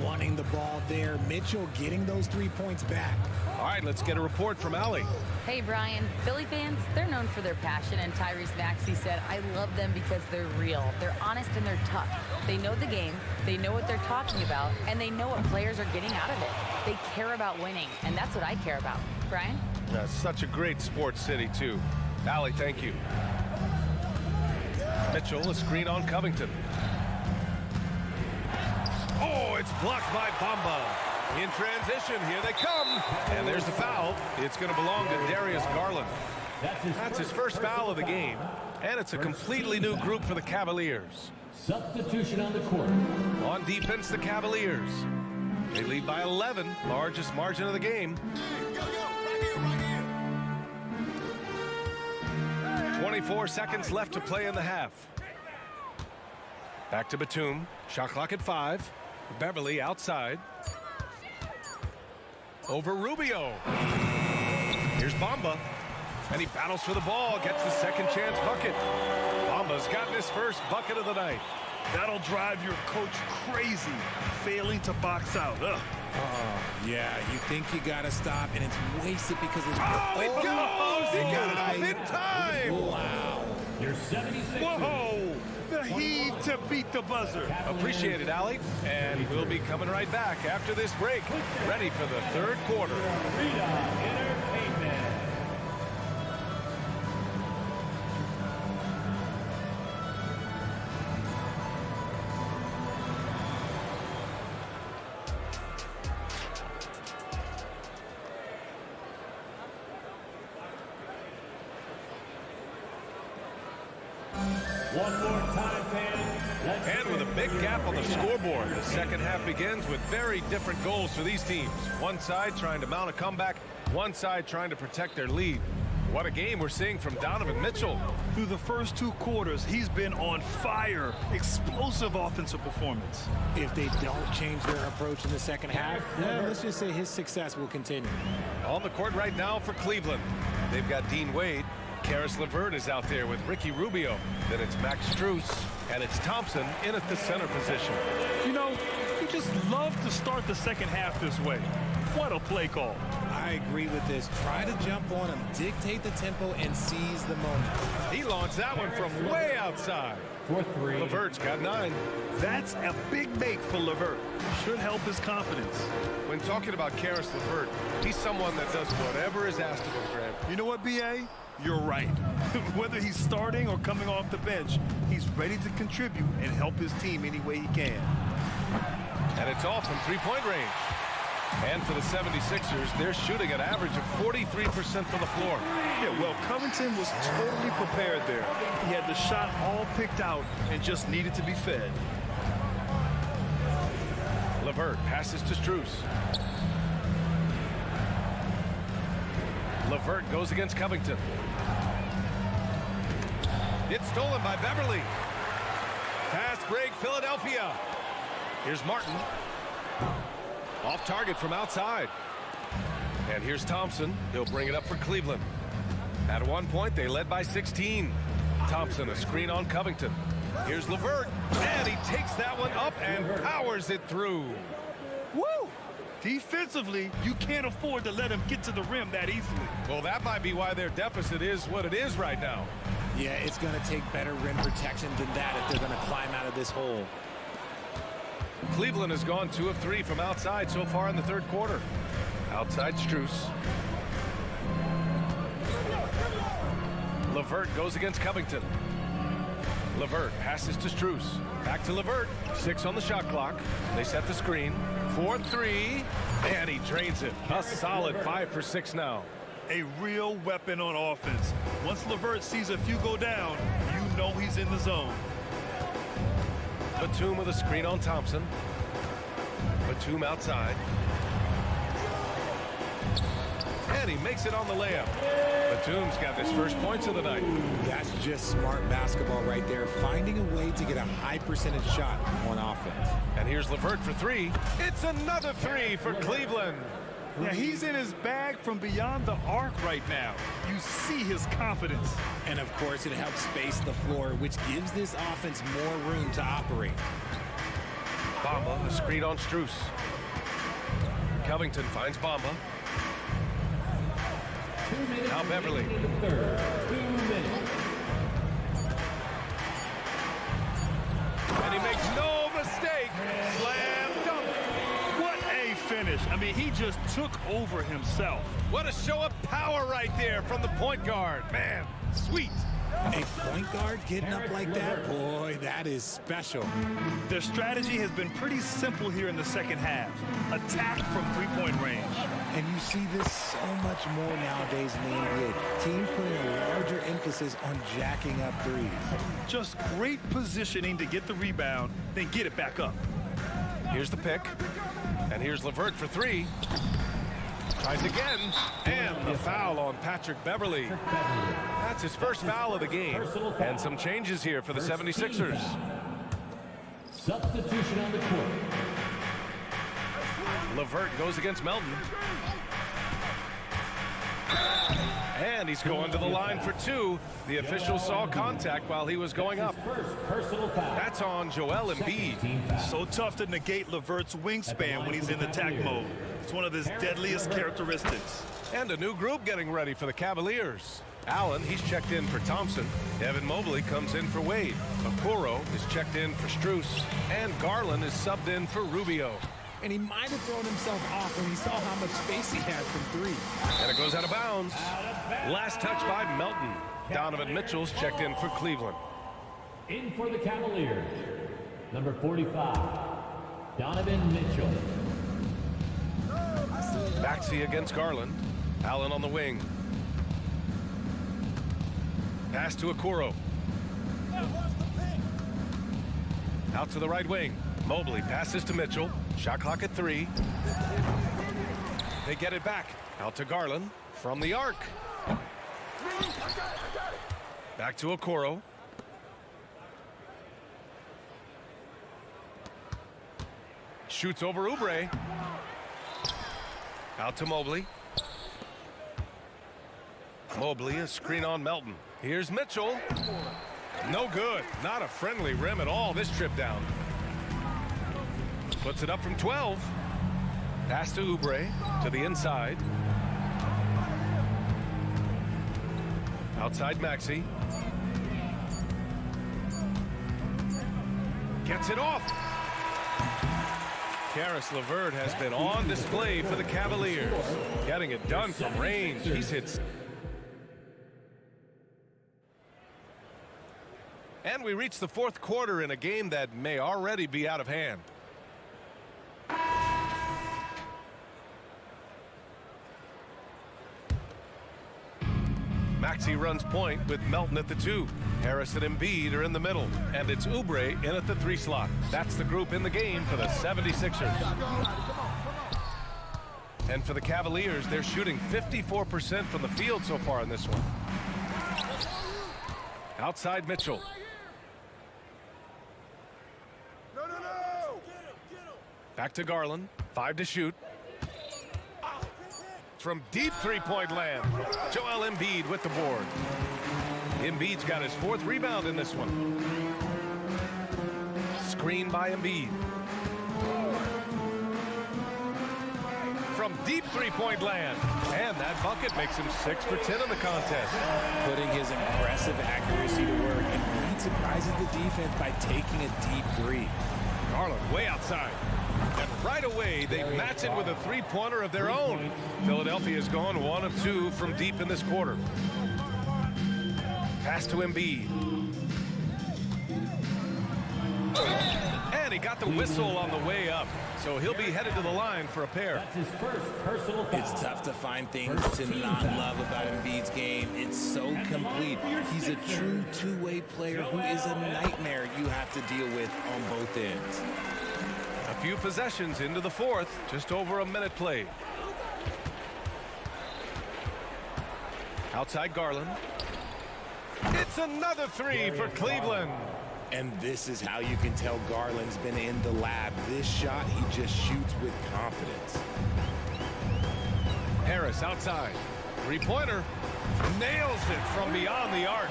Wanting the ball there. Mitchell getting those 3 points back. All right, let's get a report from Allie. Hey, Brian. Philly fans, they're known for their passion, and Tyrese Maxey said, I love them because they're real. They're honest and they're tough. They know the game, they know what they're talking about, and they know what players are getting out of it. They care about winning, and that's what I care about. Brian? Such a great sports city, too. Allie, thank you. Mitchell, a screen on Covington. Oh, it's blocked by Bamba. In transition, here they come. And there's the foul. It's going to belong to Darius Garland. That's his first foul of the game. And it's a completely new group for the Cavaliers. Substitution on the court. On defense, the Cavaliers. They lead by 11, largest margin of the game. 24 seconds left to play in the half. Back to Batum. Shot clock at 5. Beverly outside. Over Rubio. Here's Bamba. And he battles for the ball. Gets the second chance bucket. Bamba's gotten his first bucket of the night. That'll drive your coach crazy, failing to box out. Ugh. Yeah, you think you got to stop, and it's wasted because it's... Oh, it goes! He got it off in time! Wow. Your 76ers. Whoa! The heave to beat the buzzer. Appreciate it, Allie. And we'll be coming right back after this break. Ready for the third quarter. Entertainment. One more time, fans. And with a big gap on the scoreboard, the second half begins with very different goals for these teams. One side trying to mount a comeback, one side trying to protect their lead. What a game we're seeing from Donovan Mitchell. Through the first 2 quarters, he's been on fire. Explosive offensive performance. If they don't change their approach in the second half, let's just say his success will continue. On the court right now for Cleveland. They've got Dean Wade. Karis LeVert is out there with Ricky Rubio. Then it's Max Strus, and it's Thompson in at the center position. You know, you just love to start the second half this way. What a play call. I agree with this. Try to jump on him, dictate the tempo, and seize the moment. He launched that one from way outside. For 3. LeVert's got 9. That's a big make for LeVert. Should help his confidence. When talking about Karis LeVert, he's someone that does whatever is asked of him, Grant. You know what, B.A.? You're right. Whether he's starting or coming off the bench, he's ready to contribute and help his team any way he can. And it's off from three-point range. And for the 76ers, they're shooting an average of 43% from the floor. Yeah, well, Covington was totally prepared there. He had the shot all picked out and just needed to be fed. LeVert passes to Strus. LeVert goes against Covington. It's stolen by Beverly. Fast break, Philadelphia. Here's Martin. Off target from outside. And here's Thompson. He'll bring it up for Cleveland. At one point, they led by 16. Thompson, a screen on Covington. Here's LeVert, and he takes that one up and powers it through. Woo! Defensively, you can't afford to let him get to the rim that easily. Well, that might be why their deficit is what it is right now. Yeah, it's going to take better rim protection than that if they're going to climb out of this hole. Cleveland has gone 2 of 3 from outside so far in the third quarter. Outside Strus. LeVert goes against Covington. LeVert passes to Strus. Back to LeVert. 6 on the shot clock. They set the screen. 4-3. And he drains it. A solid 5 for 6 now. A real weapon on offense. Once LeVert sees a few go down, you know he's in the zone. Batum with a screen on Thompson. Batum outside. And he makes it on the layup. Batum's got his first points of the night. That's just smart basketball right there, finding a way to get a high percentage shot on offense. And here's LeVert for 3. It's another 3 for Cleveland. Yeah, he's in his bag from beyond the arc right now. You see his confidence. And of course, it helps space the floor, which gives this offense more room to operate. Bamba, a screen on Strus. Covington finds Bamba. Now Beverly. And he makes no mistake. Slam dunk. What a finish. I mean, he just took over himself. What a show of power right there from the point guard. Man, sweet. A point guard getting up like that, boy, that is special. Their strategy has been pretty simple here in the second half. Attack from three-point range. And you see this so much more nowadays in the NBA. Teams putting a larger emphasis on jacking up threes. Just great positioning to get the rebound, then get it back up. Here's the pick. And here's LeVert for 3. Tries again. And the foul on Patrick Beverly. That's his first foul of the game. And some changes here for the 76ers. Substitution on the court. LeVert goes against Melton. And he's going to the line for 2. The official saw contact while he was going up. That's on Joel Embiid. So tough to negate LeVert's wingspan when he's in attack mode. It's one of his deadliest characteristics. And a new group getting ready for the Cavaliers. Allen, he's checked in for Thompson. Evan Mobley comes in for Wade. Okoro is checked in for Strus. And Garland is subbed in for Rubio. And he might have thrown himself off when he saw how much space he had from 3. And it goes out of bounds. Last touch by Melton. Donovan Mitchell's checked in for Cleveland. In for the Cavaliers, number 45, Donovan Mitchell. Maxey against Garland. Allen on the wing. Pass to Okoro. Out to the right wing. Mobley passes to Mitchell. Shot clock at 3. They get it back. Out to Garland from the arc. Back to Okoro. Shoots over Oubre. Out to Mobley. Mobley, a screen on Melton. Here's Mitchell. No good. Not a friendly rim at all this trip down. Puts it up from 12. Pass to Oubre to the inside. Outside Maxey. Gets it off. Caris LeVert has been on display for the Cavaliers. Getting it done from range. He's hit. And we reach the fourth quarter in a game that may already be out of hand. Maxey runs point with Melton at the 2. Harris and Embiid are in the middle. And it's Oubre in at the 3 slot. That's the group in the game for the 76ers. And for the Cavaliers, they're shooting 54% from the field so far in this one. Outside Mitchell. Back to Garland. 5 to shoot. From deep three-point land. Joel Embiid with the board. Embiid's got his 4th rebound in this one. Screen by Embiid. From deep three-point land. And that bucket makes him 6 for 10 in the contest. Putting his impressive accuracy to work, and Embiid surprises the defense by taking a deep 3. Garland way outside. And right away, they match it with a three-pointer of their own. Philadelphia's gone 1 of 2 from deep in this quarter. Pass to Embiid. And he got the whistle on the way up. So he'll be headed to the line for a pair. That's his first personal foul. It's tough to find things to not love about Embiid's game. It's so complete. He's a true two-way player who is a nightmare you have to deal with on both ends. A few possessions into the 4th, just over a minute played. Outside Garland. It's another 3 for Cleveland. And this is how you can tell Garland's been in the lab. This shot, he just shoots with confidence. Harris outside. Three-pointer. Nails it from beyond the arc.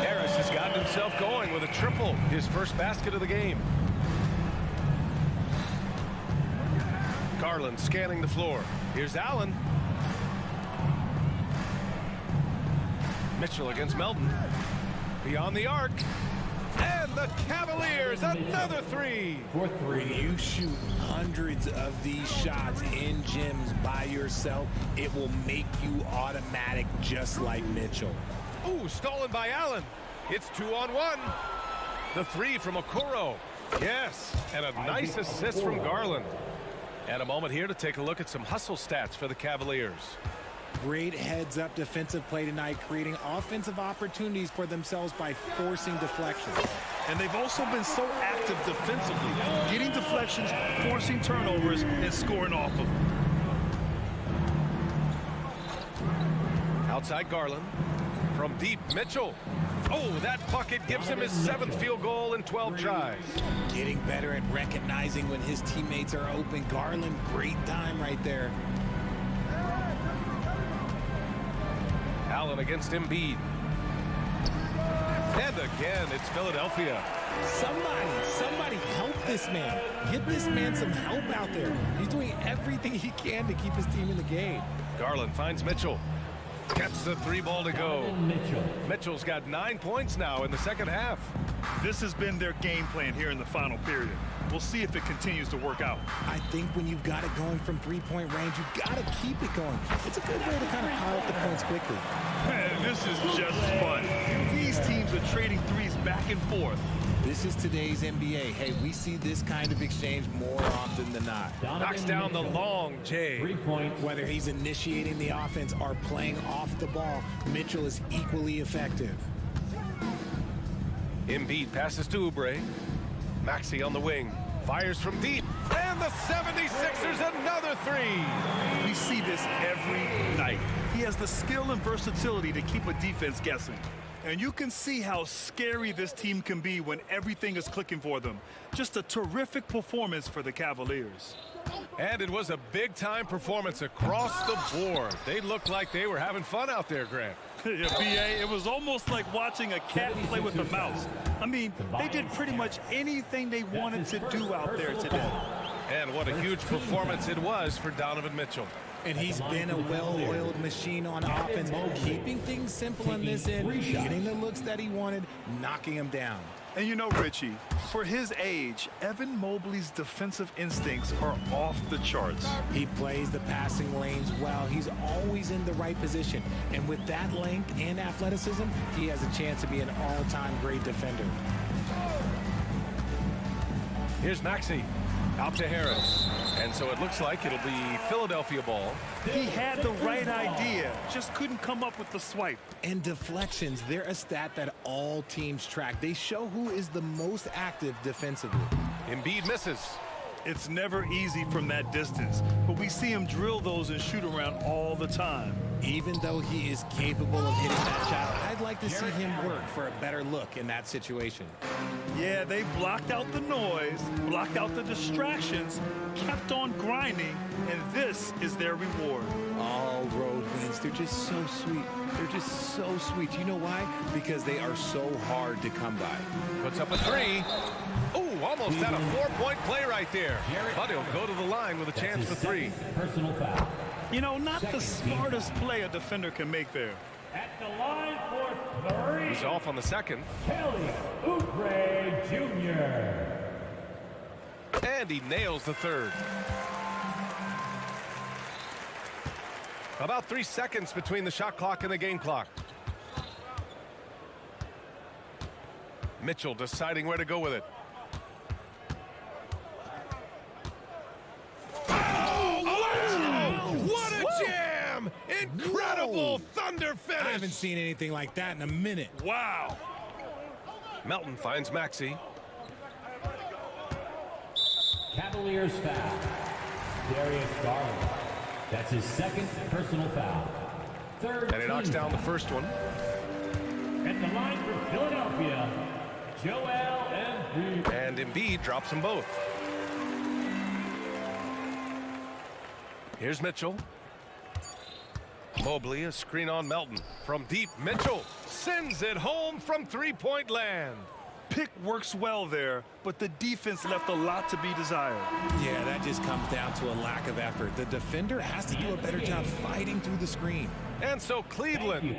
Harris has gotten himself going with a triple. His first basket of the game. Garland scanning the floor. Here's Allen. Mitchell against Melton. Beyond the arc. And the Cavaliers, another 3. When you shoot hundreds of these shots in gyms by yourself, it will make you automatic just like Mitchell. Ooh, stolen by Allen. It's 2-on-1. The 3 from Okoro. Yes, and a nice assist from Garland. And a moment here to take a look at some hustle stats for the Cavaliers. Great heads-up defensive play tonight, creating offensive opportunities for themselves by forcing deflections. And they've also been so active defensively, getting deflections, forcing turnovers, and scoring off of them. Outside Garland. From deep, Mitchell. Oh, that bucket gives him his 7th field goal in 12 tries. Getting better at recognizing when his teammates are open. Garland, great time right there. Allen against Embiid. And again, it's Philadelphia. Somebody help this man. Get this man some help out there. He's doing everything he can to keep his team in the game. Garland finds Mitchell. Gets the 3 ball to go. Mitchell's got 9 points now in the second half. This has been their game plan here in the final period. We'll see if it continues to work out. I think when you've got it going from three-point range, you've got to keep it going. It's a good way to kind of pile up the points quickly. Man, this is just fun. These teams are trading threes back and forth. This is today's NBA. Hey, we see this kind of exchange more often than not. Knocks down the long J. 3 points. Whether he's initiating the offense or playing off the ball, Mitchell is equally effective. Embiid passes to Oubre. Maxey on the wing. Fires from deep. And the 76ers another 3. We see this every night. He has the skill and versatility to keep a defense guessing. And you can see how scary this team can be when everything is clicking for them. Just a terrific performance for the Cavaliers. And it was a big-time performance across the board. They looked like they were having fun out there, Grant. Yeah, B.A., it was almost like watching a cat play with a mouse. I mean, they did pretty much anything they wanted to do out there today. And what a huge performance it was for Donovan Mitchell. And he's been a well-oiled machine on offense, keeping things simple on this end, getting the looks that he wanted, knocking him down. And you know, Richie, for his age, Evan Mobley's defensive instincts are off the charts. He plays the passing lanes well. He's always in the right position. And with that length and athleticism, he has a chance to be an all-time great defender. Here's Maxey. Out to Harris. And so it looks like it'll be Philadelphia ball. He had the right idea, just couldn't come up with the swipe. And deflections, they're a stat that all teams track. They show who is the most active defensively. Embiid misses. It's never easy from that distance, but we see him drill those and shoot around all the time. Even though he is capable of hitting that shot, I'd like to see him work for a better look in that situation. Yeah, they blocked out the noise, blocked out the distractions, kept on grinding, and this is their reward. All road wins, they're just so sweet. They're just so sweet. You know why? Because they are so hard to come by. Puts up a three. Oh, almost had a 4-point play right there. But he'll go to the line with a chance for three. Personal foul. You know, not the smartest play a defender can make there. At the line for three. He's off on the second. CLA-HR Jr. And he nails the third. About 3 seconds between the shot clock and the game clock. Mitchell deciding where to go with it. What a jam! Incredible thunder finish! I haven't seen anything like that in a minute. Wow! Melton finds Maxey. Cavaliers foul. Darius Garland. That's his second personal foul. Third. And he knocks down the first one. At the line for Philadelphia, Joel Embiid. And Embiid drops them both. Here's Mitchell. Mobley, a screen on Melton. From deep, Mitchell sends it home from three-point land. Pick works well there, but the defense left a lot to be desired. Yeah, that just comes down to a lack of effort. The defender has to do a better job fighting through the screen. And so Cleveland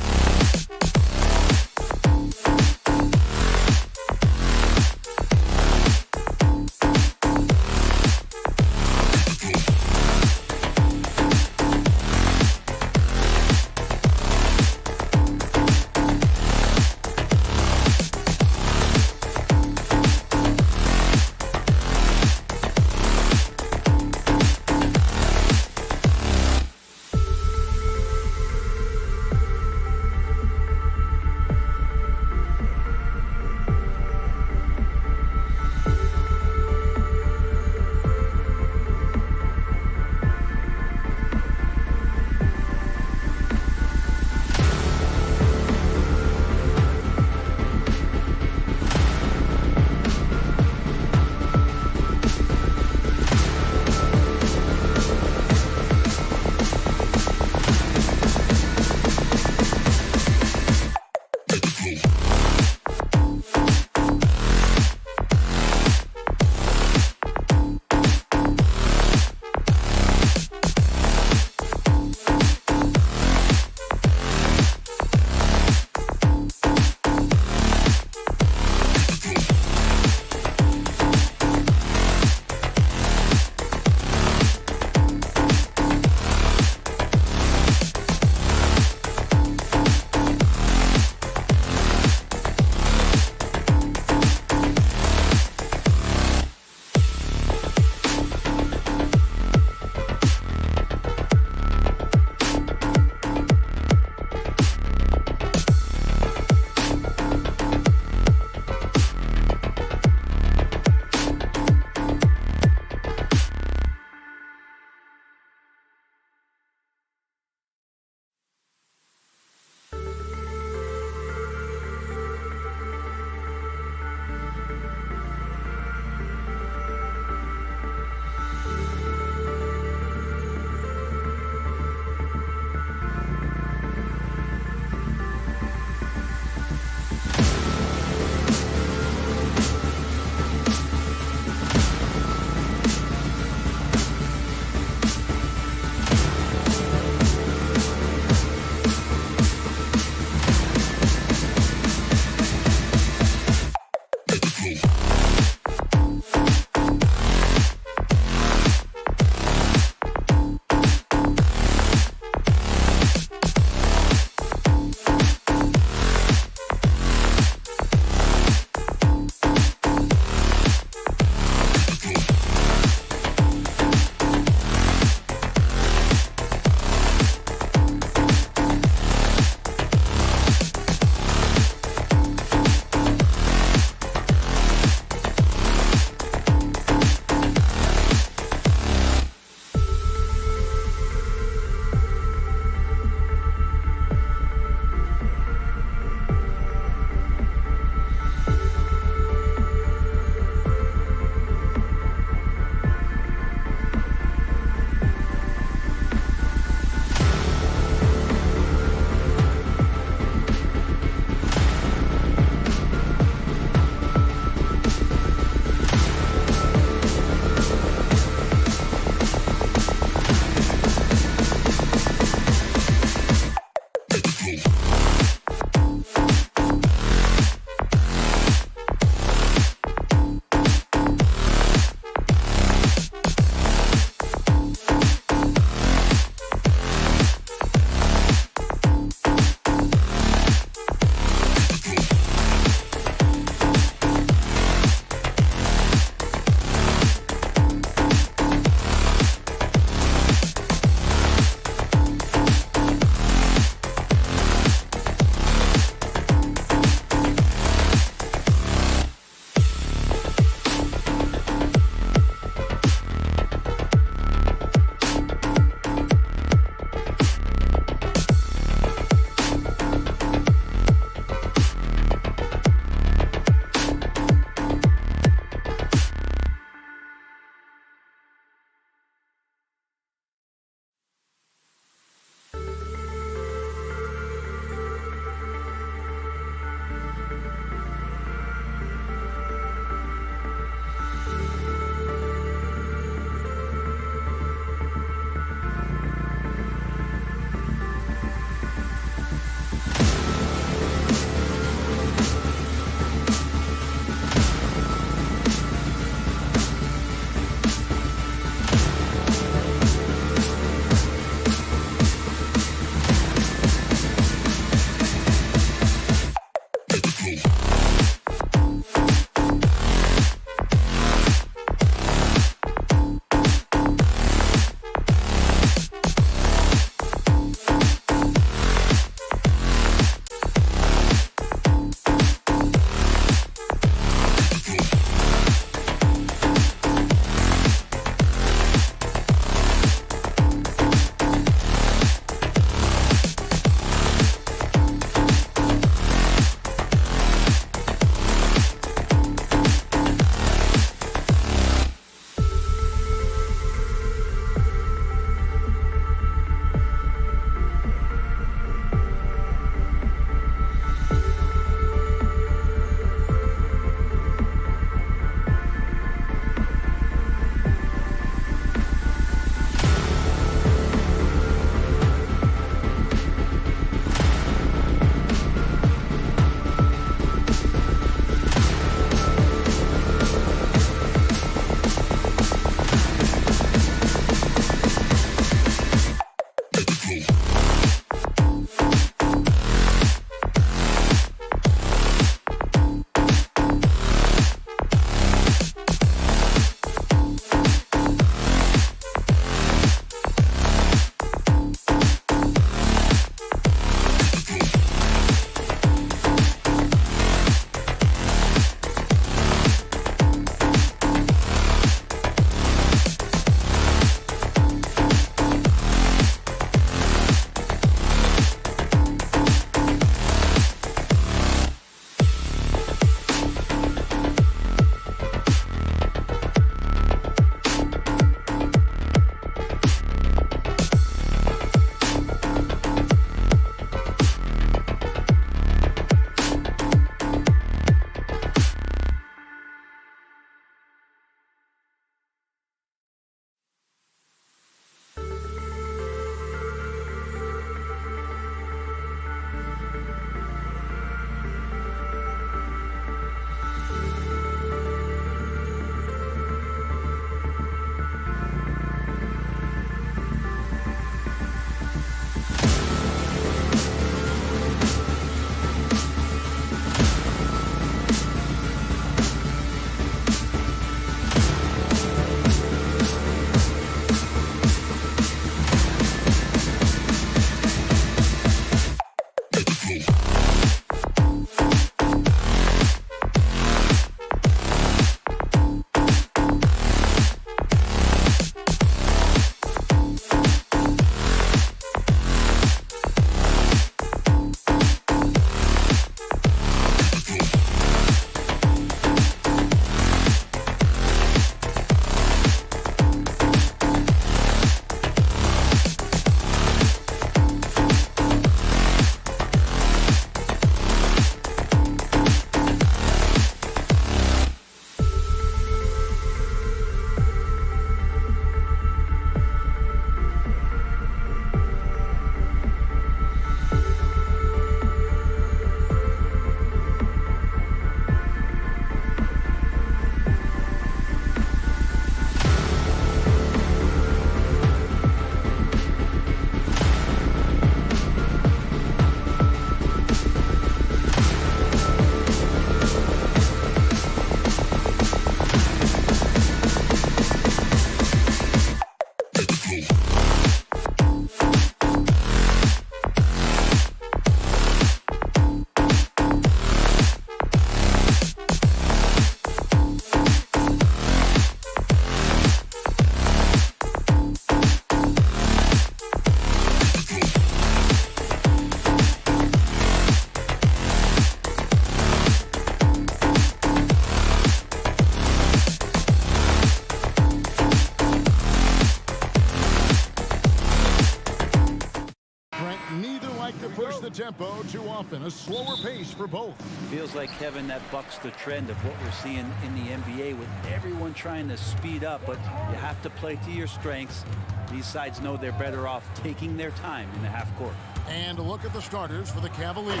the tempo too often. A slower pace for both. Feels like, Kevin, that bucks the trend of what we're seeing in the NBA with everyone trying to speed up, but you have to play to your strengths. These sides know they're better off taking their time in the half court. And a look at the starters for the Cavaliers.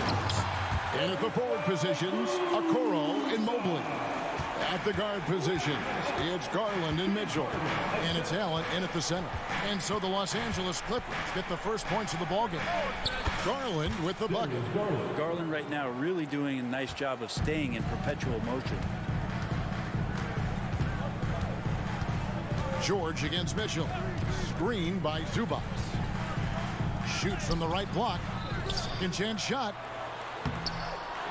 And at the forward positions, Okoro and Mobley. At the guard positions, it's Garland and Mitchell. And it's Allen in at the center. And so the Los Angeles Clippers get the first points of the ballgame. Garland with the bucket. Garland right now really doing a nice job of staying in perpetual motion. George against Mitchell. Screen by Zubac. Shoots from the right block. Second chance shot.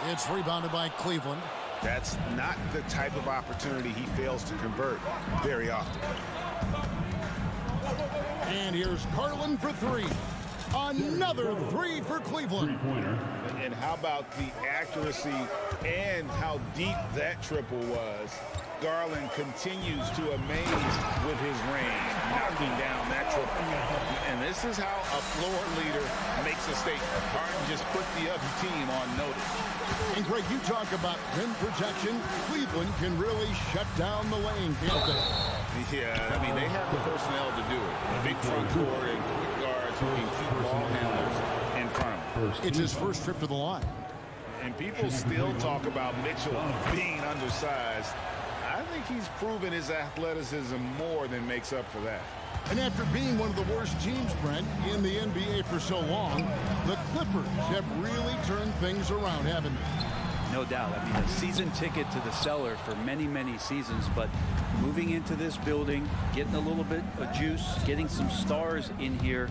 It's rebounded by Cleveland. That's not the type of opportunity he fails to convert very often. And here's Garland for three. Another three for Cleveland. And how about the accuracy and how deep that triple was? Garland continues to amaze with his range, knocking down that triple. And this is how a floor leader makes a statement. Harden just put the other team on notice. And Greg, you talk about rim protection. Cleveland can really shut down the lane, can't they? Yeah, I mean, they have the personnel to do it. A big front court and quick guards who can keep ball handlers in front of them. It's his first trip to the line. And people still talk about Mitchell being undersized. I think he's proven his athleticism more than makes up for that. And after being one of the worst teams, Brent, in the NBA for so long, the Clippers have really turned things around, haven't they? No doubt. I mean, a season ticket to the cellar for many, many seasons, but moving into this building, getting a little bit of juice, getting some stars in here,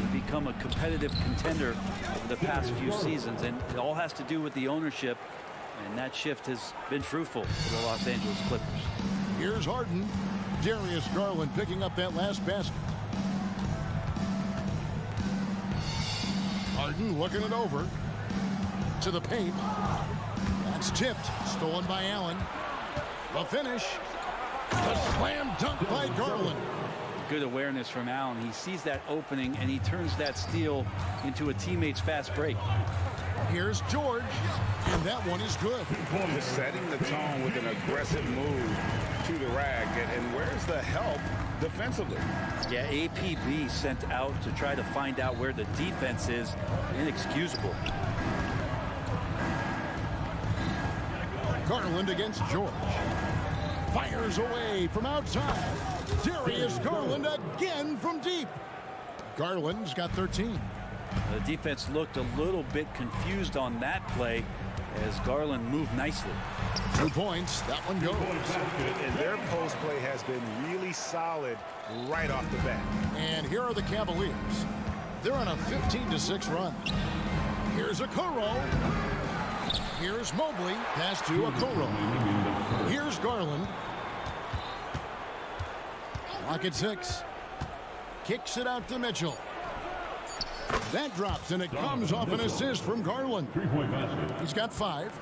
they become a competitive contender over the past few seasons, and it all has to do with the ownership, and that shift has been fruitful for the Los Angeles Clippers. Here's Harden. Darius Garland picking up that last basket. Harden looking it over to the paint. That's tipped. Stolen by Allen. The finish. The slam dunk by Garland. Good awareness from Allen. He sees that opening and he turns that steal into a teammate's fast break. Here's George, and that one is good. Just setting the tone with an aggressive move to the rack, and where's the help defensively? Yeah, APB sent out to try to find out where the defense is. Inexcusable. Garland against George. Fires away from outside. Darius Garland again from deep. Garland's got 13. The defense looked a little bit confused on that play as Garland moved nicely. 2 points. That one goes. And their post play has been really solid right off the bat. And here are the Cavaliers. They're on a 15-6 run. Here's Okoro. Here's Mobley. Pass to Okoro. Here's Garland. Clock at 6. Kicks it out to Mitchell. That drops, and it comes off an assist from Garland. He's got 5.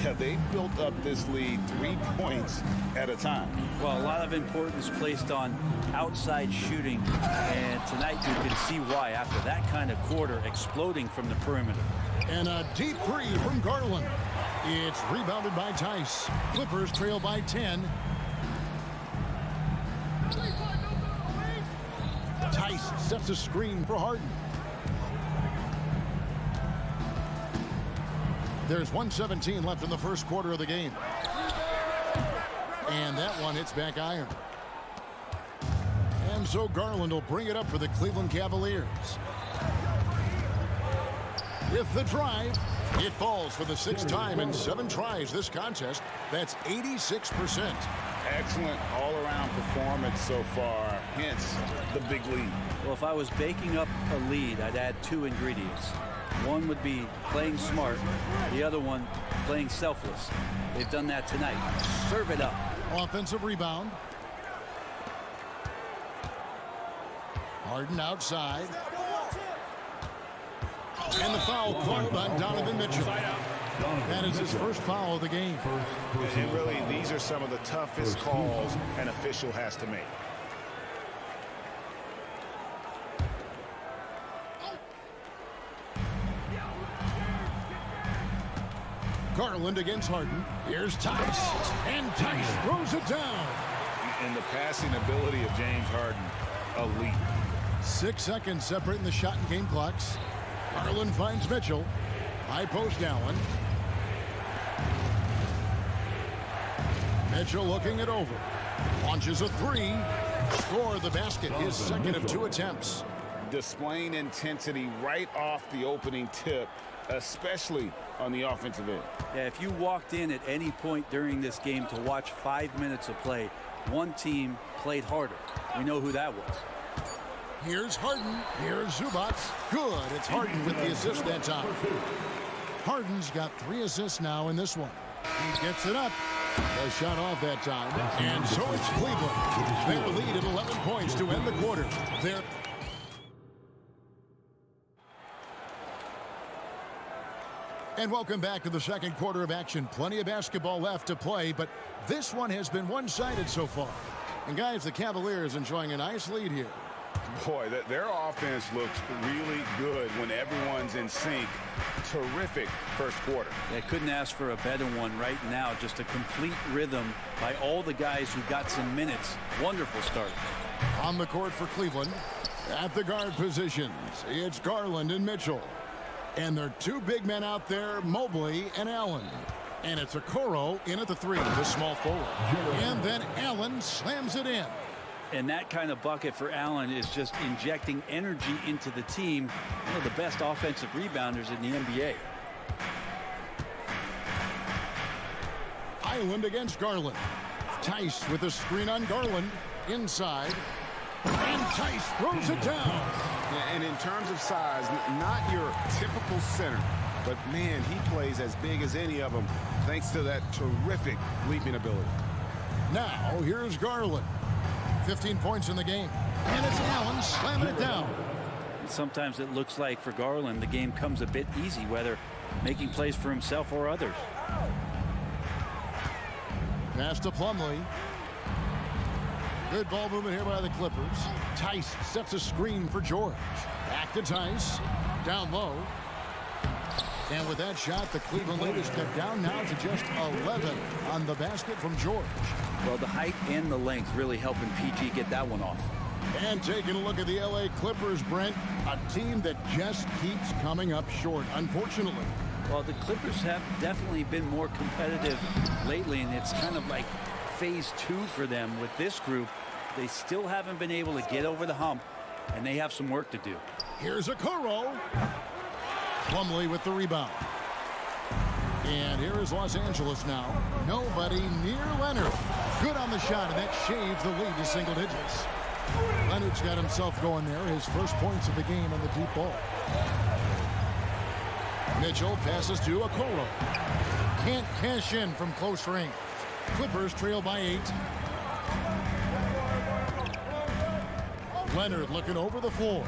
Yeah, they built up this lead 3 points at a time. Well, a lot of importance placed on outside shooting, and tonight you can see why after that kind of quarter exploding from the perimeter. And a deep three from Garland. It's rebounded by Tice. Clippers trail by 10. Tice sets a screen for Harden. There's 1:17 left in the first quarter of the game. And that one hits back iron. And so Garland will bring it up for the Cleveland Cavaliers. With the drive, it falls for the 6th time in 7 tries this contest. That's 86%. Excellent all-around performance so far, hence the big lead. Well, if I was baking up a lead, I'd add 2 ingredients. One would be playing smart, the other one playing selfless. They've done that tonight. Serve it up. Offensive rebound. Harden outside. And the foul called on Donovan Mitchell. That is his first foul of the game. And really, these are some of the toughest calls an official has to make. Garland against Harden. Here's Tice. And Tice throws it down. And the passing ability of James Harden, elite. 6 seconds separating the shot and game clocks. Garland finds Mitchell. High post Allen. Mitchell looking it over. Launches a three. Score the basket. His second of 2 attempts. Displaying intensity right off the opening tip, especially on the offensive end. Yeah, if you walked in at any point during this game to watch 5 minutes of play, one team played harder. We know who that was. Here's Harden. Here's Zubac. Good. It's Harden with the assist that time. Harden's got 3 assists now in this one. He gets it up. The shot off that time. And so it's Cleveland. Their lead at 11 points to end the quarter. And welcome back to the second quarter of action. Plenty of basketball left to play, but this one has been one-sided so far. And guys, the Cavaliers enjoying a nice lead here. Boy, their offense looks really good when everyone's in sync. Terrific first quarter. They couldn't ask for a better one right now. Just a complete rhythm by all the guys who got some minutes. Wonderful start. On the court for Cleveland, at the guard positions, it's Garland and Mitchell. And there are 2 big men out there, Mobley and Allen. And it's Okoro in at the 3, the small forward. And then Allen slams it in. And that kind of bucket for Allen is just injecting energy into the team. One of the best offensive rebounders in the NBA. Island against Garland. Tice with a screen on Garland. Inside. And Tice throws it down. And in terms of size, not your typical center. But, man, he plays as big as any of them thanks to that terrific leaping ability. Now, here's Garland. 15 points in the game. And it's Allen slamming it down. Sometimes it looks like for Garland the game comes a bit easy, whether making plays for himself or others. Pass to Plumlee. Good ball movement here by the Clippers. Tice sets a screen for George. Back to Tice. Down low. And with that shot, the Cleveland lead is cut down now to just 11 on the basket from George. Well, the height and the length really helping PG get that one off. And taking a look at the LA Clippers, Brent, a team that just keeps coming up short, unfortunately. Well, the Clippers have definitely been more competitive lately, and it's kind of like phase 2 for them with this group. They still haven't been able to get over the hump, and they have some work to do. Here's Okoro. Plumlee with the rebound. And here is Los Angeles now. Nobody near Leonard. Good on the shot, and that shaves the lead to single digits. Leonard's got himself going there. His first points of the game on the deep ball. Mitchell passes to Okoro. Can't cash in from close range. Clippers trail by 8. Leonard looking over the floor.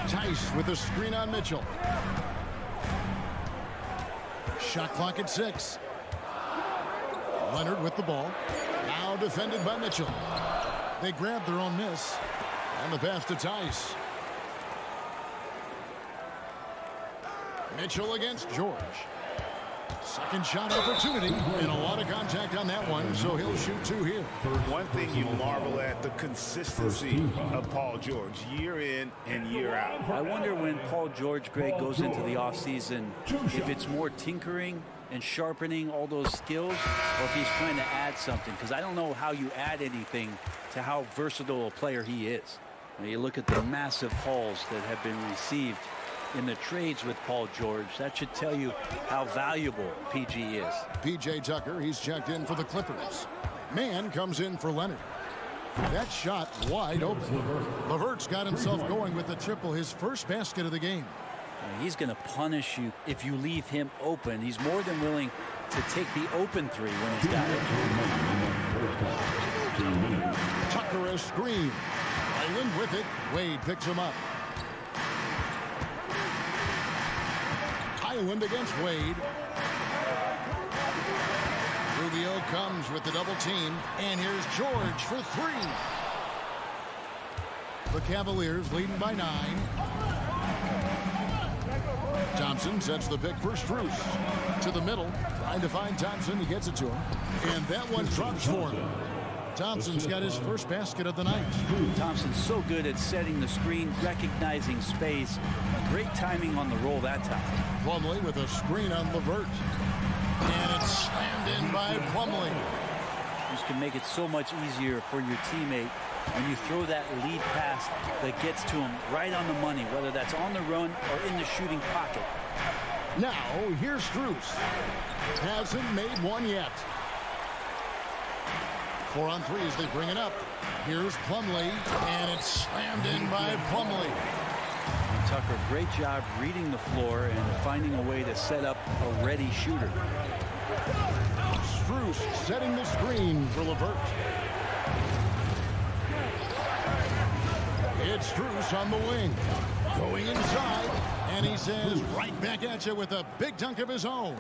Tice with a screen on Mitchell. Shot clock at 6. Leonard with the ball. Now defended by Mitchell. They grab their own miss. And the pass to Tice. Mitchell against George. Second shot opportunity, and a lot of contact on that one, so he'll shoot 2 here. One thing you marvel at, the consistency of Paul George, year in and year out. I wonder when Paul George, Greg, goes into the offseason, if it's more tinkering and sharpening all those skills, or if he's trying to add something, because I don't know how you add anything to how versatile a player he is. When you look at the massive hauls that have been received in the trades with Paul George, that should tell you how valuable PG is. P.J. Tucker, he's checked in for the Clippers. Mann comes in for Leonard. That shot wide open. LeVert's got himself going with the triple, his first basket of the game. He's going to punish you if you leave him open. He's more than willing to take the open 3 when he's got it. Tucker a screen. Island with it. Wade picks him up. Island against Wade. Rubio comes with the double team, and here's George for 3. The Cavaliers leading by 9. Thompson sets the pick for Strus. To the middle, trying to find Thompson. He gets it to him. And that one drops for him. Thompson's got his first basket of the night. Thompson's so good at setting the screen, recognizing space. Great timing on the roll that time. Plumlee with a screen on LeVert. And it's slammed in by Plumlee. This can make it so much easier for your teammate when you throw that lead pass that gets to him right on the money, whether that's on the run or in the shooting pocket. Now, here's Strus. Hasn't made one yet. 4 on 3 as they bring it up. Here's Plumlee, and it's slammed in by Plumlee. And Tucker, great job reading the floor and finding a way to set up a ready shooter. Strus setting the screen for LeVert. It's Strus on the wing. Going inside, and he says right back at you with a big dunk of his own.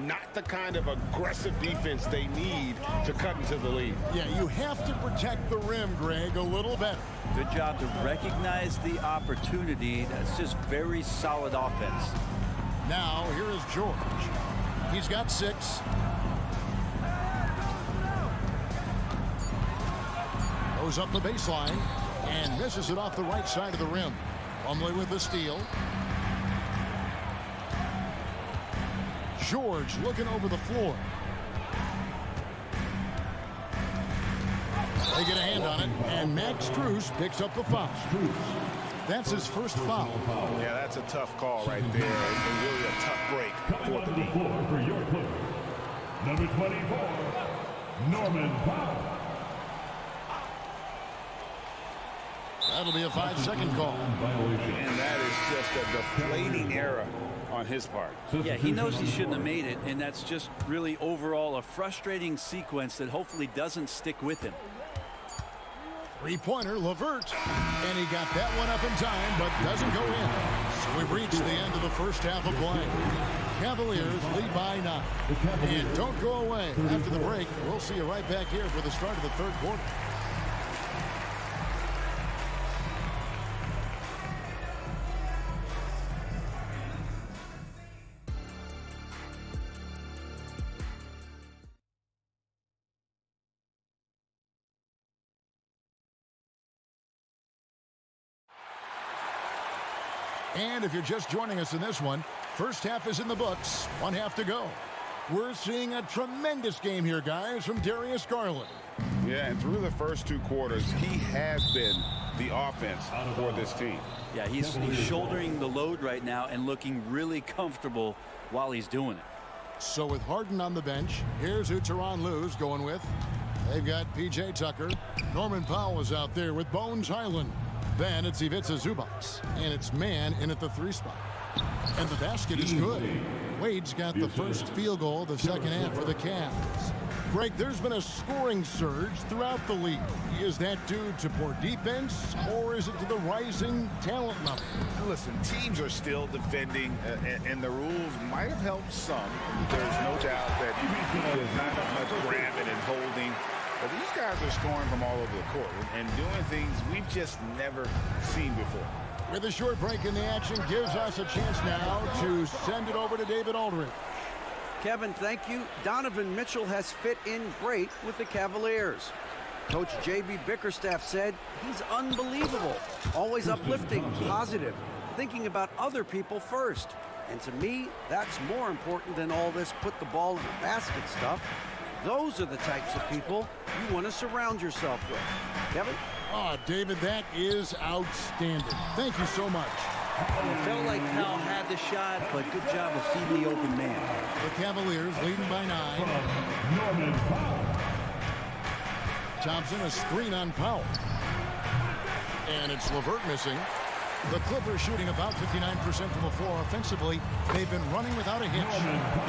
Not the kind of aggressive defense they need to cut into the lead. Yeah, you have to protect the rim, Greg, a little better. Good job to recognize the opportunity. That's just very solid offense. Now, here is George. He's got 6. Goes up the baseline and misses it off the right side of the rim. Plumlee with the steal. George looking over the floor. They get a hand on it, and Max Strus picks up the foul. That's his first foul. Yeah, that's a tough call right there, and really a tough break for the team. For your player, number 24, Norman Powell. That'll be a 5-second call. And that is just a deflating error on his part. Yeah, he knows he shouldn't have made it, and that's just really overall a frustrating sequence that hopefully doesn't stick with him. 3-pointer, LeVert. And he got that one up in time, but doesn't go in. So we've reached the end of the first half of play. Cavaliers lead by 9. And don't go away. After the break, we'll see you right back here for the start of the third quarter. And if you're just joining us in this one, first half is in the books. 1 half to go. We're seeing a tremendous game here, guys, from Darius Garland. Yeah, and through the first 2 quarters, he has been the offense for this team. Yeah, he's shouldering the load right now and looking really comfortable while he's doing it. So with Harden on the bench, here's who Tyronn Lue's going with. They've got P.J. Tucker. Norman Powell is out there with Bones Highland. Then it's Ivica Zubac, and it's man in at the 3 spot. And the basket is good. Wade's got the first field goal of the second half for the Cavs. Greg, there's been a scoring surge throughout the league. Is that due to poor defense, or is it to the rising talent level? Listen, teams are still defending, and the rules might have helped some. There's no doubt that there's not much grabbing and holding. But these guys are scoring from all over the court and doing things we've just never seen before. With a short break in the action, gives us a chance now to send it over to David Aldridge. Kevin, thank you. Donovan Mitchell has fit in great with the Cavaliers. Coach J.B. Bickerstaff said he's unbelievable, always uplifting, positive, thinking about other people first. And to me, that's more important than all this put the ball in the basket stuff. Those are the types of people you want to surround yourself with. Kevin? Oh, David, that is outstanding. Thank you so much. It felt like Powell had the shot, but good job of feeding the open man. The Cavaliers leading by 9. Norman Powell. Thompson, a screen on Powell. And it's LeVert missing. The Clippers shooting about 59% from the floor offensively. They've been running without a hitch.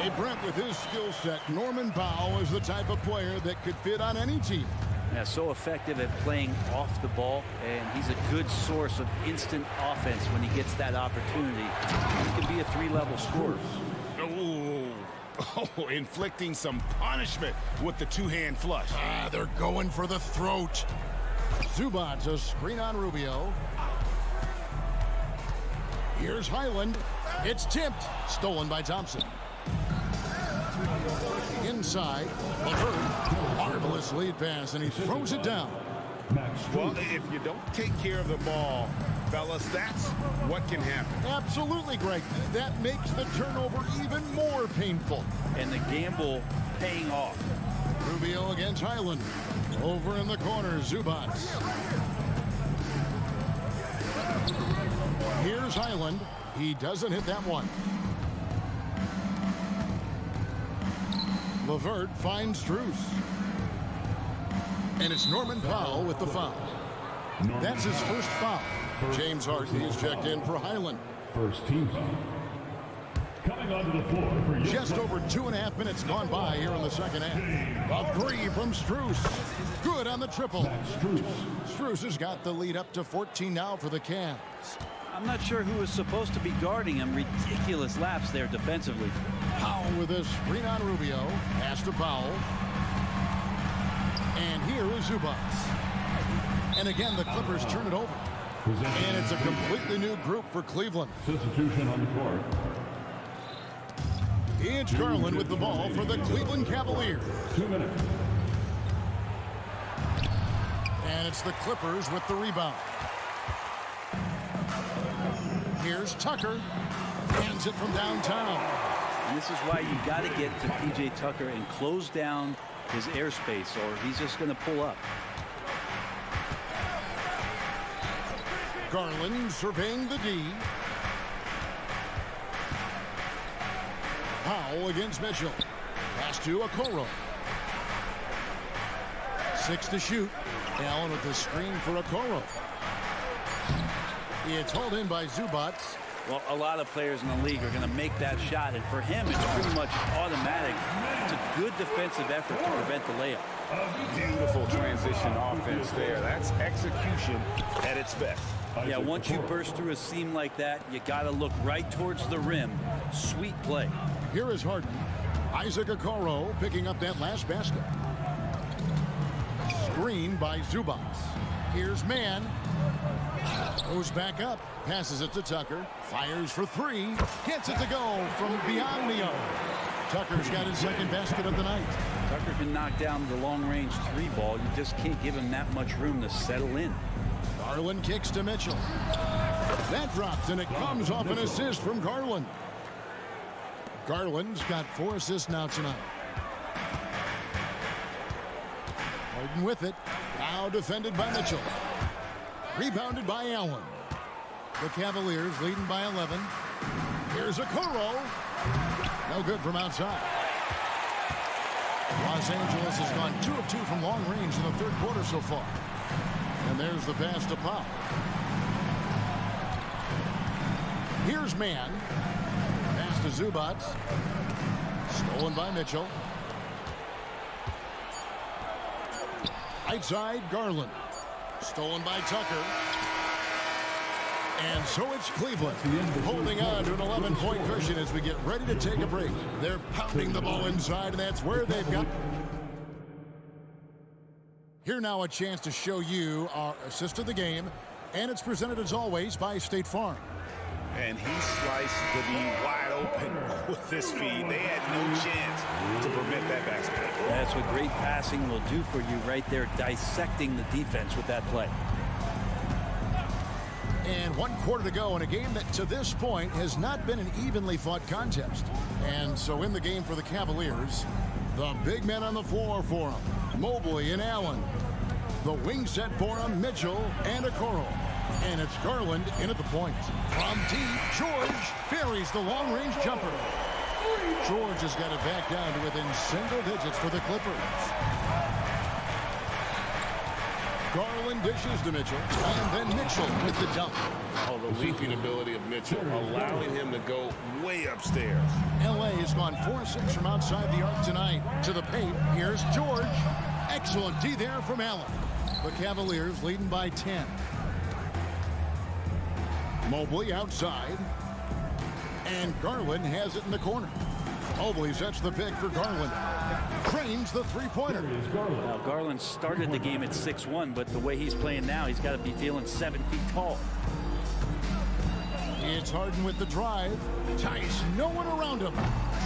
Hey, Brent, with his skill set, Norman Powell is the type of player that could fit on any team. Yeah, so effective at playing off the ball, and he's a good source of instant offense when he gets that opportunity. He can be a 3-level scorer. Oh, inflicting some punishment with the 2-hand flush. They're going for the throat. Zubac, a screen on Rubio. Here's Highland, It's tipped. Stolen by Thompson. Inside. LeVert. Marvelous lead pass, and he throws it down. Well, if you don't take care of the ball, fellas, that's what can happen. Absolutely, Greg. That makes the turnover even more painful. And the gamble paying off. Rubio against Highland. Over in the corner, Zubats. Here's Highland. He doesn't hit that one. LeVert finds Strus. And it's Norman Powell with the foul. That's his first foul. James Harden is checked in for Highland. First team foul. Coming onto the floor for Just over 2.5 minutes gone by here in the second half. A three from Strus. Good on the triple. Strus has got the lead up to 14 now for the Cavs. I'm not sure who was supposed to be guarding him. Ridiculous laps there defensively. Powell with a screen on Rubio. Pass to Powell. And here is Zubats. And again, the Clippers turn it over. And it's a completely new group for Cleveland. Substitution on the court. It's Garland with the ball for the Cleveland Cavaliers. 2 minutes. And it's the Clippers with the rebound. Here's Tucker. Hands it from downtown. And this is why you got to get to P.J. Tucker and close down his airspace, or he's just going to pull up. Garland surveying the D. Powell against Mitchell. Pass to Okoro. 6 to shoot. Allen with the screen for Okoro. It's hauled in by Zubats. Well, a lot of players in the league are going to make that shot, and for him, it's pretty much automatic. It's a good defensive effort to prevent the layup. Beautiful transition offense there. That's execution at its best. Yeah, once you burst through a seam like that, you got to look right towards the rim. Sweet play. Here is Harden. Isaac Okoro picking up that last basket. Screen by Zubats. Here's Mann. Goes back up. Passes it to Tucker. Fires for three. Gets it to go from beyond the arc. Tucker's got his second basket of the night. Tucker can knock down the long-range three ball. You just can't give him that much room to settle in. Garland kicks to Mitchell. That drops, and it comes off an assist from Garland. Garland's got 4 assists now tonight. Harden with it. Now defended by Mitchell. Rebounded by Allen. The Cavaliers leading by 11. Here's Okoro. No good from outside. Los Angeles has gone 2 of 2 from long range in the third quarter so far. And there's the pass to Powell. Here's Mann. Pass to Zubats. Stolen by Mitchell. Right side, Garland. Stolen by Tucker. And so it's Cleveland holding on to an 11-point cushion as we get ready to take a break. They're pounding the ball inside, and that's where they've got. Here now a chance to show you our assist of the game, and it's presented as always by State Farm. And he sliced the D wide open with this feed. They had no chance to prevent that basket. That's what great passing will do for you right there, dissecting the defense with that play. And 1 quarter to go in a game that to this point has not been an evenly fought contest. And so in the game for the Cavaliers, the big men on the floor for them, Mobley and Allen. The wing set for them, Mitchell and Okoro. And it's Garland in at the point. From deep, George buries the long-range jumper. George has got it back down to within single digits for the Clippers. Garland dishes to Mitchell, and then Mitchell with the dunk. Oh, the leaping ability of Mitchell, allowing him to go way upstairs. LA has gone 4-6 from outside the arc tonight. To the paint, here's George. Excellent D there from Allen. The Cavaliers leading by 10. Mobley outside. And Garland has it in the corner. Mobley sets the pick for Garland. Trains the three-pointer. Now, Garland started the game at 6'1", but the way he's playing now, he's got to be feeling 7 feet tall. It's Harden with the drive. Tice, no one around him.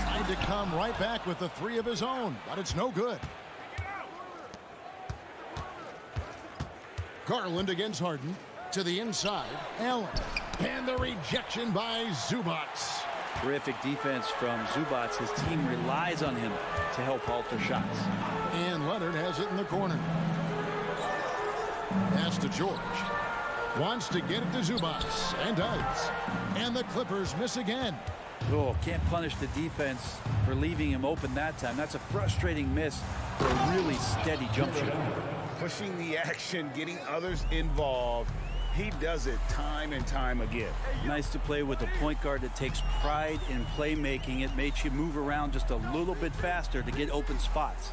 Trying to come right back with the three of his own, but it's no good. Garland against Harden. To the inside, Allen. And the rejection by Zubats. Terrific defense from Zubats. His team relies on him to help alter shots. And Leonard has it in the corner. Pass to George. Wants to get it to Zubats, and does. And the Clippers miss again. Oh, can't punish the defense for leaving him open that time. That's a frustrating miss for a really steady jump shot. Pushing the action, getting others involved. He does it time and time again. Nice to play with a point guard that takes pride in playmaking. It makes you move around just a little bit faster to get open spots.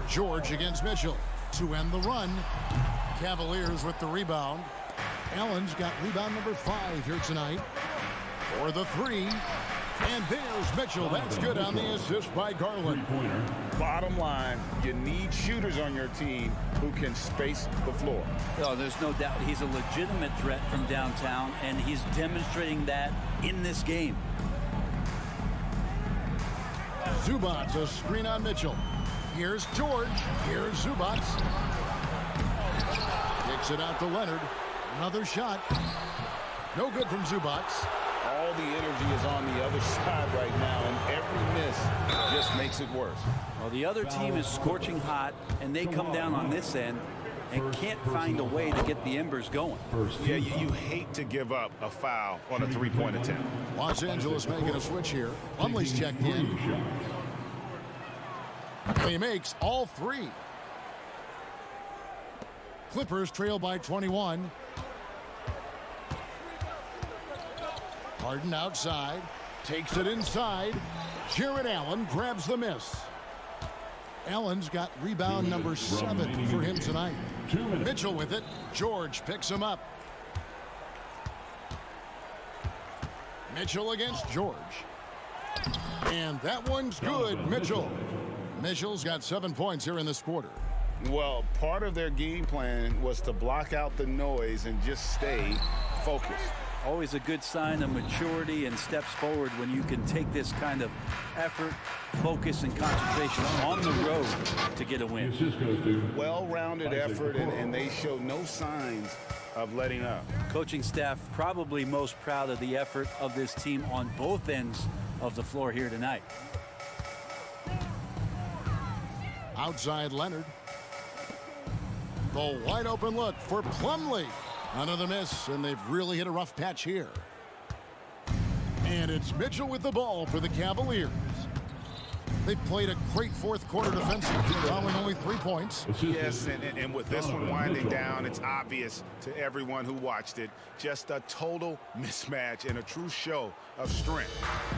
George against Mitchell to end the run. Cavaliers with the rebound. Allen's got rebound number 5 here tonight. For the 3. And there's Mitchell. That's good on the assist by Garland. Bottom line, you need shooters on your team who can space the floor. Oh, there's no doubt he's a legitimate threat from downtown, and he's demonstrating that in this game. Zubats, a screen on Mitchell. Here's George. Here's Zubats. Kicks it out to Leonard. Another shot. No good from Zubats. All the energy is on the other side right now, and every miss just makes it worse. Well, the other team is scorching hot, and they come down on this end and can't find a way to get the embers going. Yeah, you hate to give up a foul on a three-point attempt. Los Angeles making a switch here. Plumlee's checked in. He makes all 3. Clippers trail by 21. Harden outside, takes it inside. Jared Allen grabs the miss. Allen's got rebound number 7 for him tonight. Mitchell with it. George picks him up. Mitchell against George. And that one's good. Mitchell's got 7 points here in this quarter. Well, part of their game plan was to block out the noise and just stay focused. Always a good sign of maturity and steps forward when you can take this kind of effort, focus, and concentration on the road to get a win. Well-rounded effort, and they show no signs of letting up. Coaching staff probably most proud of the effort of this team on both ends of the floor here tonight. Outside Leonard. The wide open look for Plumlee. Another miss, and they've really hit a rough patch here. And it's Mitchell with the ball for the Cavaliers. They've played a great fourth quarter defensively, allowing only 3 points. Yes, and with this one winding down, it's obvious to everyone who watched it. Just a total mismatch and a true show of strength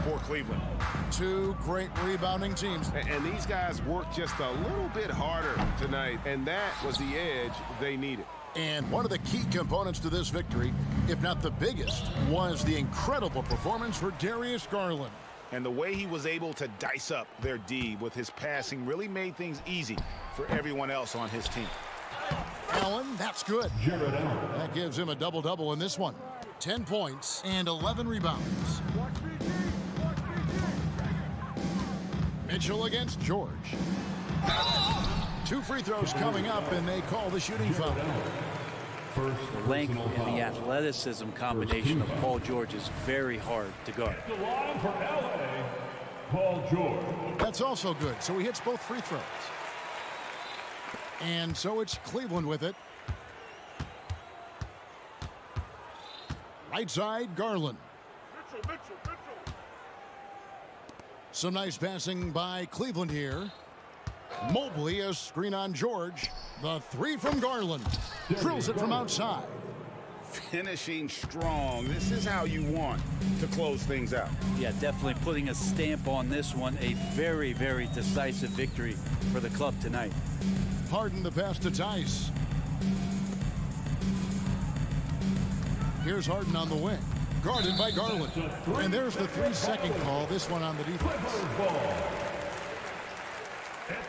for Cleveland. 2 great rebounding teams. And these guys worked just a little bit harder tonight, and that was the edge they needed. And one of the key components to this victory, if not the biggest, was the incredible performance for Darius Garland. And the way he was able to dice up their D with his passing really made things easy for everyone else on his team. Allen, that's good. That gives him a double-double in this one. 10 points and 11 rebounds. Mitchell against George. 2 free throws coming up, and they call the shooting foul. The length and the athleticism combination of Paul George is very hard to guard. The line for LA, Paul George. That's also good, so he hits both free throws. And so it's Cleveland with it. Right side, Garland. Some nice passing by Cleveland here. Mobley, a screen on George. The 3 from Garland. Drills it from outside. Finishing strong. This is how you want to close things out. Yeah, definitely putting a stamp on this one. A very, very decisive victory for the club tonight. Harden the pass to Tice. Here's Harden on the wing. Guarded by Garland. And there's the 3-second call. This one on the defense.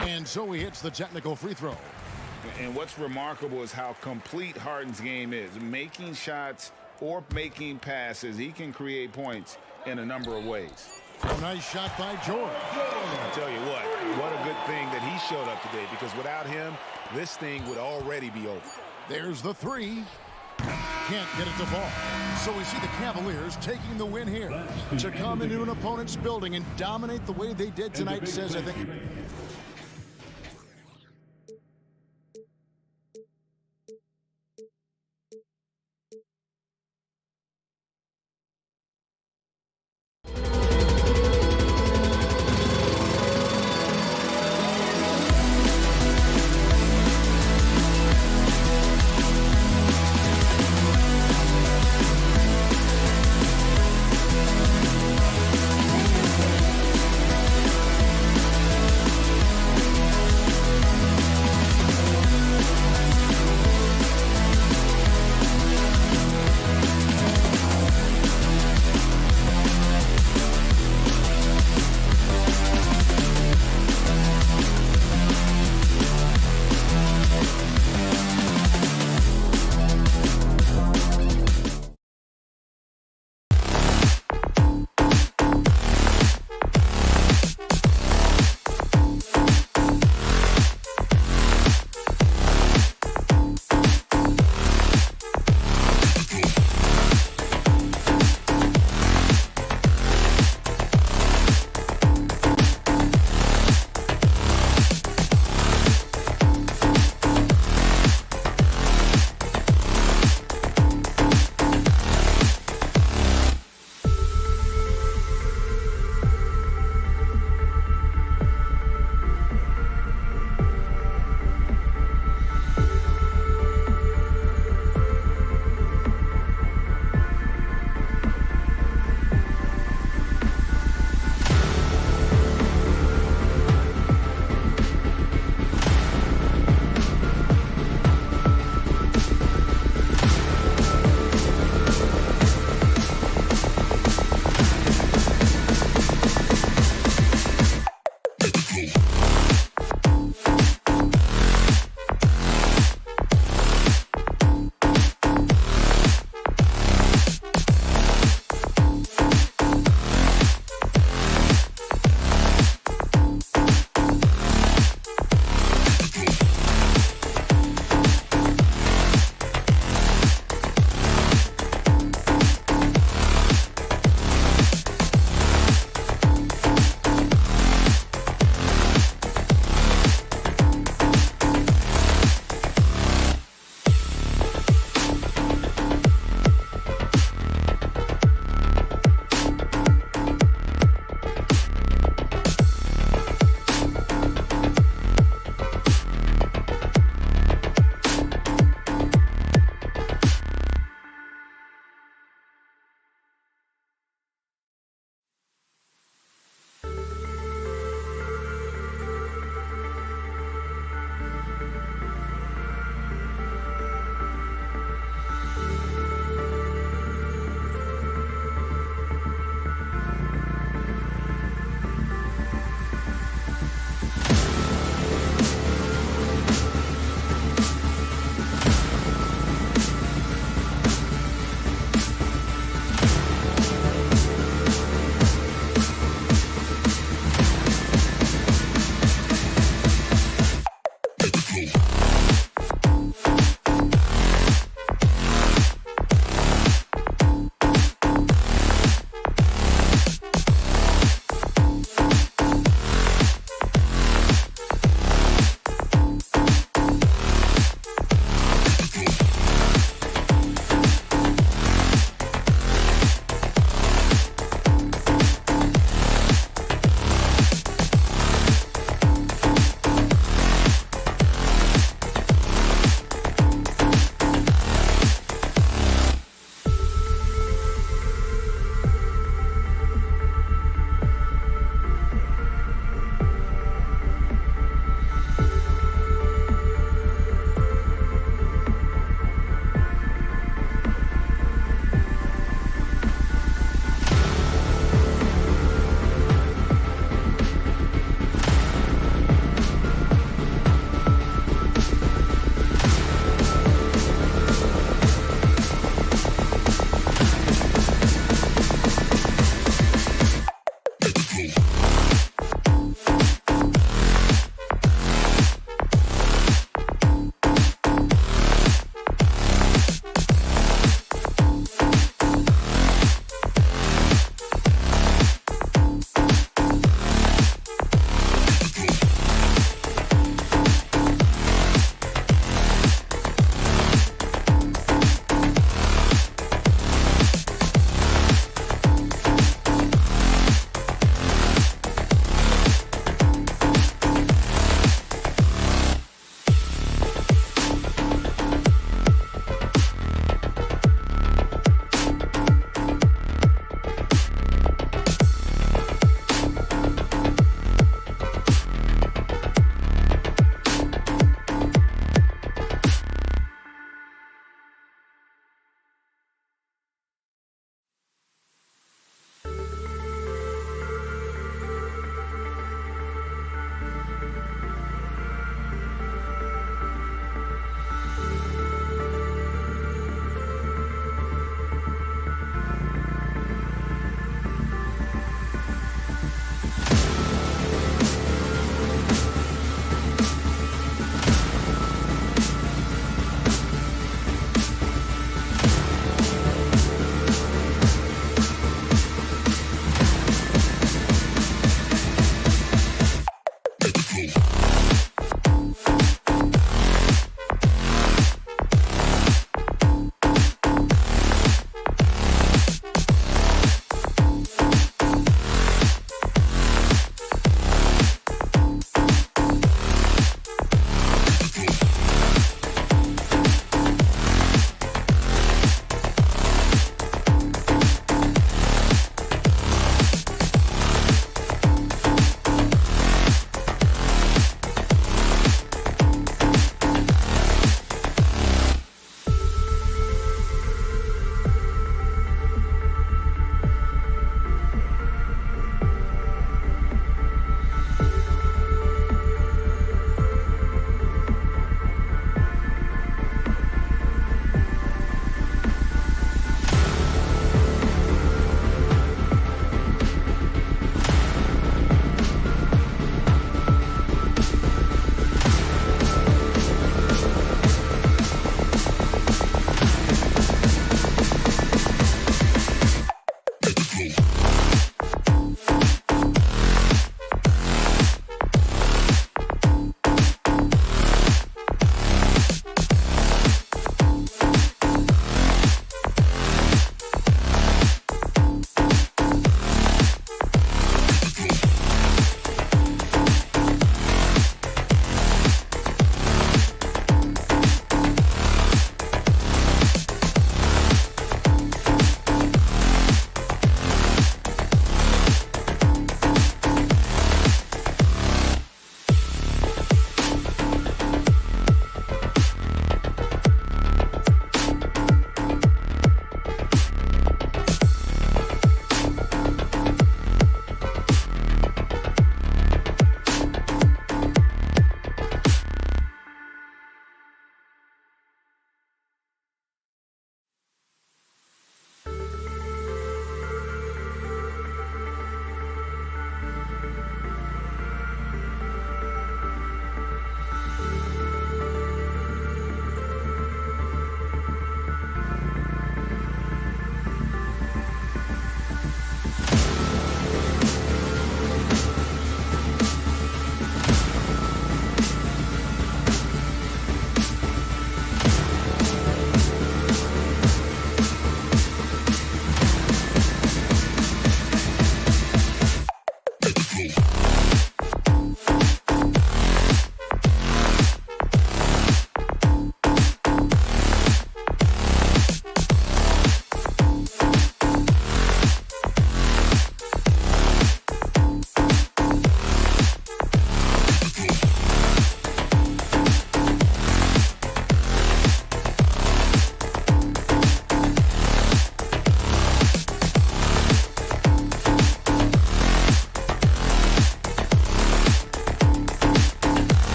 And so he hits the technical free throw. And what's remarkable is how complete Harden's game is. Making shots or making passes, he can create points in a number of ways. A nice shot by George. I tell you what a good thing that he showed up today, because without him, this thing would already be over. There's the three. Can't get it to fall. So we see the Cavaliers taking the win here. To come into an opponent's building and dominate the way they did tonight says, I think,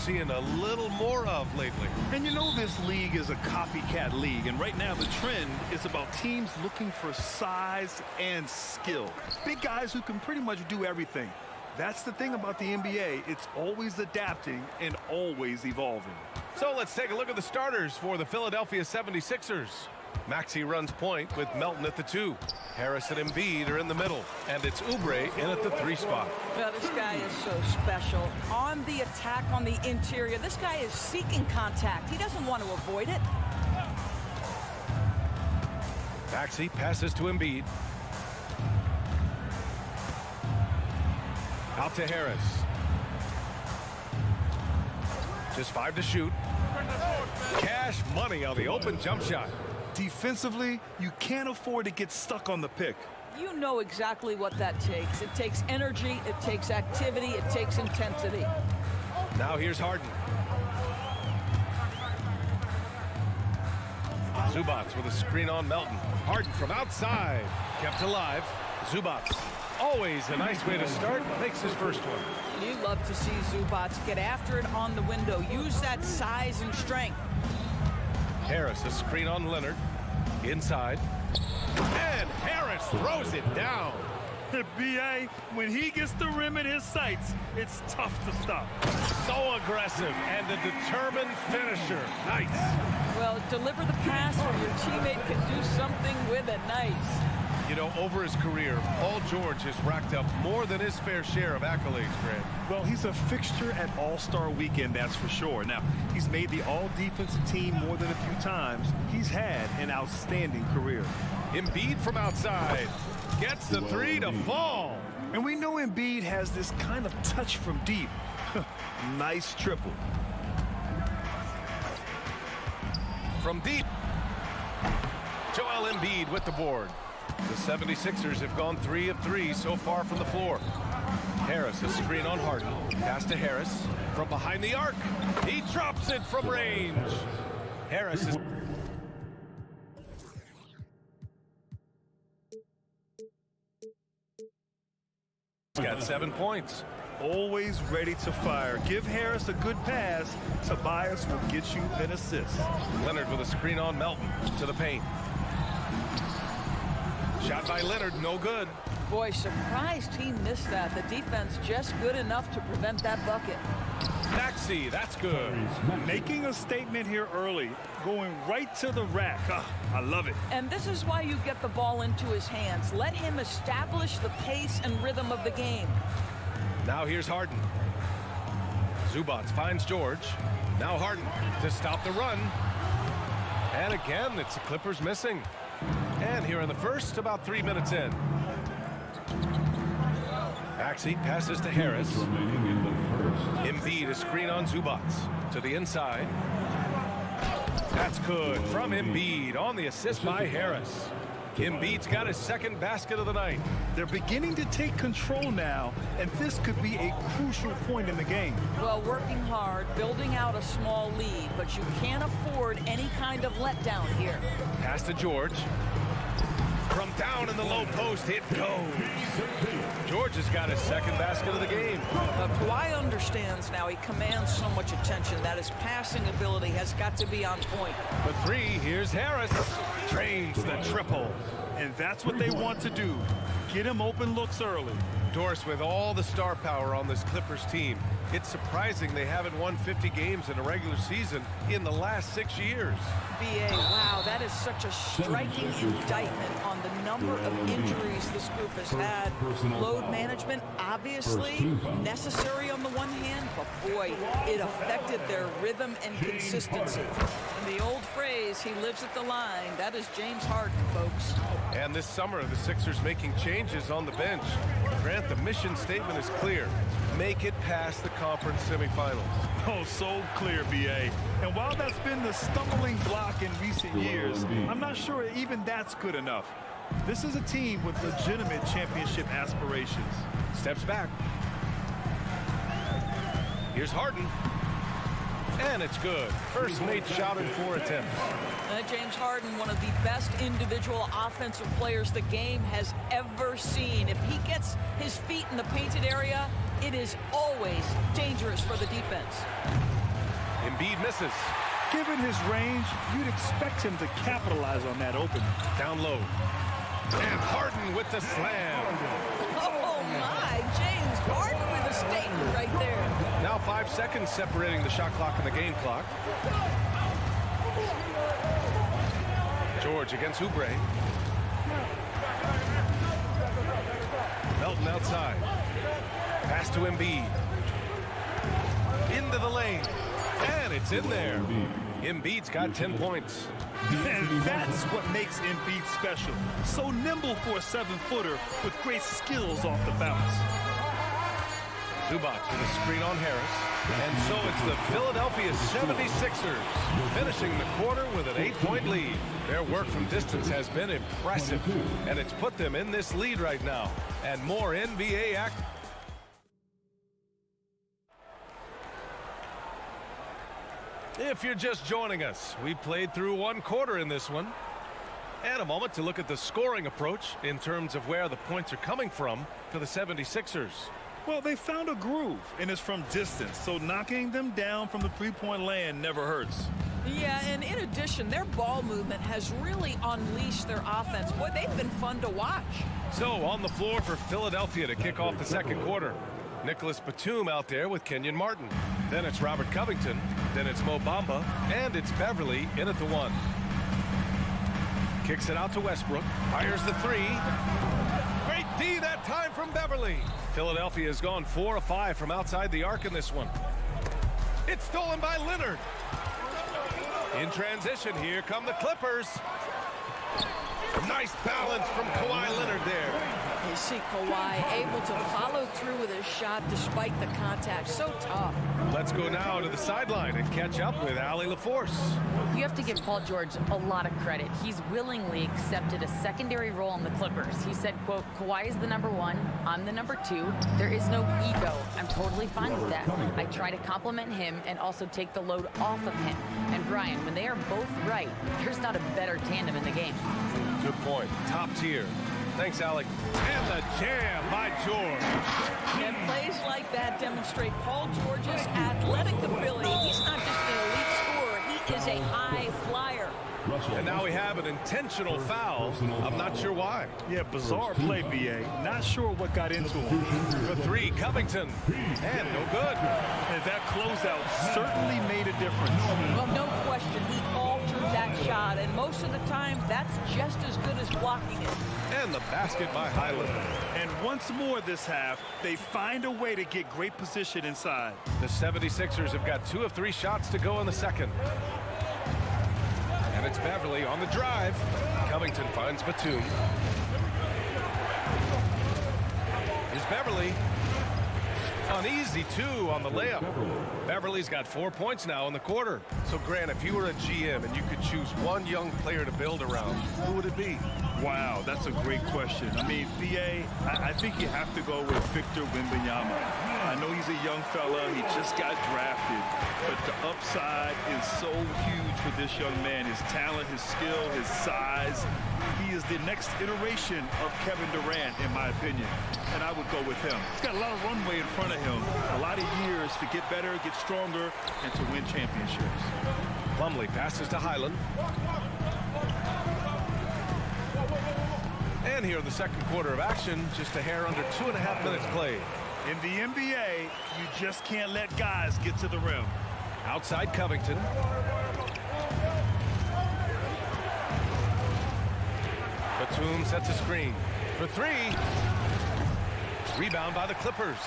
seeing a little more of lately. And you know this league is a copycat league, and right now the trend is about teams looking for size and skill. Big guys who can pretty much do everything. That's the thing about the NBA. It's always adapting and always evolving. So let's take a look at the starters for the Philadelphia 76ers. Maxey runs point with Melton at the 2. Harris and Embiid are in the middle, and it's Oubre in at the 3 spot. Well, this guy is so special. On the attack on the interior, this guy is seeking contact. He doesn't want to avoid it. Maxey passes to Embiid. Out to Harris. Just 5 to shoot. Cash money on the open jump shot. Defensively, you can't afford to get stuck on the pick. You know exactly what that takes. It takes energy, it takes activity, it takes intensity. Now here's Harden. Zubac with a screen on Melton. Harden from outside. Kept alive. Zubac. Always a nice way to start. Makes his first one. You love to see Zubac get after it on the window. Use that size and strength. Harris, a screen on Leonard. Inside. And Harris throws it down. B.A., when he gets the rim in his sights, it's tough to stop. So aggressive and a determined finisher. Nice. Well, deliver the pass where your teammate can do something with it. Nice. You know, over his career, Paul George has racked up more than his fair share of accolades, Grant. Well, he's a fixture at All-Star Weekend, that's for sure. Now, he's made the All-Defensive team more than a few times. He's had an outstanding career. Embiid from outside. Gets the 3 to fall. And we know Embiid has this kind of touch from deep. Nice triple. From deep. Joel Embiid with the board. The 76ers have gone 3 of 3 so far from the floor. Harris, a screen on Harden. Pass to Harris from behind the arc. He drops it from range. Harris is... got 7 points. Always ready to fire. Give Harris a good pass. Tobias will get you an assist. Leonard with a screen on Melton to the paint. Shot by Leonard, no good. Boy, surprised he missed that. The defense just good enough to prevent that bucket. Maxey, that's good. Making a statement here early. Going right to the rack. I love it. And this is why you get the ball into his hands. Let him establish the pace and rhythm of the game. Now here's Harden. Zubac finds George. Now Harden to stop the run. And again, it's the Clippers missing. And here in the first, about 3 minutes in. Maxey passes to Harris. Embiid, a screen on Zubac. To the inside. That's good from Embiid on the assist by Harris. Embiid's got his second basket of the night. They're beginning to take control now, and this could be a crucial point in the game. Well, working hard, building out a small lead, but you can't afford any kind of letdown here. Pass to George. From down in the low post, it goes. George has got his second basket of the game. Kawhi understands now. He commands so much attention that his passing ability has got to be on point. For 3, here's Harris. Drains the triple. And that's what they want to do. Get him open looks early. Doris, with all the star power on this Clippers team, it's surprising they haven't won 50 games in a regular season in the last 6 years. B.A., wow, that is such a striking indictment on the number of injuries this group has had. Load management, obviously, necessary on the one hand, but boy, it affected their rhythm and consistency. And the old phrase, he lives at the line, that is James Harden, folks. And this summer, the Sixers making changes on the bench. Grant, the mission statement is clear. Make it past the conference semifinals. Oh, so clear, B.A. And while that's been the stumbling block in recent years, I'm not sure even that's good enough. This is a team with legitimate championship aspirations. Steps back. Here's Harden. And it's good. First made shot in 4 attempts. James Harden, one of the best individual offensive players the game has ever seen. If he gets his feet in the painted area, it is always dangerous for the defense. Embiid misses. Given his range, you'd expect him to capitalize on that opening. Down low. And Harden with the slam. Oh, my. James Harden with a statement right there. Now 5 seconds separating the shot clock and the game clock. George against Oubre. Melton outside. Pass to Embiid. Into the lane. And it's in there. Embiid's got 10 points. And that's what makes Embiid special. So nimble for a 7-footer with great skills off the bounce. Zubac with a screen on Harris. And so it's the Philadelphia 76ers finishing the quarter with an 8-point lead. Their work from distance has been impressive, and it's put them in this lead right now. And more NBA action. If you're just joining us, we played through 1 quarter in this one. And a moment to look at the scoring approach in terms of where the points are coming from for the 76ers. Well, they found a groove, and it's from distance, so knocking them down from the three-point land never hurts. Yeah, and in addition, their ball movement has really unleashed their offense. Boy, they've been fun to watch. So on the floor for Philadelphia to kick off the second quarter. Nicholas Batum out there with Kenyon Martin. Then it's Robert Covington. Then it's Mo Bamba. And it's Beverly in at the 1. Kicks it out to Westbrook. Fires the 3. Great D that time from Beverly. Philadelphia has gone 4 of 5 from outside the arc in this one. It's stolen by Leonard. In transition, here come the Clippers. Nice balance from Kawhi Leonard there. You see Kawhi able to follow through with his shot despite the contact. So tough. Let's go now to the sideline and catch up with Allie LaForce. You have to give Paul George a lot of credit. He's willingly accepted a secondary role in the Clippers. He said, quote, Kawhi is the number 1, I'm the number 2. There is no ego. I'm totally fine with that. I try to compliment him and also take the load off of him. And Brian, when they are both right, there's not a better tandem in the game. Good point. Top tier. Thanks, Alec. And the jam by George. And plays like that demonstrate Paul George's athletic ability. He's not just an elite scorer. He is a high flyer. And now we have an intentional foul. I'm not sure why. Yeah, bizarre play, B.A. Not sure what got into him. For 3, Covington. And no good. And that closeout certainly made a difference. Well, no question. He altered that shot. And most of the time, that's just as good as blocking it. And the basket by Highland. And once more this half, they find a way to get great position inside. The 76ers have got 2 of 3 shots to go in the second. And it's Beverly on the drive. Covington finds Batum. Here's Beverly. An easy 2 on the layup. Beverly's got 4 points now in the quarter. So, Grant, if you were a GM and you could choose one young player to build around, who would it be? Wow, that's a great question. I mean, B.A., I think you have to go with Victor Wembanyama. I know he's a young fella. He just got drafted. But the upside is so huge for this young man. His talent, his skill, his size. He is the next iteration of Kevin Durant, in my opinion. And I would go with him. He's got a lot of runway in front of him. A lot of years to get better, get stronger, and to win championships. Plumlee passes to Highland. And here in the second quarter of action, just a hair under 2.5 minutes played. In the NBA, you just can't let guys get to the rim. Outside Covington. Batum sets a screen for 3. Rebound by the Clippers.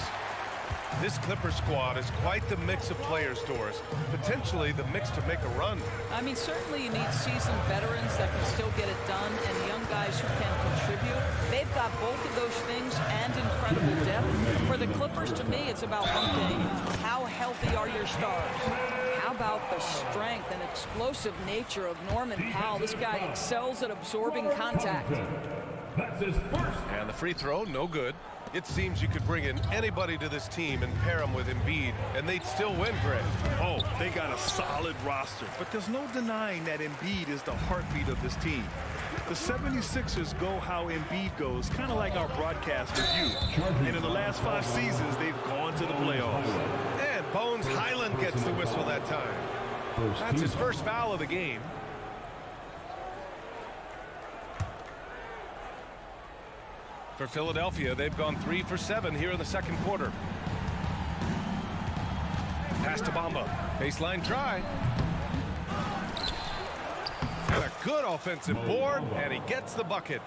This Clipper squad is quite the mix of players, Doris. Potentially the mix to make a run. I mean, certainly you need seasoned veterans that can still get it done and young guys who can contribute. They've got both of those things and incredible depth. For the Clippers, to me, it's about one thing. How healthy are your stars? How about the strength and explosive nature of Norman Powell? This guy excels at absorbing contact. And the free throw, no good. It seems you could bring in anybody to this team and pair them with Embiid, and they'd still win, Greg. Oh, they got a solid roster, but there's no denying that Embiid is the heartbeat of this team. The 76ers go how Embiid goes, kind of like our broadcast review. And in the last 5 seasons, they've gone to the playoffs. And Bones Highland gets the whistle that time. That's his first foul of the game. For Philadelphia, they've gone 3 for 7 here in the second quarter. Pass to Bamba. Baseline try. And a good offensive board, and he gets the bucket.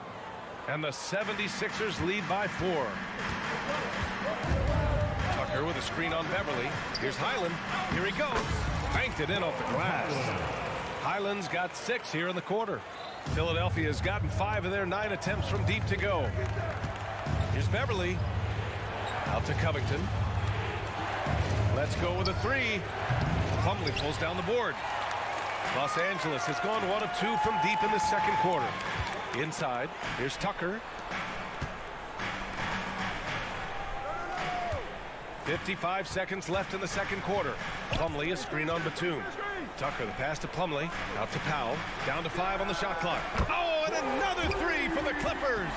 And the 76ers lead by 4. Tucker with a screen on Beverly. Here's Highland. Here he goes. Banked it in off the glass. Highland's got 6 here in the quarter. Philadelphia has gotten 5 of their 9 attempts from deep to go. Here's Beverly. Out to Covington. Let's go with a 3. Plumlee pulls down the board. Los Angeles has gone 1 of 2 from deep in the second quarter. Inside, here's Tucker. 55 seconds left in the second quarter. Plumlee, a screen on Batum. Tucker, the pass to Plumlee. Out to Powell. Down to 5 on the shot clock. Oh, and another 3 for the Clippers.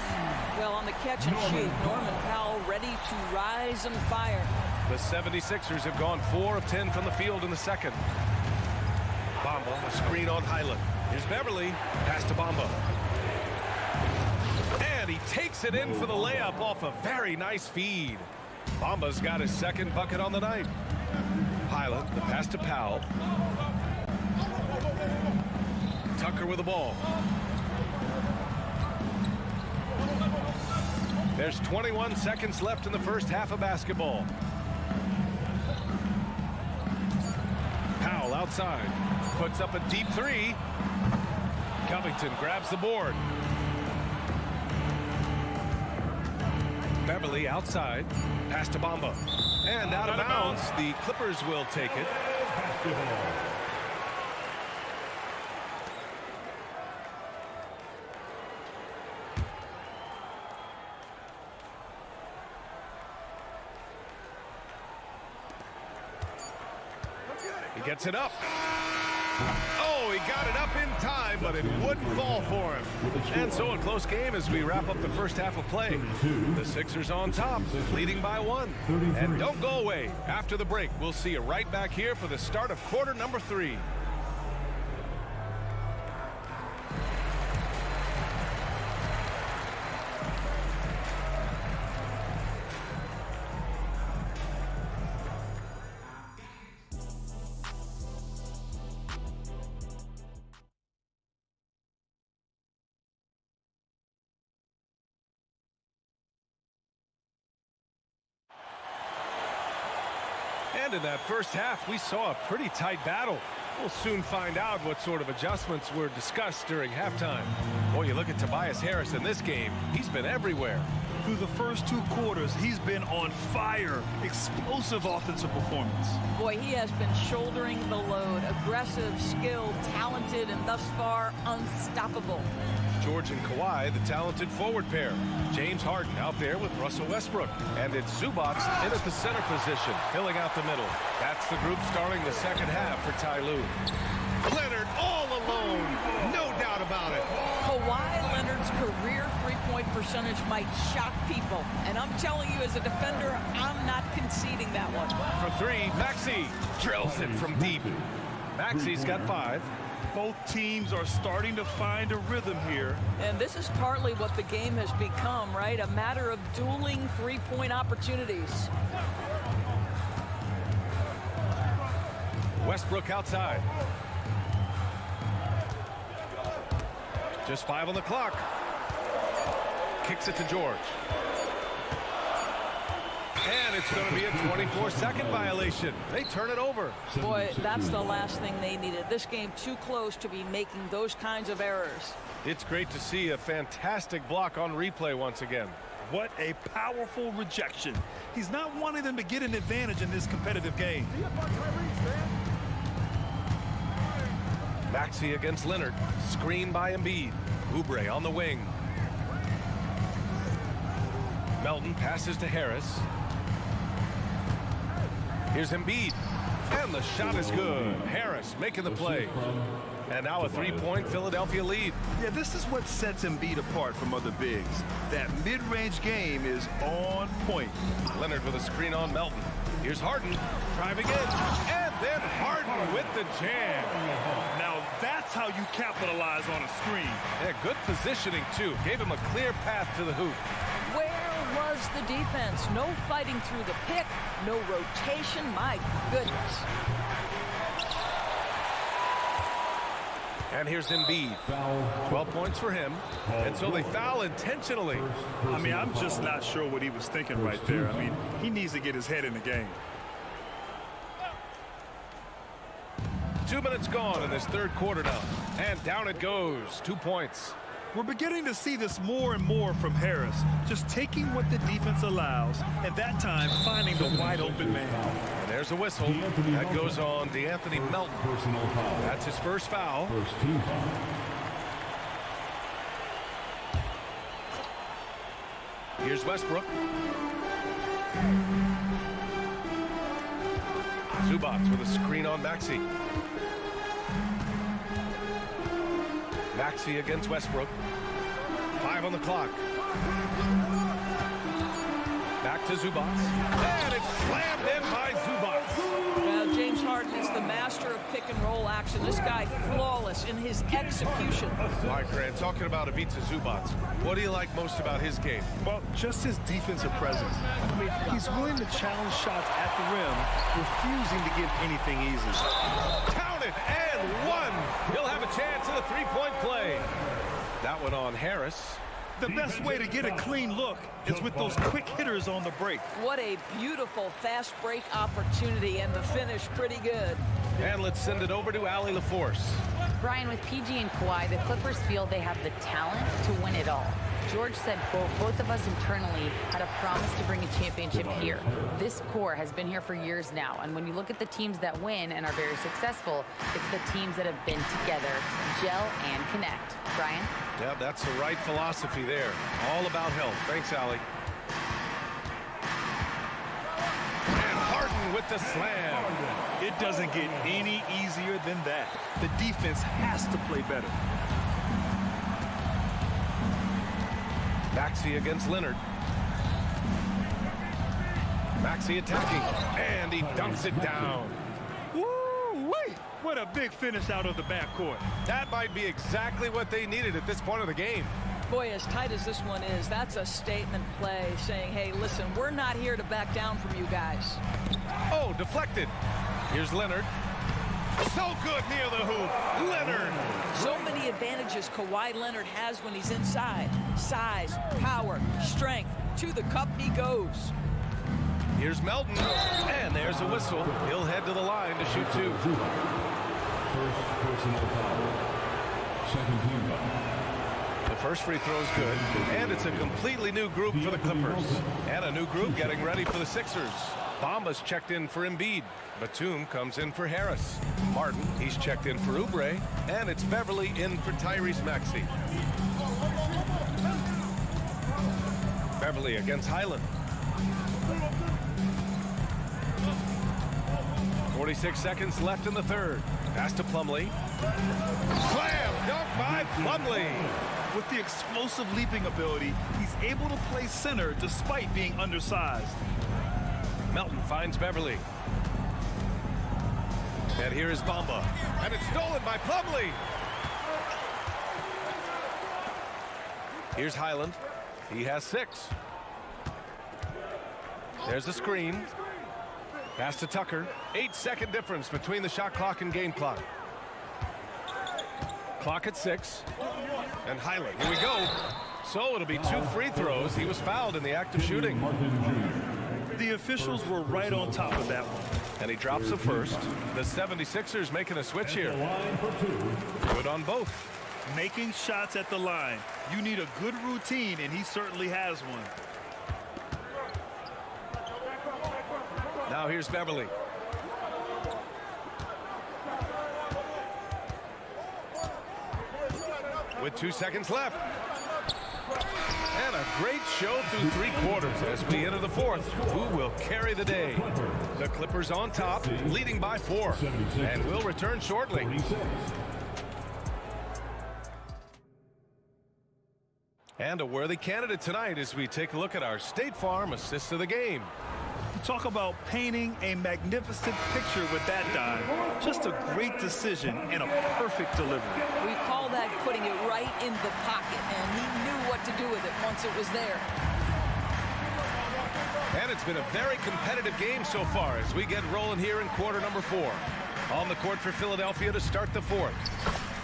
Well, on the catch and shoot, Norman Powell ready to rise and fire. The 76ers have gone 4 of 10 from the field in the second. Bamba, a screen on Highland. Here's Beverly. Pass to Bamba. And he takes it in for the layup off a very nice feed. Bamba's got his second bucket on the night. Highland, the pass to Powell. Tucker with the ball. There's 21 seconds left in the first half of basketball. Powell outside. Puts up a deep 3. Covington grabs the board. Beverly outside. Pass to Bamba. And out of bounds. The Clippers will take it. He gets it up. Oh, he got it up in time, but it wouldn't fall for him. And so a close game as we wrap up the first half of play. The Sixers on top, leading by 1. And don't go away. After the break, we'll see you right back here for the start of quarter number 3. And in that first half, we saw a pretty tight battle. We'll soon find out what sort of adjustments were discussed during halftime. Boy, you look at Tobias Harris in this game. He's been everywhere. Through the first 2 quarters, he's been on fire. Explosive offensive performance. Boy, he has been shouldering the load. Aggressive, skilled, talented, and thus far unstoppable. George and Kawhi, the talented forward pair. James Harden out there with Russell Westbrook. And it's Zubac in at the center position, filling out the middle. That's the group starting the second half for Ty Lue. Leonard all alone, no doubt about it. Kawhi Leonard's career three-point percentage might shock people. And I'm telling you, as a defender, I'm not conceding that one. For 3, Maxey drills it from deep. Maxey's got 5. Both teams are starting to find a rhythm here. And this is partly what the game has become, right? A matter of dueling three-point opportunities. Westbrook outside. Just 5 on the clock. Kicks it to George. And it's going to be a 24-second violation. They turn it over. Boy, that's the last thing they needed. This game too close to be making those kinds of errors. It's great to see a fantastic block on replay once again. What a powerful rejection. He's not wanting them to get an advantage in this competitive game. Maxey against Leonard. Screen by Embiid. Oubre on the wing. Melton passes to Harris. Here's Embiid. And the shot is good. Harris making the play. And now a three-point Philadelphia lead. Yeah, this is what sets Embiid apart from other bigs. That mid-range game is on point. Leonard with a screen on Melton. Here's Harden driving in. And then Harden with the jam. Now that's how you capitalize on a screen. Yeah, good positioning, too. Gave him a clear path to the hoop. Where was the defense? No fighting through the pick, no rotation. My goodness. And here's Embiid. 12 points for him. And so they foul intentionally. I mean, I'm just not sure what he was thinking right there. I mean, he needs to get his head in the game. 2 minutes gone in this third quarter now. And down it goes. 2 points. We're beginning to see this more and more from Harris. Just taking what the defense allows, and that time finding the wide open man. And there's a whistle. That goes on DeAnthony Melton. That's his first foul. Here's Westbrook. Zubac with a screen on Maxey. Maxey against Westbrook. 5 on the clock. Back to Zubac. And it's slammed in by Zubac. Well, James Harden is the master of pick and roll action. This guy flawless in his execution. All right, Grant, talking about Ivica Zubac, what do you like most about his game? Well, just his defensive presence. I mean, he's willing to challenge shots at the rim, refusing to give anything easy. Count it, and one. He'll have a chance at a three-point play. That one on Harris. The best way to get a clean look is with those quick hitters on the break. What a beautiful fast break opportunity, and the finish pretty good. And let's send it over to Allie LaForce. Brian, with PG and Kawhi, the Clippers feel they have the talent to win it all. George said both of us internally had a promise to bring a championship here. This core has been here for years now, and when you look at the teams that win and are very successful, it's the teams that have been together, gel and connect. Brian? Yeah, that's the right philosophy there. All about health. Thanks, Allie. And Harden with the slam. It doesn't get any easier than that. The defense has to play better. Maxey against Leonard. Maxey attacking, and he dunks it down. Woo-wee! What a big finish out of the backcourt. That might be exactly what they needed at this point of the game. Boy, as tight as this one is, that's a statement play saying, hey, listen, we're not here to back down from you guys. Oh, deflected. Here's Leonard. So good near the hoop. Leonard. So many advantages Kawhi Leonard has when he's inside. Size, power, strength. To the cup he goes. Here's Melton. And there's a whistle. He'll head to the line to shoot two. First personal foul. Second team foul. The first free throw is good. And it's a completely new group for the Clippers. And a new group getting ready for the Sixers. Bamba's checked in for Embiid. Batum comes in for Harris. Harden, he's checked in for Oubre. And it's Beverly in for Tyrese Maxey. Beverly against Highland. 46 seconds left in the third. Pass to Plumlee. Slam dunk by Plumlee. With the explosive leaping ability, he's able to play center despite being undersized. Melton finds Beverly. And here is Bamba. And it's stolen by Plumlee. Here's Highland. He has 6. There's the screen. Pass to Tucker. 8-second difference between the shot clock and game clock. Clock at 6. And Highland. Here we go. So it'll be 2 free throws. He was fouled in the act of shooting. The officials were right on top of that one. And he drops the first. The 76ers making a switch here. Good on both. Making shots at the line. You need a good routine, and he certainly has one. Now here's Beverly. With 2 seconds left. And a great show through 3 quarters. As we enter the 4th, who will carry the day? The Clippers on top, leading by 4. And we'll return shortly. And a worthy candidate tonight as we take a look at our State Farm assist of the game. Talk about painting a magnificent picture with that dive. Just a great decision and a perfect delivery. We call that putting it right in the pocket, and he knew what to do with it once it was there. And it's been a very competitive game so far as we get rolling here in quarter number 4. On the court for Philadelphia to start the 4th.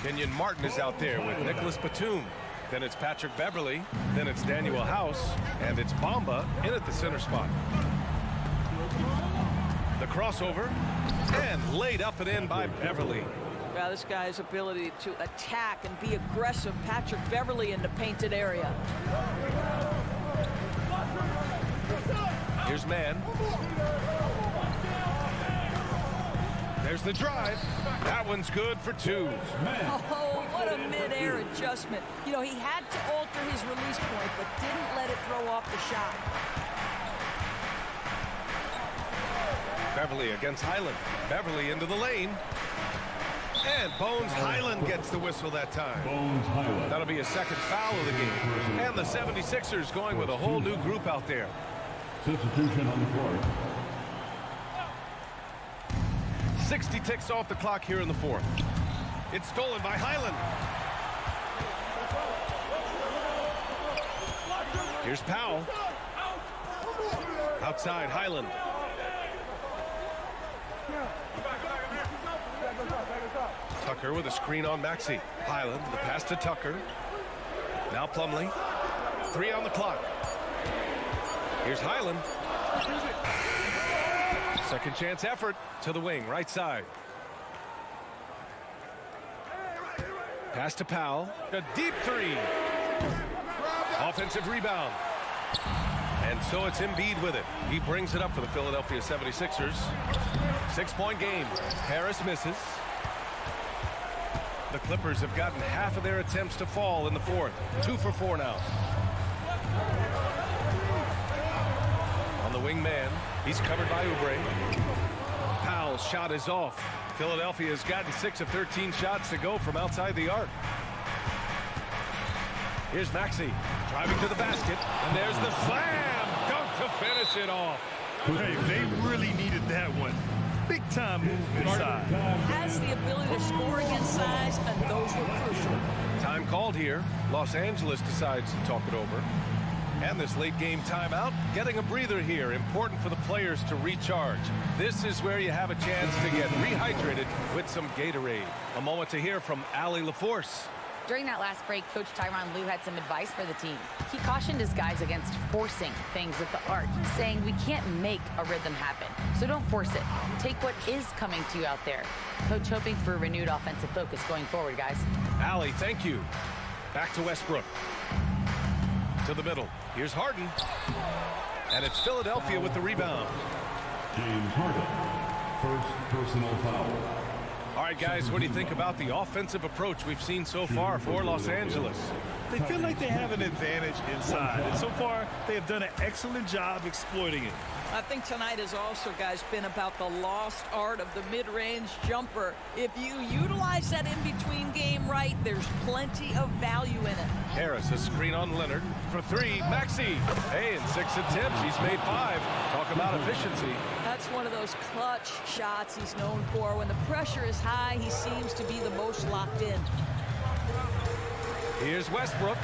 Kenyon Martin is out there with Nicholas Batum. Then it's Patrick Beverly. Then it's Daniel House. And it's Bamba in at the center spot. The crossover, and laid up and in by Beverly. Well, this guy's ability to attack and be aggressive. Patrick Beverly in the painted area. Here's Mann. There's the drive. That one's good for 2. Oh, what a mid-air adjustment. You know, he had to alter his release point, but didn't let it throw off the shot. Beverly against Highland. Beverly into the lane. And Bones Highland gets the whistle that time. That'll be a second foul of the game. And the 76ers going with a whole new group out there. Substitution on the court. 60 ticks off the clock here in the 4th. It's stolen by Highland. Here's Powell. Outside Highland. Tucker with a screen on Maxey. Highland, the pass to Tucker. Now Plumlee. 3 on the clock. Here's Highland. Second chance effort to the wing, right side. Pass to Powell. A deep 3. Offensive rebound. And so it's Embiid with it. He brings it up for the Philadelphia 76ers. 6-point game. Harris misses. The Clippers have gotten half of their attempts to fall in the 4th. 2 for 4 now. On the wing man, he's covered by Oubre. Powell's shot is off. Philadelphia has gotten 6 of 13 shots to go from outside the arc. Here's Maxey driving to the basket, and there's the slam dunk to finish it off. Hey, they really needed that one. Big time move inside. Has the ability to score against size, and those were crucial. Time called here. Los Angeles decides to talk it over. And this late game timeout, getting a breather here. Important for the players to recharge. This is where you have a chance to get rehydrated with some Gatorade. A moment to hear from Allie LaForce. During that last break, Coach Tyronn Lue had some advice for the team. He cautioned his guys against forcing things with the arc, saying we can't make a rhythm happen, so don't force it. Take what is coming to you out there. Coach hoping for a renewed offensive focus going forward, guys. Allie, thank you. Back to Westbrook. To the middle. Here's Harden. And it's Philadelphia with the rebound. James Harden. First personal foul. All right, guys, what do you think about the offensive approach we've seen so far for Los Angeles? They feel like they have an advantage inside, and so far they have done an excellent job exploiting it. I think tonight has also, guys, been about the lost art of the mid-range jumper. If you utilize that in-between game right, there's plenty of value in it. Harris, a screen on Leonard for 3. Maxey. Hey, in 6 attempts, he's made 5. Talk about efficiency. That's one of those clutch shots he's known for. When the pressure is high, he seems to be the most locked in. Here's Westbrook.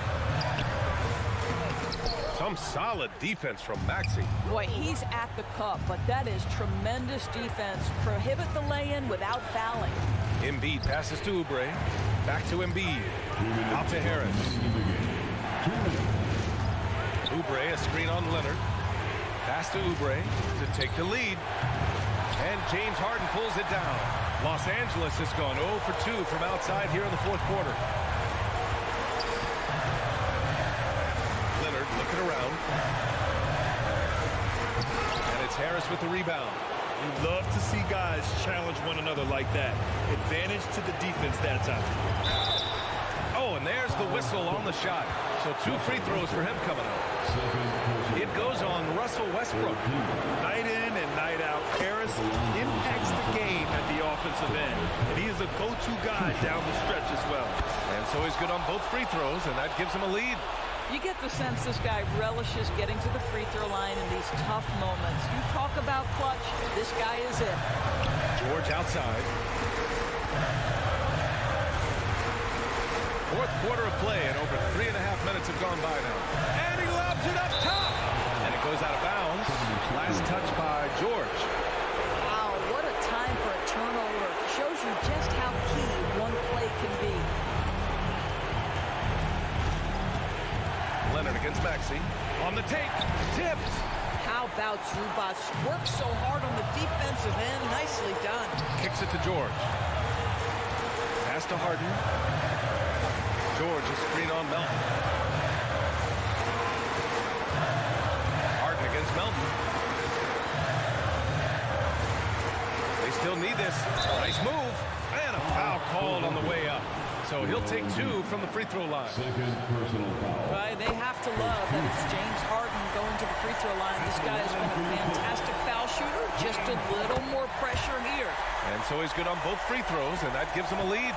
Some solid defense from Maxey. Boy, he's at the cup, but that is tremendous defense. Prohibit the lay-in without fouling. Embiid passes to Oubre. Back to Embiid. Out to Harris. Oubre, a screen on Leonard. Pass to Oubre to take the lead. And James Harden pulls it down. Los Angeles has gone 0 for 2 from outside here in the 4th quarter. Leonard looking around. And it's Harris with the rebound. You love to see guys challenge one another like that. Advantage to the defense that time. Oh, and there's the whistle on the shot. So 2 free throws for him coming up. It goes on Russell Westbrook. Night in and night out, Harris impacts the game at the offensive end. And he is a go-to guy down the stretch as well. And so he's good on both free throws, and that gives him a lead. You get the sense this guy relishes getting to the free throw line in these tough moments. You talk about clutch, this guy is it. George outside. Fourth quarter of play, and over 3.5 minutes have gone by now. And he lobs it up top. And it goes out of bounds. Last touch by George. Wow, what a time for a turnover. Shows you just how key one play can be. Leonard against Maxey. On the take. Tipped. How about Zubac? Works so hard on the defensive end. Nicely done. Kicks it to George. Pass to Harden. George is screen on Melton. Harden against Melton. They still need this. Nice move. And a foul called on the way up. So he'll take 2 from the free throw line. Right, they have to love that it's James Harden going to the free throw line. This guy has been a fantastic foul shooter. Just a little more pressure here. And so he's good on both free throws, and that gives him a lead.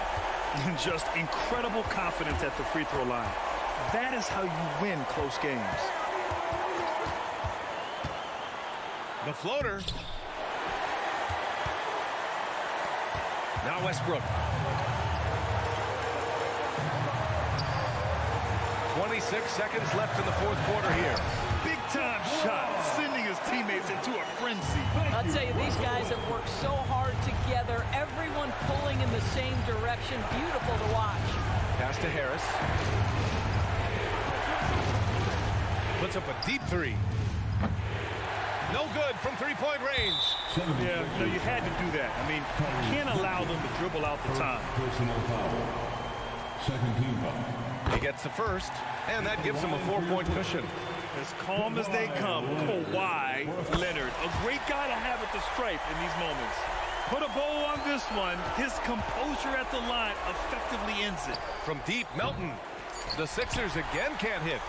Just incredible confidence at the free throw line. That is how you win close games. The floater. Now Westbrook. 26 seconds left in the fourth quarter here. Big time shot, sending his teammates into a frenzy. I'll tell you, these guys have worked so hard together. Everyone pulling in the same direction. Beautiful to watch. Pass to Harris. Puts up a deep 3. No good from three-point range. Yeah, no, you had to do that. I mean, you can't allow them to dribble out the time. Second team foul. He gets the first, and that gives him a 4-point cushion. As calm as they come, Kawhi Leonard, a great guy to have at the stripe in these moments. Put a bow on this one. His composure at the line effectively ends it. From deep, Melton. The Sixers again can't hit.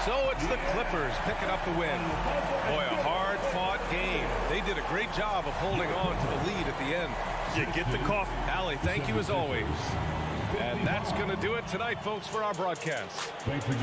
So it's the Clippers picking up the win. Boy, a hard-fought game. They did a great job of holding on to the lead at the end. You get the coffee. Allie, thank you as always. And that's going to do it tonight, folks, for our broadcast. Thanks for